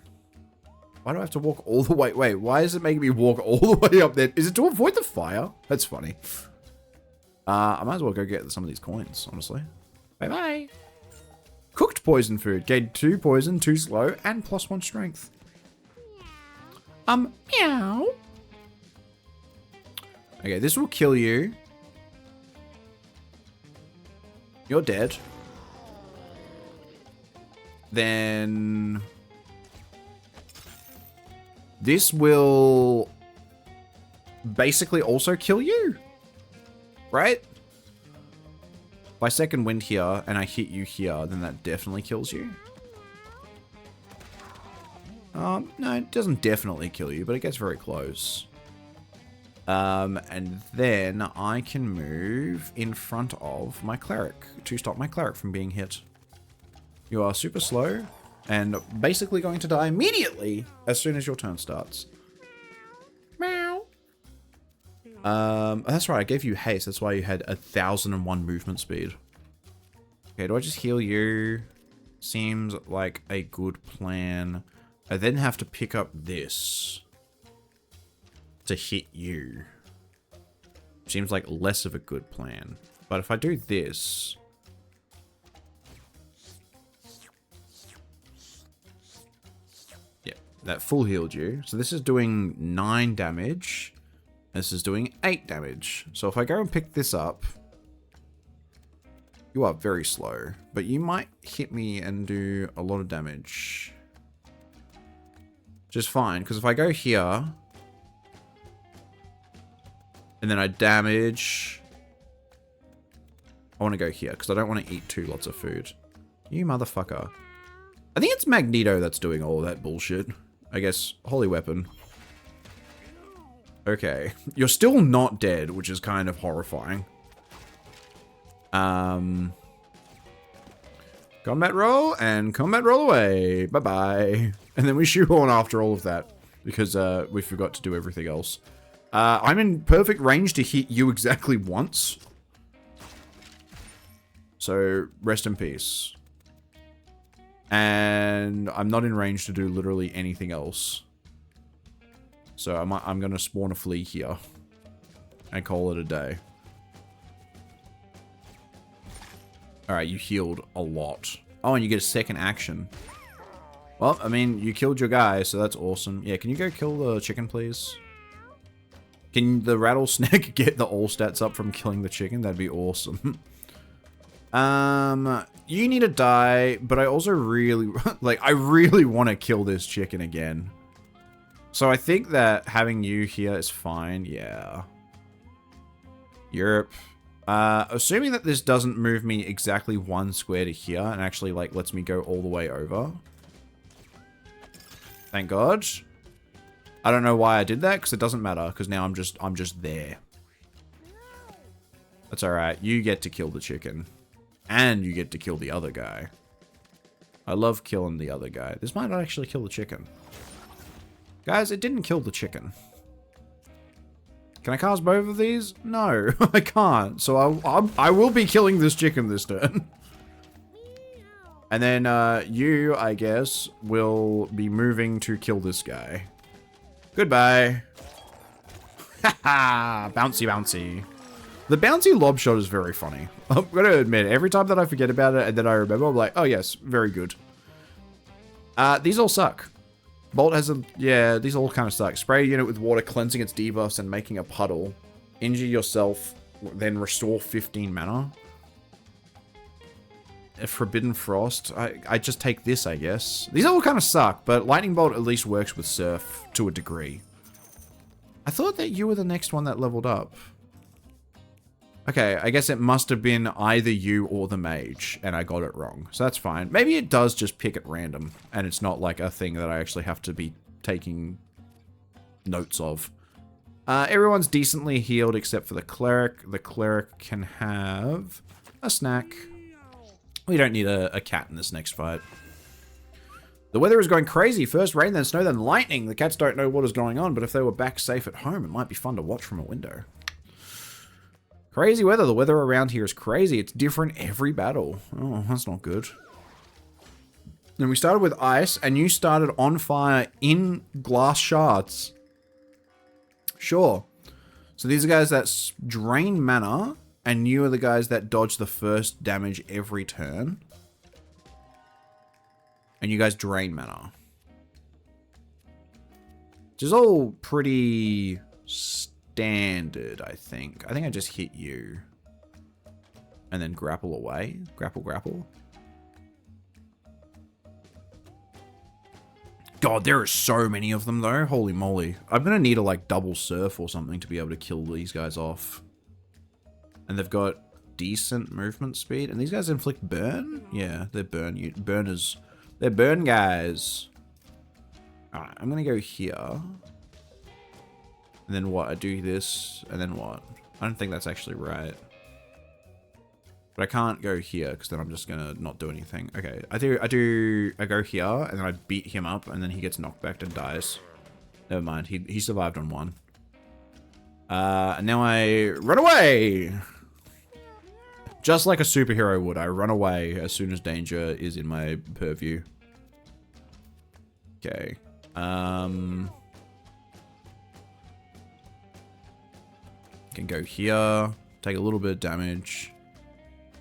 Why do I have to walk all the way? Wait, why is it making me walk all the way up there? Is it to avoid the fire? That's funny. I might as well go get some of these coins, honestly. Bye-bye. Cooked poison food. Gain 2 poison, 2 slow, and +1 strength. Meow. Okay, this will kill you. You're dead. Then... this will... basically also kill you. Right? If I second wind here, and I hit you here, then that definitely kills you. No, it doesn't definitely kill you, but it gets very close. And then I can move in front of my cleric to stop my cleric from being hit. You are super slow and basically going to die immediately as soon as your turn starts. Meow. That's right, I gave you haste. That's why you had 1001 movement speed. Okay, do I just heal you? Seems like a good plan. I then have to pick up this to hit you. Seems like less of a good plan. But if I do this... yeah, that full healed you. So this is doing 9 damage. This is doing 8 damage. So if I go and pick this up... you are very slow. But you might hit me and do a lot of damage. Which is fine, because if I go here... and then I damage... I want to go here, because I don't want to eat 2 lots of food. You motherfucker. I think it's Magneto that's doing all that bullshit. I guess, holy weapon. Okay. You're still not dead, which is kind of horrifying. Combat roll, and combat roll away. Bye-bye. And then we shoot on after all of that, because we forgot to do everything else. I'm in perfect range to hit you exactly once. So, rest in peace. And I'm not in range to do literally anything else. So I'm going to spawn a flea here. And call it a day. Alright, you healed a lot. Oh, and you get a second action. Well, I mean, you killed your guy, so that's awesome. Yeah, can you go kill the chicken, please? Can the rattlesnake get the all stats up from killing the chicken? That'd be awesome. You need to die, but I also really, like, I really want to kill this chicken again. So I think that having you here is fine. Yeah. Europe. Assuming that this doesn't move me exactly 1 square to here and actually, like, lets me go all the way over. Thank God. I don't know why I did that, because it doesn't matter, because now I'm just there. That's alright. You get to kill the chicken. And you get to kill the other guy. I love killing the other guy. This might not actually kill the chicken. Guys, it didn't kill the chicken. Can I cast both of these? No, I can't. So I will be killing this chicken this turn. And then you, I guess, will be moving to kill this guy. Goodbye. Haha, bouncy, bouncy. The bouncy lob shot is very funny. I'm going to admit, every time that I forget about it and then I remember, I'm like, oh yes, very good. These all suck. Bolt has a... Yeah, these all kind of suck. Spray a unit with water, cleansing its debuffs and making a puddle. Injure yourself, then restore 15 mana. Forbidden Frost. I just take this, I guess. These all kind of suck, but Lightning Bolt at least works with Surf to a degree. I thought that you were the next one that leveled up. Okay, I guess it must have been either you or the mage, and I got it wrong. So that's fine. Maybe it does just pick at random, and it's not like a thing that I actually have to be taking notes of. Everyone's decently healed except for the cleric. The cleric can have a snack. We don't need a cat in this next fight. The weather is going crazy. First rain, then snow, then lightning. The cats don't know what is going on, but if they were back safe at home, it might be fun to watch from a window. Crazy weather. The weather around here is crazy. It's different every battle. Oh, that's not good. Then we started with ice, and you started on fire in glass shards. Sure. So these are guys that drain mana, and you are the guys that dodge the first damage every turn. And you guys drain mana. Which is all pretty standard, I think. I think I just hit you. And then grapple away. Grapple, grapple. God, there are so many of them, though. Holy moly. I'm going to need a, like, double surf or something to be able to kill these guys off. And they've got decent movement speed. And these guys inflict burn? Yeah, they're burners. They're burn guys. Alright, I'm going to go here. And then what? I do this, and then what? I don't think that's actually right. But I can't go here, because then I'm just going to not do anything. Okay, I go here, and then I beat him up, and then he gets knocked back and dies. Never mind, he survived on one. And now I run away! Just like a superhero would, I run away as soon as danger is in my purview. Okay. Can go here, take a little bit of damage,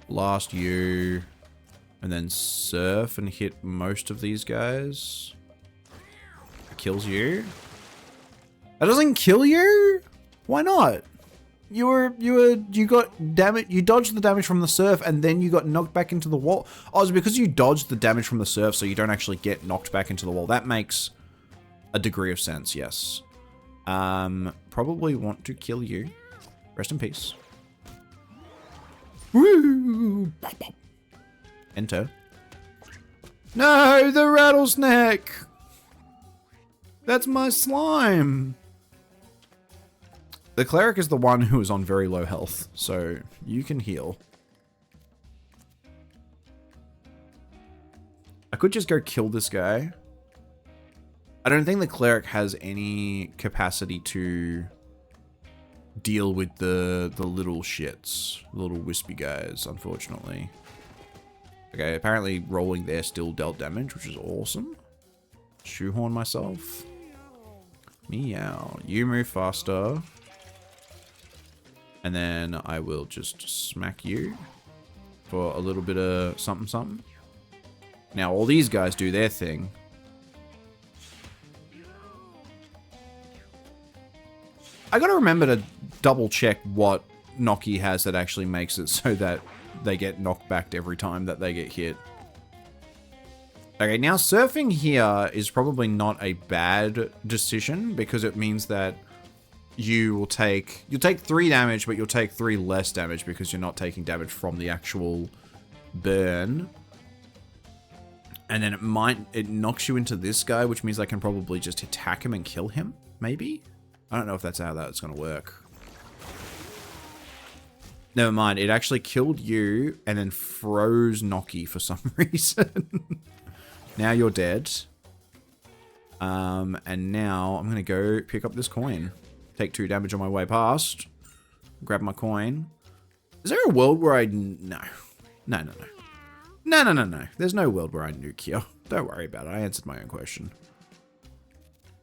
blast you, and then surf and hit most of these guys. It kills you. That doesn't kill you? Why not? You got damage. You dodged the damage from the surf, and then you got knocked back into the wall. Oh, it's because you dodged the damage from the surf, so you don't actually get knocked back into the wall. That makes a degree of sense. Yes. Probably want to kill you. Rest in peace. Woo! Enter. No, the rattlesnake. That's my slime. The cleric is the one who is on very low health, so you can heal. I could just go kill this guy. I don't think the cleric has any capacity to deal with the little shits, the little wispy guys, unfortunately. Okay, apparently rolling there still dealt damage, which is awesome. Shoehorn myself. Meow. You move faster. And then I will just smack you for a little bit of something something. Now all these guys do their thing. I gotta remember to double check what Noki has that actually makes it so that they get knocked back every time that they get hit. Okay, now surfing here is probably not a bad decision because it means that you'll take 3 damage, but you'll take 3 less damage because you're not taking damage from the actual burn. And then it knocks you into this guy, which means I can probably just attack him and kill him, maybe? I don't know if that's how that's gonna work. Never mind, it actually killed you and then froze Noki for some reason. Now you're dead. And now I'm gonna go pick up this coin. Take 2 damage on my way past. Grab my coin. Is there a world where I... No. No. There's no world where I nuke here. Don't worry about it. I answered my own question.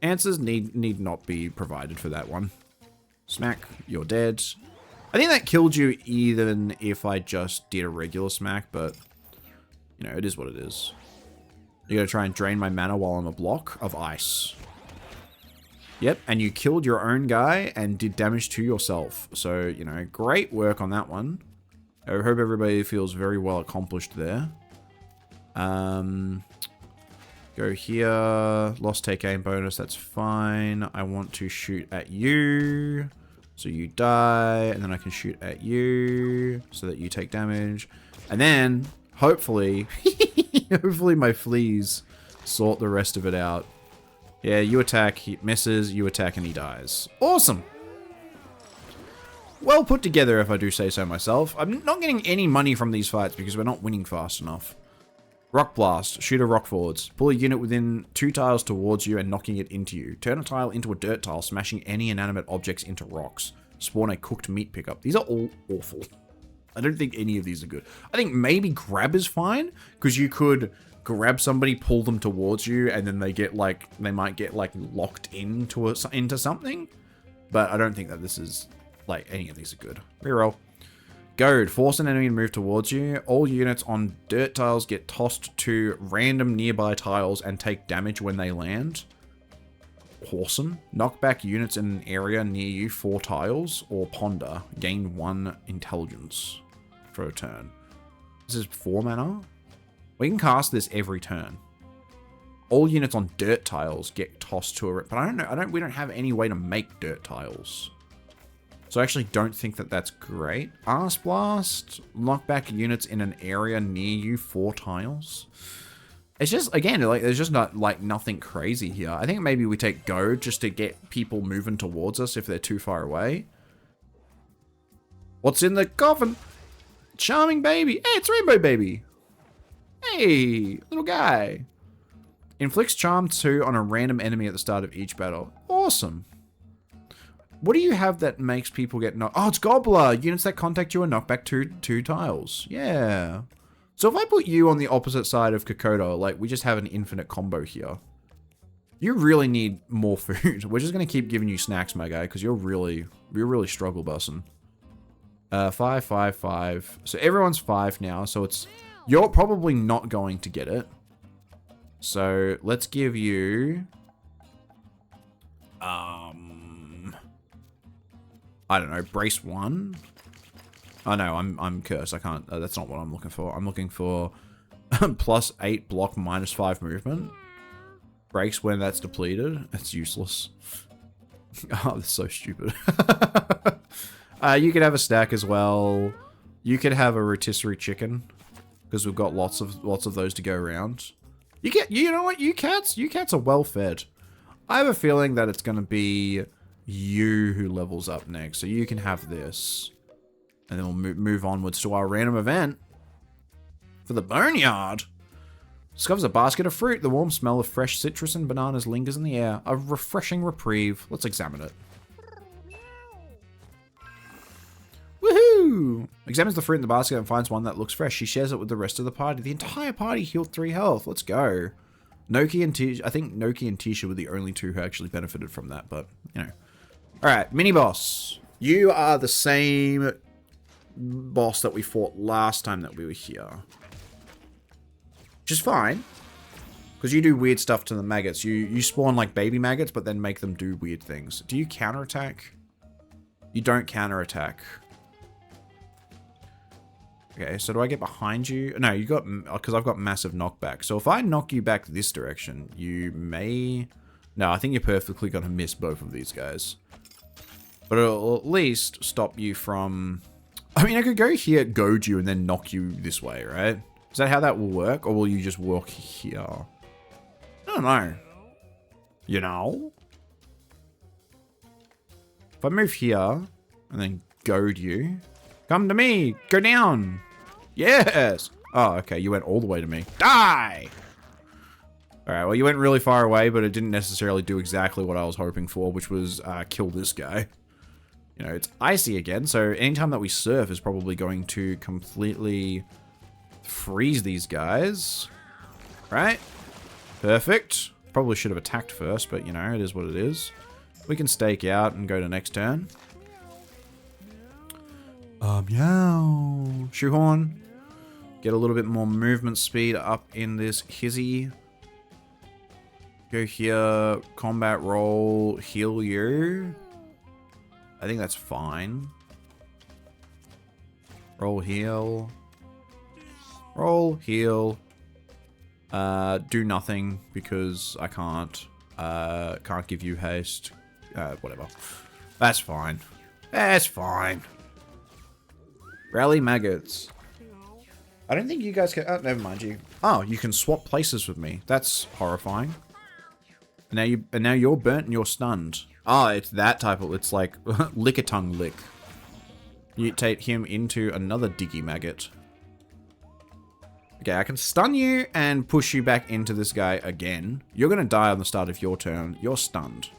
Answers need not be provided for that one. Smack. You're dead. I think that killed you even if I just did a regular smack, but... You know, it is what it is. You're gonna try and drain my mana while I'm a block of ice. Yep, and you killed your own guy and did damage to yourself. So, you know, great work on that one. I hope everybody feels very well accomplished there. Go here. Lost take aim bonus, that's fine. I want to shoot at you. So you die, and then I can shoot at you so that you take damage. And then, hopefully, hopefully my fleas sort the rest of it out. Yeah, you attack, he misses, you attack, and he dies. Awesome! Well put together, if I do say so myself. I'm not getting any money from these fights because we're not winning fast enough. Rock Blast. Shoot a rock forwards. Pull a unit within 2 tiles towards you and knocking it into you. Turn a tile into a dirt tile, smashing any inanimate objects into rocks. Spawn a cooked meat pickup. These are all awful. I don't think any of these are good. I think maybe grab is fine, because you could grab somebody, pull them towards you, and then they get like, they might get like locked into something. But I don't think that this is like any of these are good. Reroll. Goad. Force an enemy to move towards you. All units on dirt tiles get tossed to random nearby tiles and take damage when they land. Awesome. Knock back units in an area near you 4 tiles, or ponder. Gain 1 intelligence for a turn. This is 4 mana. We can cast this every turn. All units on dirt tiles get tossed to a... But I don't know. We don't have any way to make dirt tiles. So I actually don't think that that's great. Arse Blast. Knock back units in an area near you 4 tiles. It's just, again, like there's just not like nothing crazy here. I think maybe we take Goad just to get people moving towards us if they're too far away. What's in the coffin? Charming baby. Hey, it's Rainbow Baby. Hey, little guy. Inflicts Charm 2 on a random enemy at the start of each battle. Awesome. What do you have that makes people get knocked? Oh, it's Gobbler. Units that contact you are knocked back 2 tiles. Yeah. So if I put you on the opposite side of Kokoda, like we just have an infinite combo here. You really need more food. We're just going to keep giving you snacks, my guy, because you're really struggle bussing. 5, 5, 5. So everyone's 5 now. So it's, you're probably not going to get it. So let's give you, I don't know, brace 1. Oh no, I'm cursed. I can't. That's not what I'm looking for. I'm looking for +8 block, -5 movement. Breaks when that's depleted. It's useless. Oh, that's so stupid. You could have a stack as well. You could have a rotisserie chicken because we've got lots of those to go around. You know what? You cats are well fed. I have a feeling that it's gonna be you who levels up next, so you can have this. And then we'll move onwards to our random event. For the Boneyard. Discovers a basket of fruit. The warm smell of fresh citrus and bananas lingers in the air. A refreshing reprieve. Let's examine it. Woohoo! Examines the fruit in the basket and finds one that looks fresh. She shares it with the rest of the party. The entire party healed 3 health. Let's go. Noki and Tisha. I think Noki and Tisha were the only 2 who actually benefited from that, but, you know. Alright, mini boss. You are the same boss that we fought last time that we were here. Which is fine. Because you do weird stuff to the maggots. You spawn like baby maggots, but then make them do weird things. Do you counterattack? You don't counterattack. Okay, so do I get behind you? No, you got... Because I've got massive knockback. So if I knock you back this direction, you may... No, I think you're perfectly going to miss both of these guys. But it'll at least stop you from... I mean, I could go here, goad you, and then knock you this way, right? Is that how that will work? Or will you just walk here? I don't know. You know? If I move here, and then goad you... Come to me! Go down! Yes! Oh, okay, you went all the way to me. Die! Alright, well, you went really far away, but it didn't necessarily do exactly what I was hoping for, which was kill this guy. You know, it's icy again, so anytime that we surf is probably going to completely freeze these guys. Right? Perfect. Probably should have attacked first, but, you know, it is what it is. We can stake out and go to next turn. Meow. Shoehorn. Get a little bit more movement speed up in this hizzy. Go here, combat roll, heal you. I think that's fine. Roll, heal. Roll, heal. Do nothing because I can't. Can't give you haste. Whatever. That's fine. That's fine. Rally maggots. I don't think you guys can... Oh, never mind you. Oh, you can swap places with me. That's horrifying. And now you're burnt and you're stunned. Oh, it's that type of... It's like lick-a-tongue lick. Mutate him into another diggy maggot. Okay, I can stun you and push you back into this guy again. You're going to die on the start of your turn. You're stunned.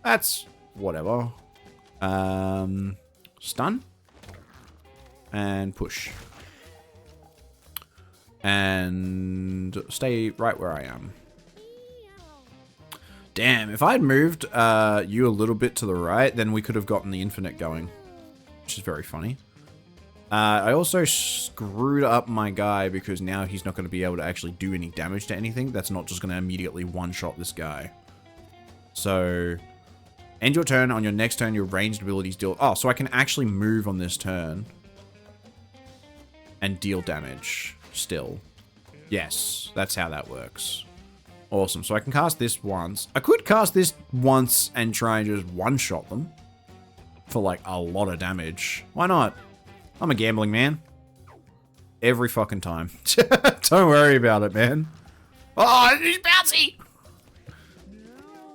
That's whatever. Stun. And push. And stay right where I am. Damn, if I'd moved you a little bit to the right, then we could have gotten the infinite going. Which is very funny. I also screwed up my guy because now he's not going to be able to actually do any damage to anything. That's not just going to immediately one-shot this guy. So, end your turn. On your next turn, your ranged abilities deal... Oh, so I can actually move on this turn. And deal damage still. Yes, that's how that works. Awesome. So I can cast this once. I could cast this once and try and just one-shot them. For like a lot of damage. Why not? I'm a gambling man. Every fucking time. Don't worry about it, man. Oh, he's bouncy!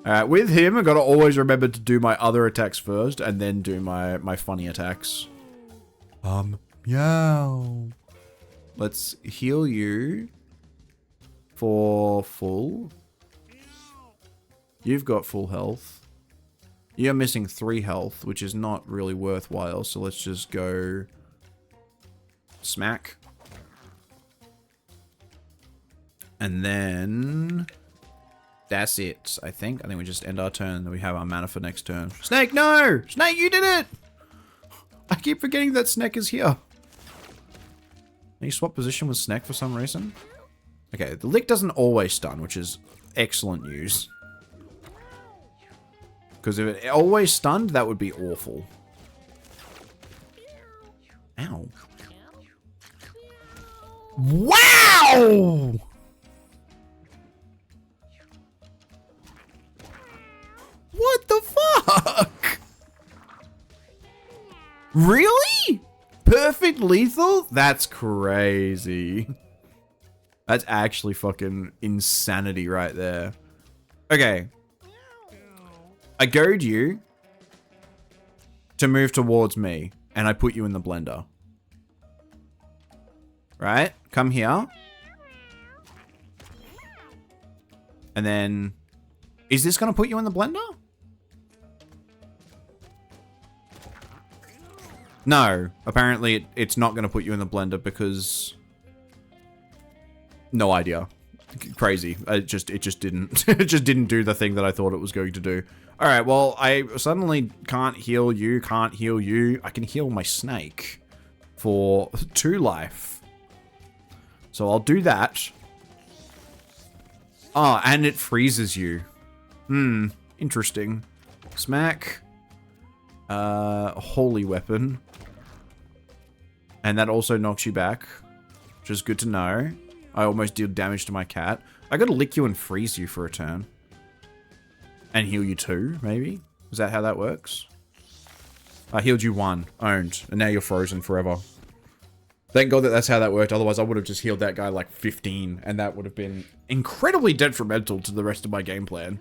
Alright, with him, I've got to always remember to do my other attacks first, and then do my funny attacks. Meow. Let's heal you for full. You've got full health. You're missing 3 health, which is not really worthwhile, so let's just go smack. And then that's it, I think. I think we just end our turn, then we have our mana for next turn. Snake, no! Snake, you did it! I keep forgetting that Snake is here. Can you swap position with Snake for some reason? Okay, the lick doesn't always stun, which is excellent news. Because if it always stunned, that would be awful. Ow. Wow! What the fuck? Really? Perfect lethal? That's crazy. That's actually fucking insanity right there. Okay. I goad you to move towards me, and I put you in the blender. Right? Come here. And then... Is this going to put you in the blender? No. Apparently, it's not going to put you in the blender because... No idea. Crazy. It just didn't. It just didn't do the thing that I thought it was going to do. Alright, well, I suddenly can't heal you, can't heal you. I can heal my snake for 2 life. So I'll do that. Oh, and it freezes you. Interesting. Smack. Holy weapon. And that also knocks you back, which is good to know. I almost did damage to my cat. I gotta lick you and freeze you for a turn. And heal you 2, maybe? Is that how that works? I healed you 1. Owned. And now you're frozen forever. Thank God that that's how that worked. Otherwise, I would have just healed that guy like 15. And that would have been incredibly detrimental to the rest of my game plan.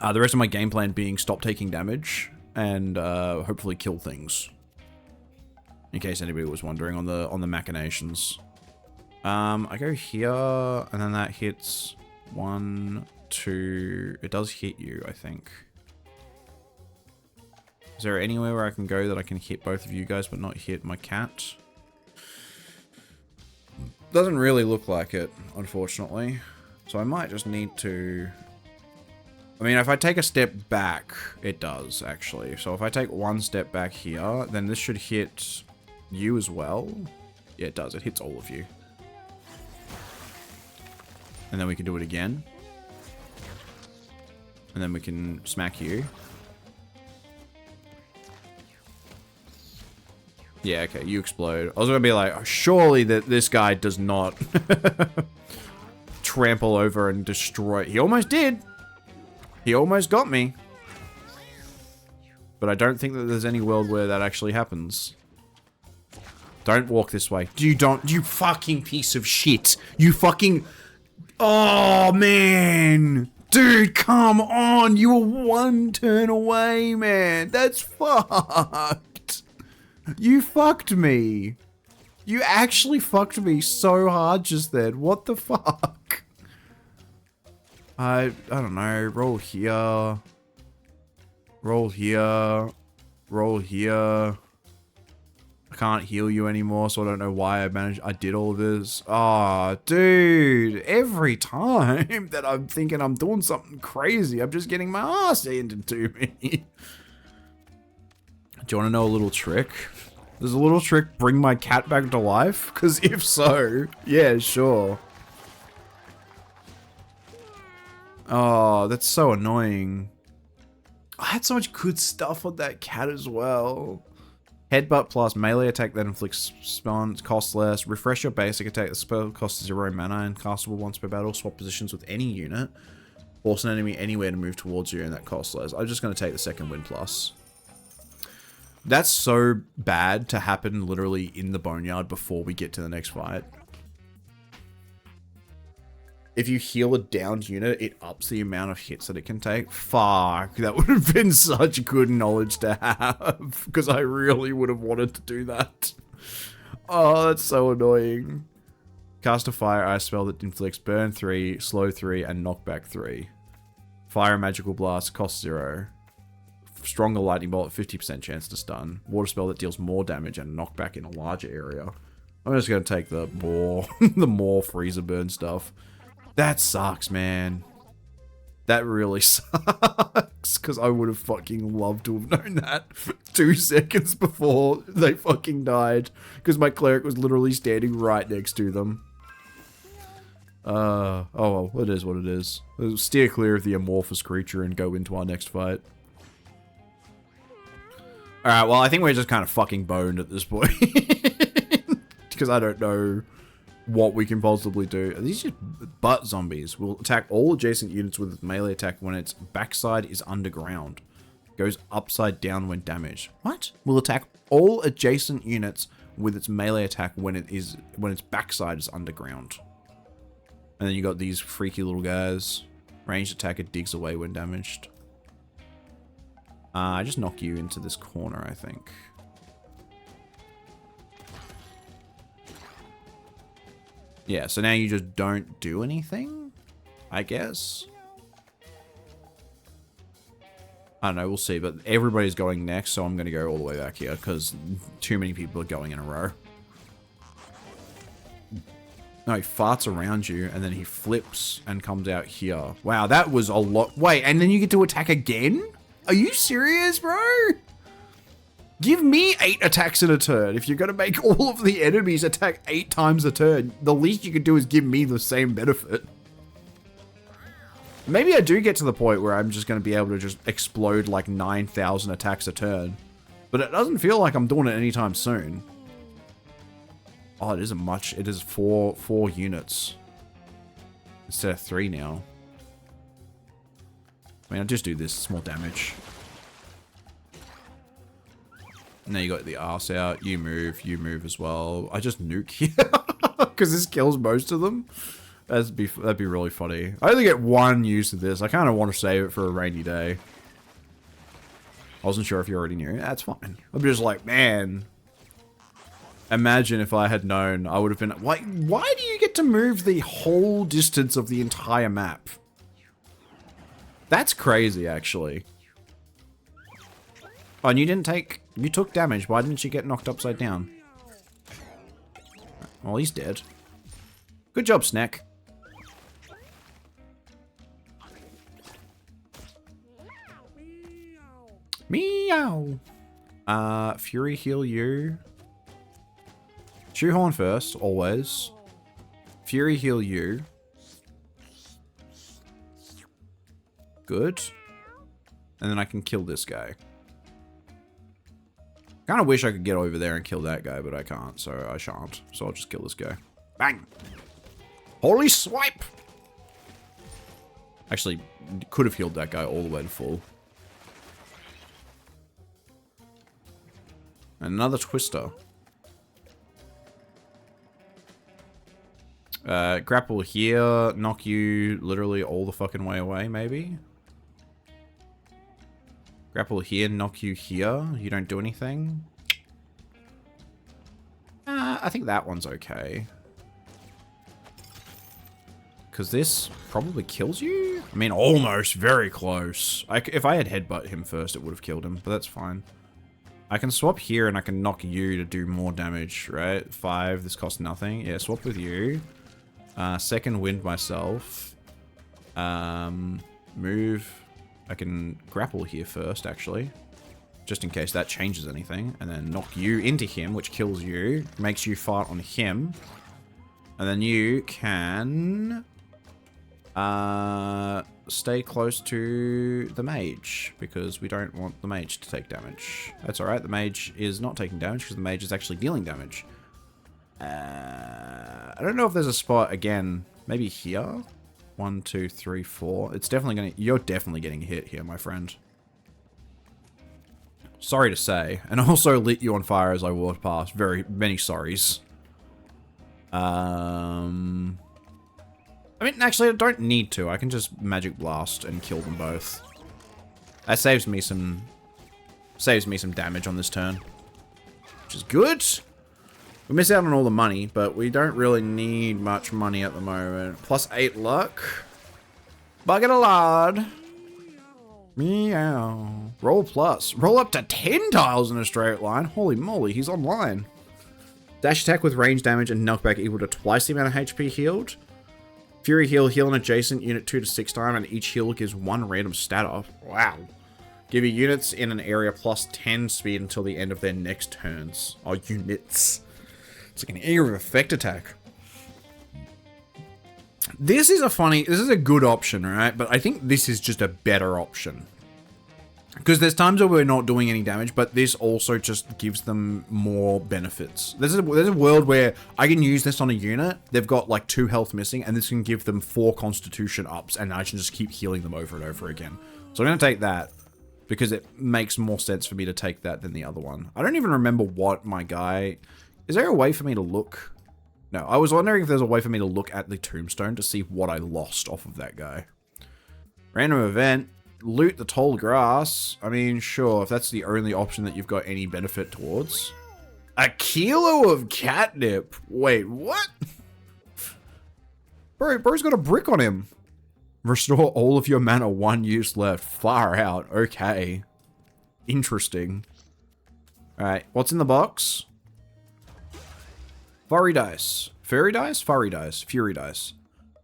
The rest of my game plan being stop taking damage. And hopefully kill things. In case anybody was wondering on the machinations. I go here, and then that hits 1, 2. It does hit you, I think. Is there anywhere where I can go that I can hit both of you guys but not hit my cat? Doesn't really look like it, unfortunately. So I might just need to... I mean, if I take a step back, it does, actually. So if I take 1 step back here, then this should hit you as well. Yeah, it does. It hits all of you. And then we can do it again. And then we can smack you. Yeah, okay, you explode. I was gonna be like, oh, surely that this guy does not trample over and destroy. He almost did. He almost got me. But I don't think that there's any world where that actually happens. Don't walk this way. You fucking piece of shit. You fucking... Oh, man. Dude, come on. You were 1 turn away, man. That's fucked. You fucked me. You actually fucked me so hard just then. What the fuck? I don't know. Roll here. Roll here. Roll here. I can't heal you anymore, so I don't know why I did all of this. Oh, dude. Every time that I'm thinking I'm doing something crazy, I'm just getting my ass handed to me. Do you want to know a little trick? There's a little trick, bring my cat back to life? Because if so, yeah, sure. Oh, that's so annoying. I had so much good stuff on that cat as well. Headbutt plus melee attack that inflicts spawns, costs less. Refresh your basic attack. The spell costs 0 mana and castable once per battle. Swap positions with any unit. Force an enemy anywhere to move towards you and that costs less. I'm just going to take the second win plus. That's so bad to happen literally in the boneyard before we get to the next fight. If you heal a downed unit, it ups the amount of hits that it can take. Fuck, that would have been such good knowledge to have. Because I really would have wanted to do that. Oh, that's so annoying. Cast a fire ice spell that inflicts burn 3, slow 3, and knockback 3. Fire a magical blast, cost 0. Stronger lightning bolt, 50% chance to stun. Water spell that deals more damage and knockback in a larger area. I'm just going to take the more, the more freezer burn stuff. That sucks, man. That really sucks. Because I would have fucking loved to have known that 2 seconds before they fucking died. Because my cleric was literally standing right next to them. Oh well, it is what it is. We'll steer clear of the amorphous creature and go into our next fight. Alright, well, I think we're just kind of fucking boned at this point. Because I don't know what we can possibly do. Are these just butt zombies? Will attack all adjacent units with its melee attack when its backside is underground. Goes upside down when damaged. What? Will attack all adjacent units with its melee attack when its backside is underground. And then you got these freaky little guys. Ranged attacker digs away when damaged. I just knock you into this corner, I think. Yeah, so now you just don't do anything, I guess. I don't know, we'll see, but everybody's going next, so I'm going to go all the way back here, because too many people are going in a row. No, he farts around you, and then he flips and comes out here. Wow, that was a lot. Wait, and then you get to attack again? Are you serious, bro? Give me 8 attacks in a turn. If you're going to make all of the enemies attack 8 times a turn, the least you can do is give me the same benefit. Maybe I do get to the point where I'm just going to be able to just explode like 9,000 attacks a turn. But it doesn't feel like I'm doing it anytime soon. Oh, it isn't much. It is four units. Instead of 3 now. I mean, I'll just do this. It's more damage. Now you got the arse out. You move as well. I just nuke here. Because this kills most of them. That'd be really funny. I only get 1 use of this. I kind of want to save it for a rainy day. I wasn't sure if you already knew. That's fine. I'm just like, man. Imagine if I had known. I would have been like, why do you get to move the whole distance of the entire map? That's crazy, actually. Oh, and you didn't take... You took damage. Why didn't you get knocked upside down? Well, he's dead. Good job, Snack. Meow. Fury heal you. Shoehorn first, always. Fury heal you. Good. And then I can kill this guy. Kind of wish I could get over there and kill that guy, but I can't, so I shan't. So I'll just kill this guy. Bang! Holy swipe! Actually, could have healed that guy all the way to full. Another twister. Grapple here, knock you literally all the fucking way away, maybe? Grapple here, knock you here. You don't do anything. I think that one's okay. Because this probably kills you? I mean, almost. Very close. If I had headbutt him first, it would have killed him. But that's fine. I can swap here and I can knock you to do more damage, right? 5. This costs nothing. Yeah, swap with you. Second wind myself. Move. I can grapple here first, actually. Just in case that changes anything. And then knock you into him, which kills you. Makes you fart on him. And then you can... stay close to the mage. Because we don't want the mage to take damage. That's alright. The mage is not taking damage because the mage is actually dealing damage. I don't know if there's a spot, again, maybe here? 1, 2, 3, 4. It's definitely gonna... You're definitely getting hit here, my friend. Sorry to say. And also lit you on fire as I walked past. Very many sorries. I mean, actually, I don't need to. I can just Magic Blast and kill them both. That saves me some damage on this turn. Which is good. We miss out on all the money, but we don't really need much money at the moment. Plus 8 luck. Bucket of lard. Meow. Roll plus. Roll up to 10 tiles in a straight line. Holy moly, he's online. Dash attack with range damage and knockback equal to twice the amount of HP healed. Fury heal an adjacent unit 2 to 6 times, and each heal gives 1 random stat up. Wow. Give your units in an area plus 10 speed until the end of their next turns. Oh, units. It's like an area of effect attack. This is a good option, right? But I think this is just a better option. Because there's times where we're not doing any damage, but this also just gives them more benefits. There's a world where I can use this on a unit. They've got like 2 health missing, and this can give them 4 constitution ups, and I can just keep healing them over and over again. So I'm going to take that, because it makes more sense for me to take that than the other one. I don't even remember what my guy... Is there a way for me to look? No, I was wondering if there's a way for me to look at the tombstone to see what I lost off of that guy. Random event. Loot the tall grass. I mean, sure, if that's the only option that you've got any benefit towards. 1 kilo of catnip. Wait, what? Bro's got a brick on him. Restore all of your mana, 1 use left. Far out. Okay. Interesting. Alright, what's in the box? Furry dice. Furry dice? Furry dice. Fury dice.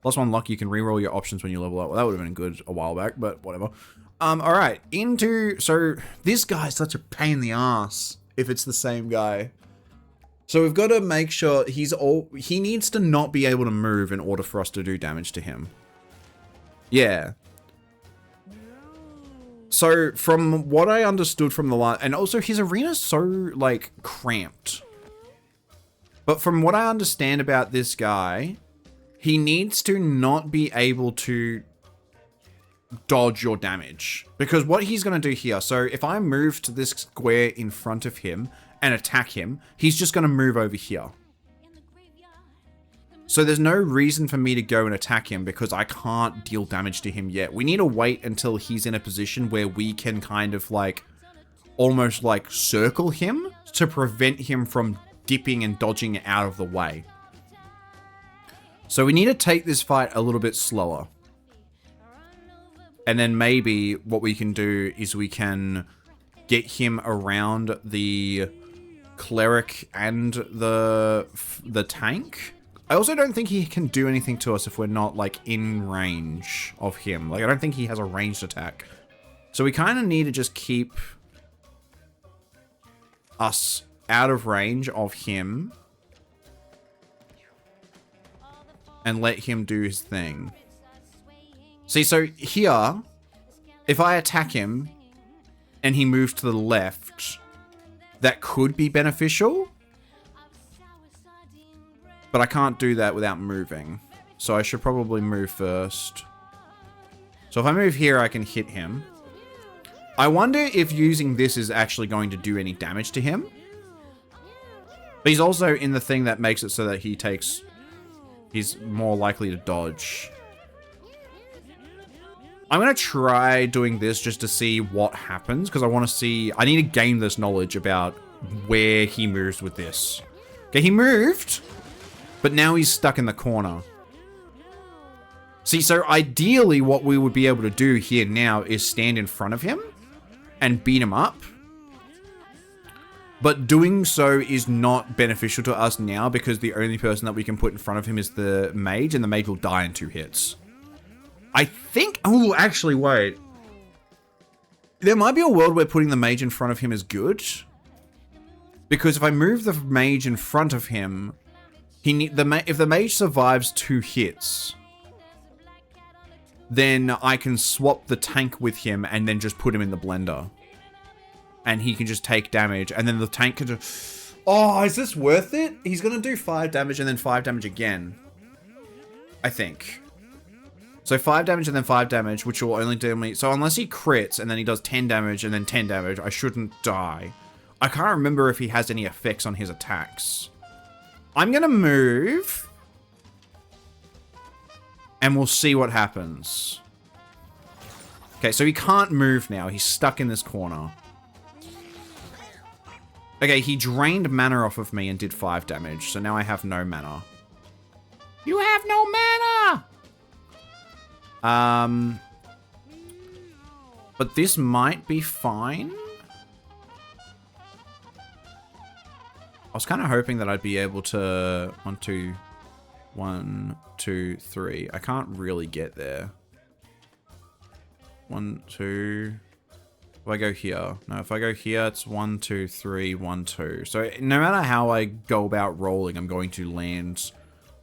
Plus 1 luck, you can reroll your options when you level up. Well, that would have been good a while back, but whatever. Alright. So, this guy's such a pain in the ass. if it's the same guy. So we've got to make sure he needs to not be able to move in order for us to do damage to him. Yeah. So from what I understood from the last, and also his arena's so like cramped. But from what I understand about this guy, he needs to not be able to dodge your damage. Because what he's going to do here, so if I move to this square in front of him and attack him, he's just going to move over here. So there's no reason for me to go and attack him because I can't deal damage to him yet. We need to wait until he's in a position where we can kind of like, almost like circle him to prevent him from dipping and dodging out of the way. So we need to take this fight a little bit slower. And then maybe what we can do is we can get him around the cleric and the tank. I also don't think he can do anything to us if we're not like in range of him. Like I don't think he has a ranged attack. So we kind of need to just keep us out of range of him and let him do his thing. See, so here, if I attack him and he moves to the left, that could be beneficial. But I can't do that without moving. So I should probably move first. So if I move here, I can hit him. I wonder if using this is actually going to do any damage to him. But he's also in the thing that makes it so that he's more likely to dodge. I'm going to try doing this just to see what happens. Because I need to gain this knowledge about where he moves with this. Okay, he moved. But now he's stuck in the corner. See, so ideally what we would be able to do here now is stand in front of him and beat him up. But doing so is not beneficial to us now because the only person that we can put in front of him is the mage, and the mage will die in 2 hits. I think... Oh, actually, wait. There might be a world where putting the mage in front of him is good. Because if I move the mage in front of him... if the mage survives 2 hits, then I can swap the tank with him and then just put him in the blender. And he can just take damage, and then the tank can just... Oh, is this worth it? He's going to do 5 damage and then 5 damage again. I think. So 5 damage and then 5 damage, which will only do me... So unless he crits and then he does 10 damage and then 10 damage, I shouldn't die. I can't remember if he has any effects on his attacks. I'm going to move. And we'll see what happens. Okay, so he can't move now. He's stuck in this corner. Okay, he drained mana off of me and did 5 damage. So now I have no mana. You have no mana! But this might be fine. I was kind of hoping that I'd be able to... 1, 2, 3. I can't really get there. 1, 2... If I go here... No, if I go here, it's 1, 2, 3, 1, 2. So no matter how I go about rolling, I'm going to land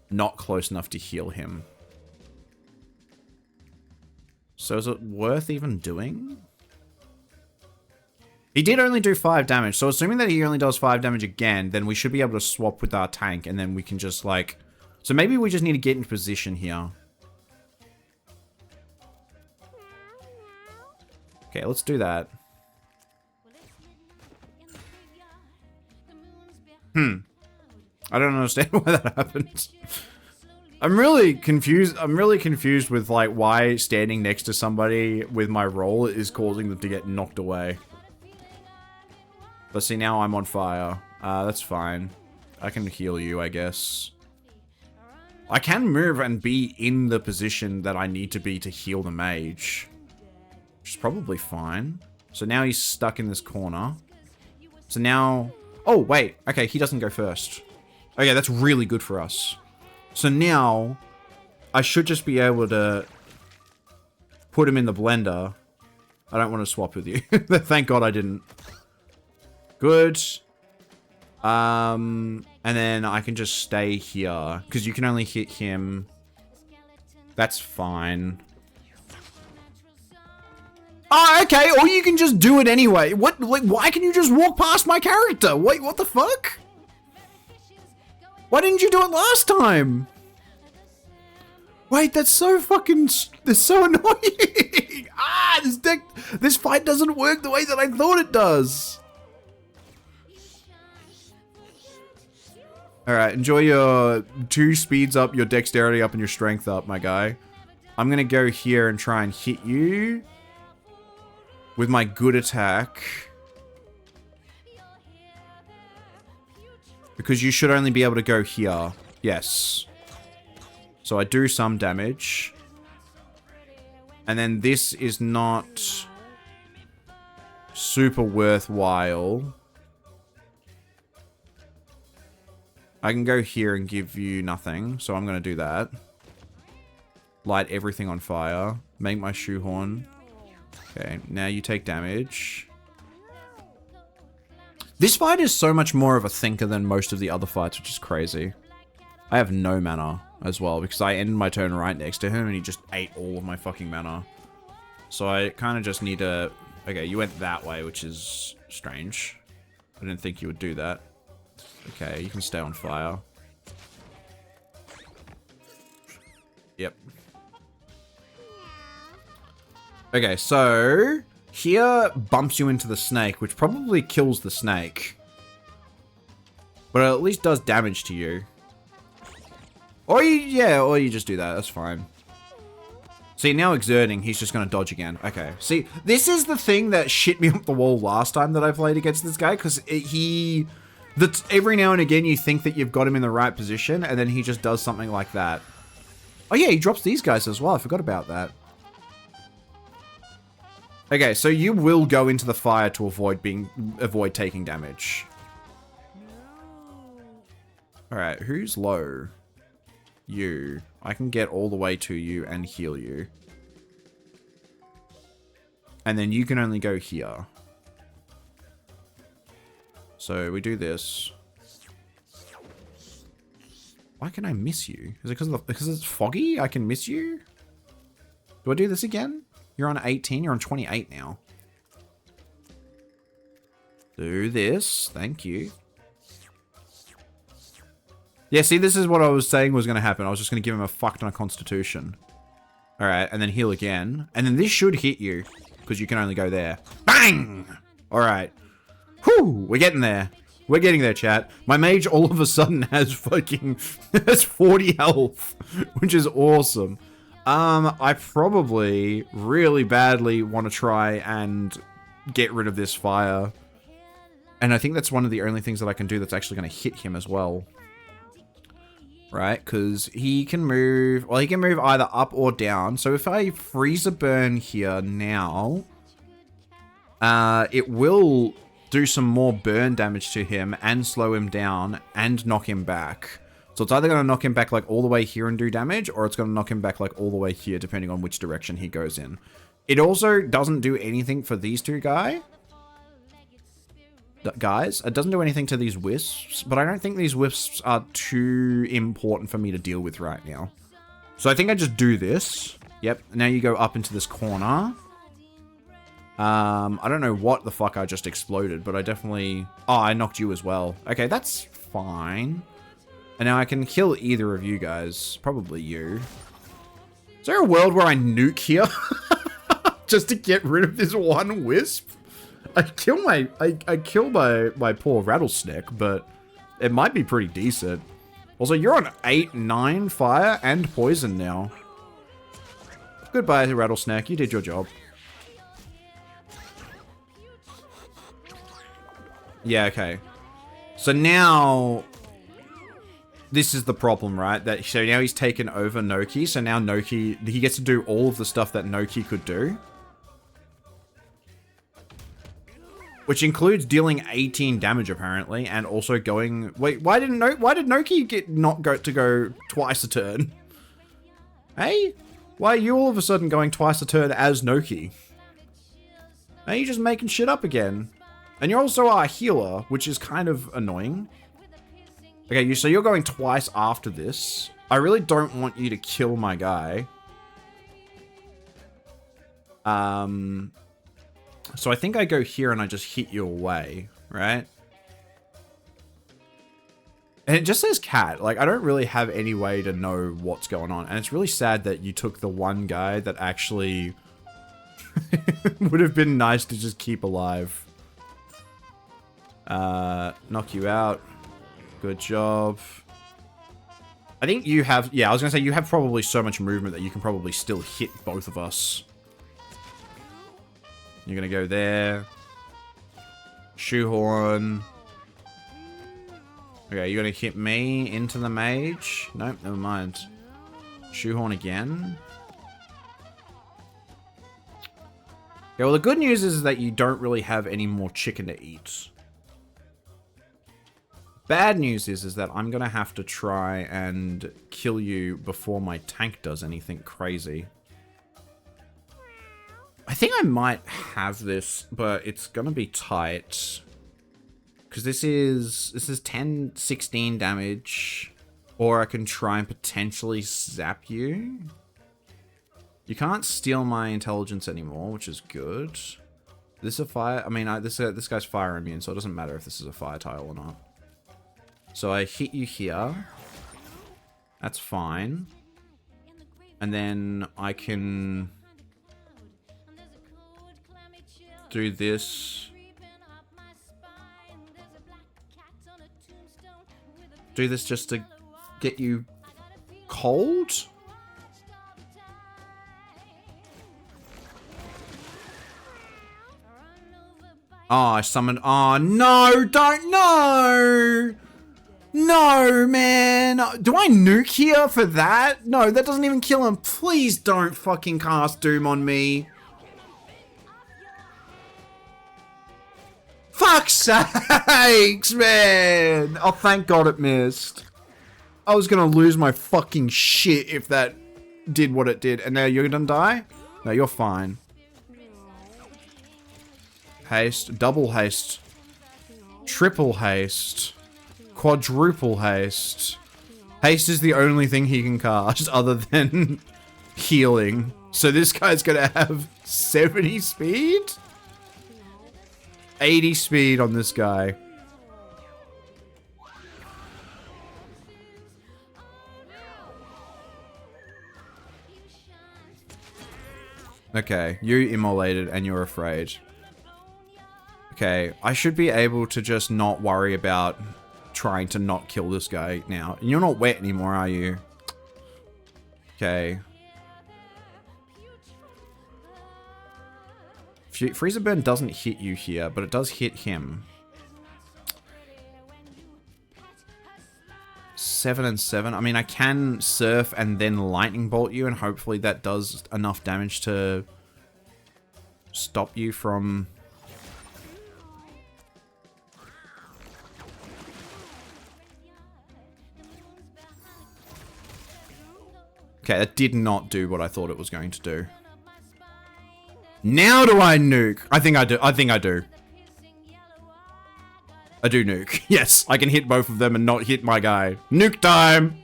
not close enough to heal him. So is it worth even doing? He did only do 5 damage, so assuming that he only does 5 damage again, then we should be able to swap with our tank, and then we can just, like... So maybe we just need to get into position here. Okay, let's do that. I don't understand why that happened. I'm really confused with, like, why standing next to somebody with my roll is causing them to get knocked away. But see, now I'm on fire. That's fine. I can heal you, I guess. I can move and be in the position that I need to be to heal the mage. Which is probably fine. So now he's stuck in this corner. So now... Oh, wait. Okay, he doesn't go first. Okay, that's really good for us. So now, I should just be able to put him in the blender. I don't want to swap with you. Thank God I didn't. Good. And then I can just stay here. Because you can only hit him. That's fine. Oh, okay. Or you can just do it anyway. What? Like, why can you just walk past my character? Wait, what the fuck? Why didn't you do it last time? Wait, that's so fucking... That's so annoying. This fight doesn't work the way that I thought it does. Alright, enjoy your 2 speeds up, your dexterity up, and your strength up, my guy. I'm gonna go here and try and hit you with my good attack. Because you should only be able to go here. Yes. So I do some damage. And then this is not super worthwhile. I can go here and give you nothing, so I'm going to do that. Light everything on fire. Make my shoehorn. Okay, now you take damage. This fight is so much more of a thinker than most of the other fights, which is crazy. I have no mana as well, because I ended my turn right next to him, and he just ate all of my fucking mana. So I kind of just need to... Okay, you went that way, which is strange. I didn't think you would do that. Okay, you can stay on fire. Yep. Okay, so... Here bumps you into the snake, which probably kills the snake. But it at least does damage to you. Or you just do that. That's fine. See, now exerting, he's just going to dodge again. Okay. See, this is the thing that shit me up the wall last time that I played against this guy, because that's every now and again you think that you've got him in the right position, and then he just does something like that. Oh yeah, he drops these guys as well. I forgot about that. Okay, so you will go into the fire to avoid taking damage. Alright, who's low? You. I can get all the way to you and heal you. And then you can only go here. So we do this. Why can I miss you? Is it because it's foggy? I can miss you? Do I do this again? You're on 18. You're on 28 now. Do this. Thank you. Yeah, see, this is what I was saying was going to happen. I was just going to give him a fuck ton of constitution. Alright, and then heal again. And then this should hit you, because you can only go there. Bang! Alright. Whew, we're getting there. We're getting there, chat. My mage all of a sudden has fucking... has 40 health, which is awesome. I probably really badly want to try and get rid of this fire. And I think that's one of the only things that I can do that's actually going to hit him as well. Right? Because he can move... Well, he can move either up or down. So if I freeze a burn here now... it will do some more burn damage to him and slow him down and knock him back. So it's either going to knock him back like all the way here and do damage, or it's going to knock him back like all the way here, depending on which direction he goes in. It also doesn't do anything for these two guys. It doesn't do anything to these wisps, but I don't think these wisps are too important for me to deal with right now. So I think I just do this. Yep, now you go up into this corner. I don't know what the fuck I just exploded, but I definitely... Oh, I knocked you as well. Okay, that's fine. And now I can kill either of you guys. Probably you. Is there a world where I nuke here? Just to get rid of this one wisp? I kill my poor rattlesnake, but it might be pretty decent. Also, you're on 8, 9 fire and poison now. Goodbye, rattlesnake. You did your job. Yeah, okay. So now... This is the problem, right? So now he's taken over Noki, so now Noki... He gets to do all of the stuff that Noki could do. Which includes dealing 18 damage, apparently, and also going... Wait, why did Noki not go twice a turn? Hey? Why are you all of a sudden going twice a turn as Noki? Are you just making shit up again? And you're also a healer, which is kind of annoying. Okay, so you're going twice after this. I really don't want you to kill my guy. So I think I go here and I just hit you away, right? And it just says cat. Like, I don't really have any way to know what's going on. And it's really sad that you took the one guy that actually would have been nice to just keep alive. Knock you out. Good job. I think you have... Yeah, I was going to say, you have probably so much movement that you can probably still hit both of us. You're going to go there. Shoehorn. Okay, you're going to hit me into the mage. Nope, never mind. Shoehorn again. Okay, well, the good news is that you don't really have any more chicken to eat. Bad news is that I'm going to have to try and kill you before my tank does anything crazy. I think I might have this, but it's going to be tight. Because this is 10, 16 damage. Or I can try and potentially zap you. You can't steal my intelligence anymore, which is good. This is a fire... I mean, this guy's fire immune, so it doesn't matter if this is a fire tile or not. So I hit you here. That's fine. And then I can... do this. Do this just to get you cold? Oh, I summoned... Oh, no! Don't... No! No, man! Do I nuke here for that? No, that doesn't even kill him. Please don't fucking cast Doom on me. Fuck's sakes, man! Oh, thank God it missed. I was gonna lose my fucking shit if that did what it did. And now you're gonna die? No, you're fine. Haste. Double haste. Triple haste. Quadruple haste. Haste is the only thing he can cast other than healing. So this guy's gonna have 70 speed? 80 speed on this guy. Okay, you immolated and you're afraid. Okay, I should be able to just not worry about trying to not kill this guy now. And you're not wet anymore, are you? Okay. Freezer Burn doesn't hit you here, but it does hit him. 7 and 7. I mean, I can Surf and then Lightning Bolt you, and hopefully that does enough damage to stop you from... Okay, that did not do what I thought it was going to do. Now do I nuke? I think I do. I think I do. I do nuke. Yes, I can hit both of them and not hit my guy. Nuke time!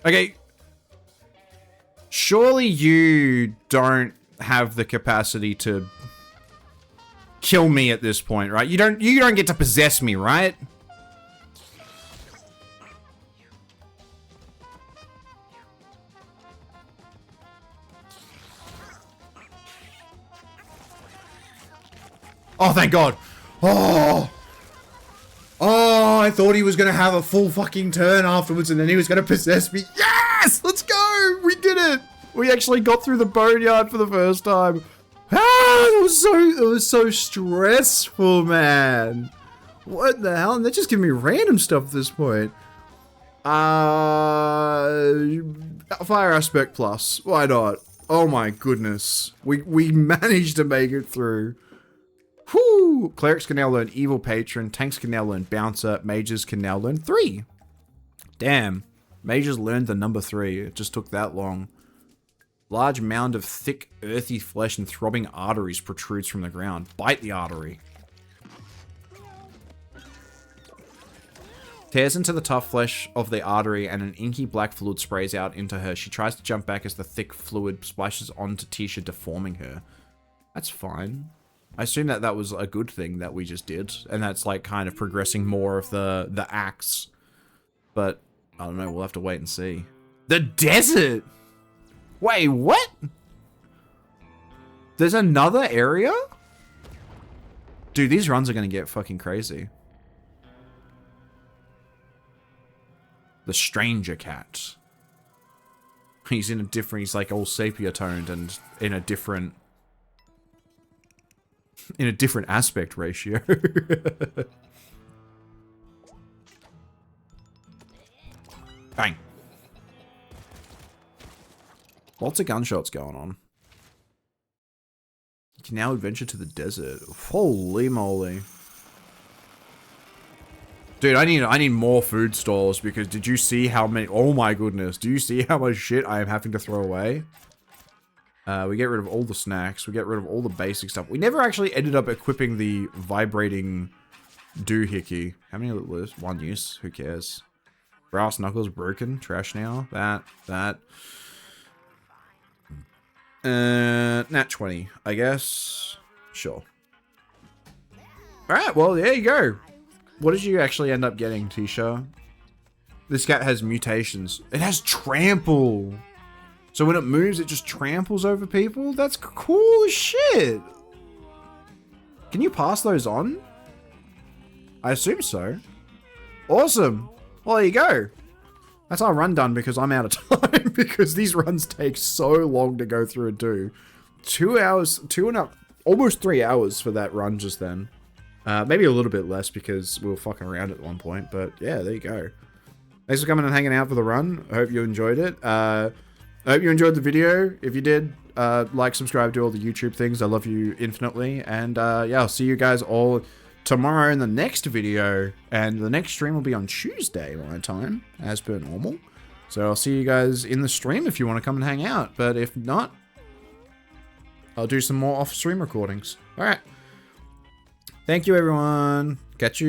Okay. Surely you don't have the capacity to kill me at this point, right? You don't get to possess me, right? Oh, thank God. Oh. Oh, I thought he was going to have a full fucking turn afterwards and then he was going to possess me. Yes! Let's go! We did it! We actually got through the boneyard for the first time. Ah, it was so stressful, man. What the hell? And they're just giving me random stuff at this point. Fire Aspect Plus. Why not? Oh my goodness. We managed to make it through. Whoo! Clerics can now learn Evil Patron, tanks can now learn Bouncer, mages can now learn 3. Damn. Mages learned the number 3. It just took that long. Large mound of thick, earthy flesh and throbbing arteries protrudes from the ground. Bite the artery. Tears into the tough flesh of the artery and an inky black fluid sprays out into her. She tries to jump back as the thick fluid splashes onto Tisha, deforming her. That's fine. I assume that that was a good thing that we just did. And that's like kind of progressing more of the acts. But I don't know, we'll have to wait and see. The desert! Wait, what? There's another area? Dude, these runs are gonna get fucking crazy. The Stranger Cat. He's in a different, he's like all sepia toned and in a different aspect ratio. Bang. Lots of gunshots going on. You can now adventure to the desert. Holy moly. Dude, I need more food stalls because did you see how many? Oh my goodness. Do you see how much shit I am having to throw away? We get rid of all the snacks. We get rid of all the basic stuff. We never actually ended up equipping the vibrating doohickey. How many lives? One use. Who cares? Brass knuckles broken. Trash now. That. Nat 20, I guess. Sure. Alright, well, there you go. What did you actually end up getting, Tisha? This cat has mutations. It has trample. So when it moves, it just tramples over people? That's cool as shit. Can you pass those on? I assume so. Awesome. Well, there you go. That's our run done because I'm out of time because these runs take so long to go through and do. 2 hours, almost 3 hours for that run just then. Maybe a little bit less because we were fucking around at one point, but yeah, there you go. Thanks for coming and hanging out for the run. I hope you enjoyed it. I hope you enjoyed the video. If you did, like, subscribe, do all the YouTube things. I love you infinitely. And yeah, I'll see you guys all tomorrow in the next video. And the next stream will be on Tuesday my time, as per normal. So I'll see you guys in the stream if you want to come and hang out. But if not, I'll do some more off-stream recordings. All right. Thank you, everyone. Catch you.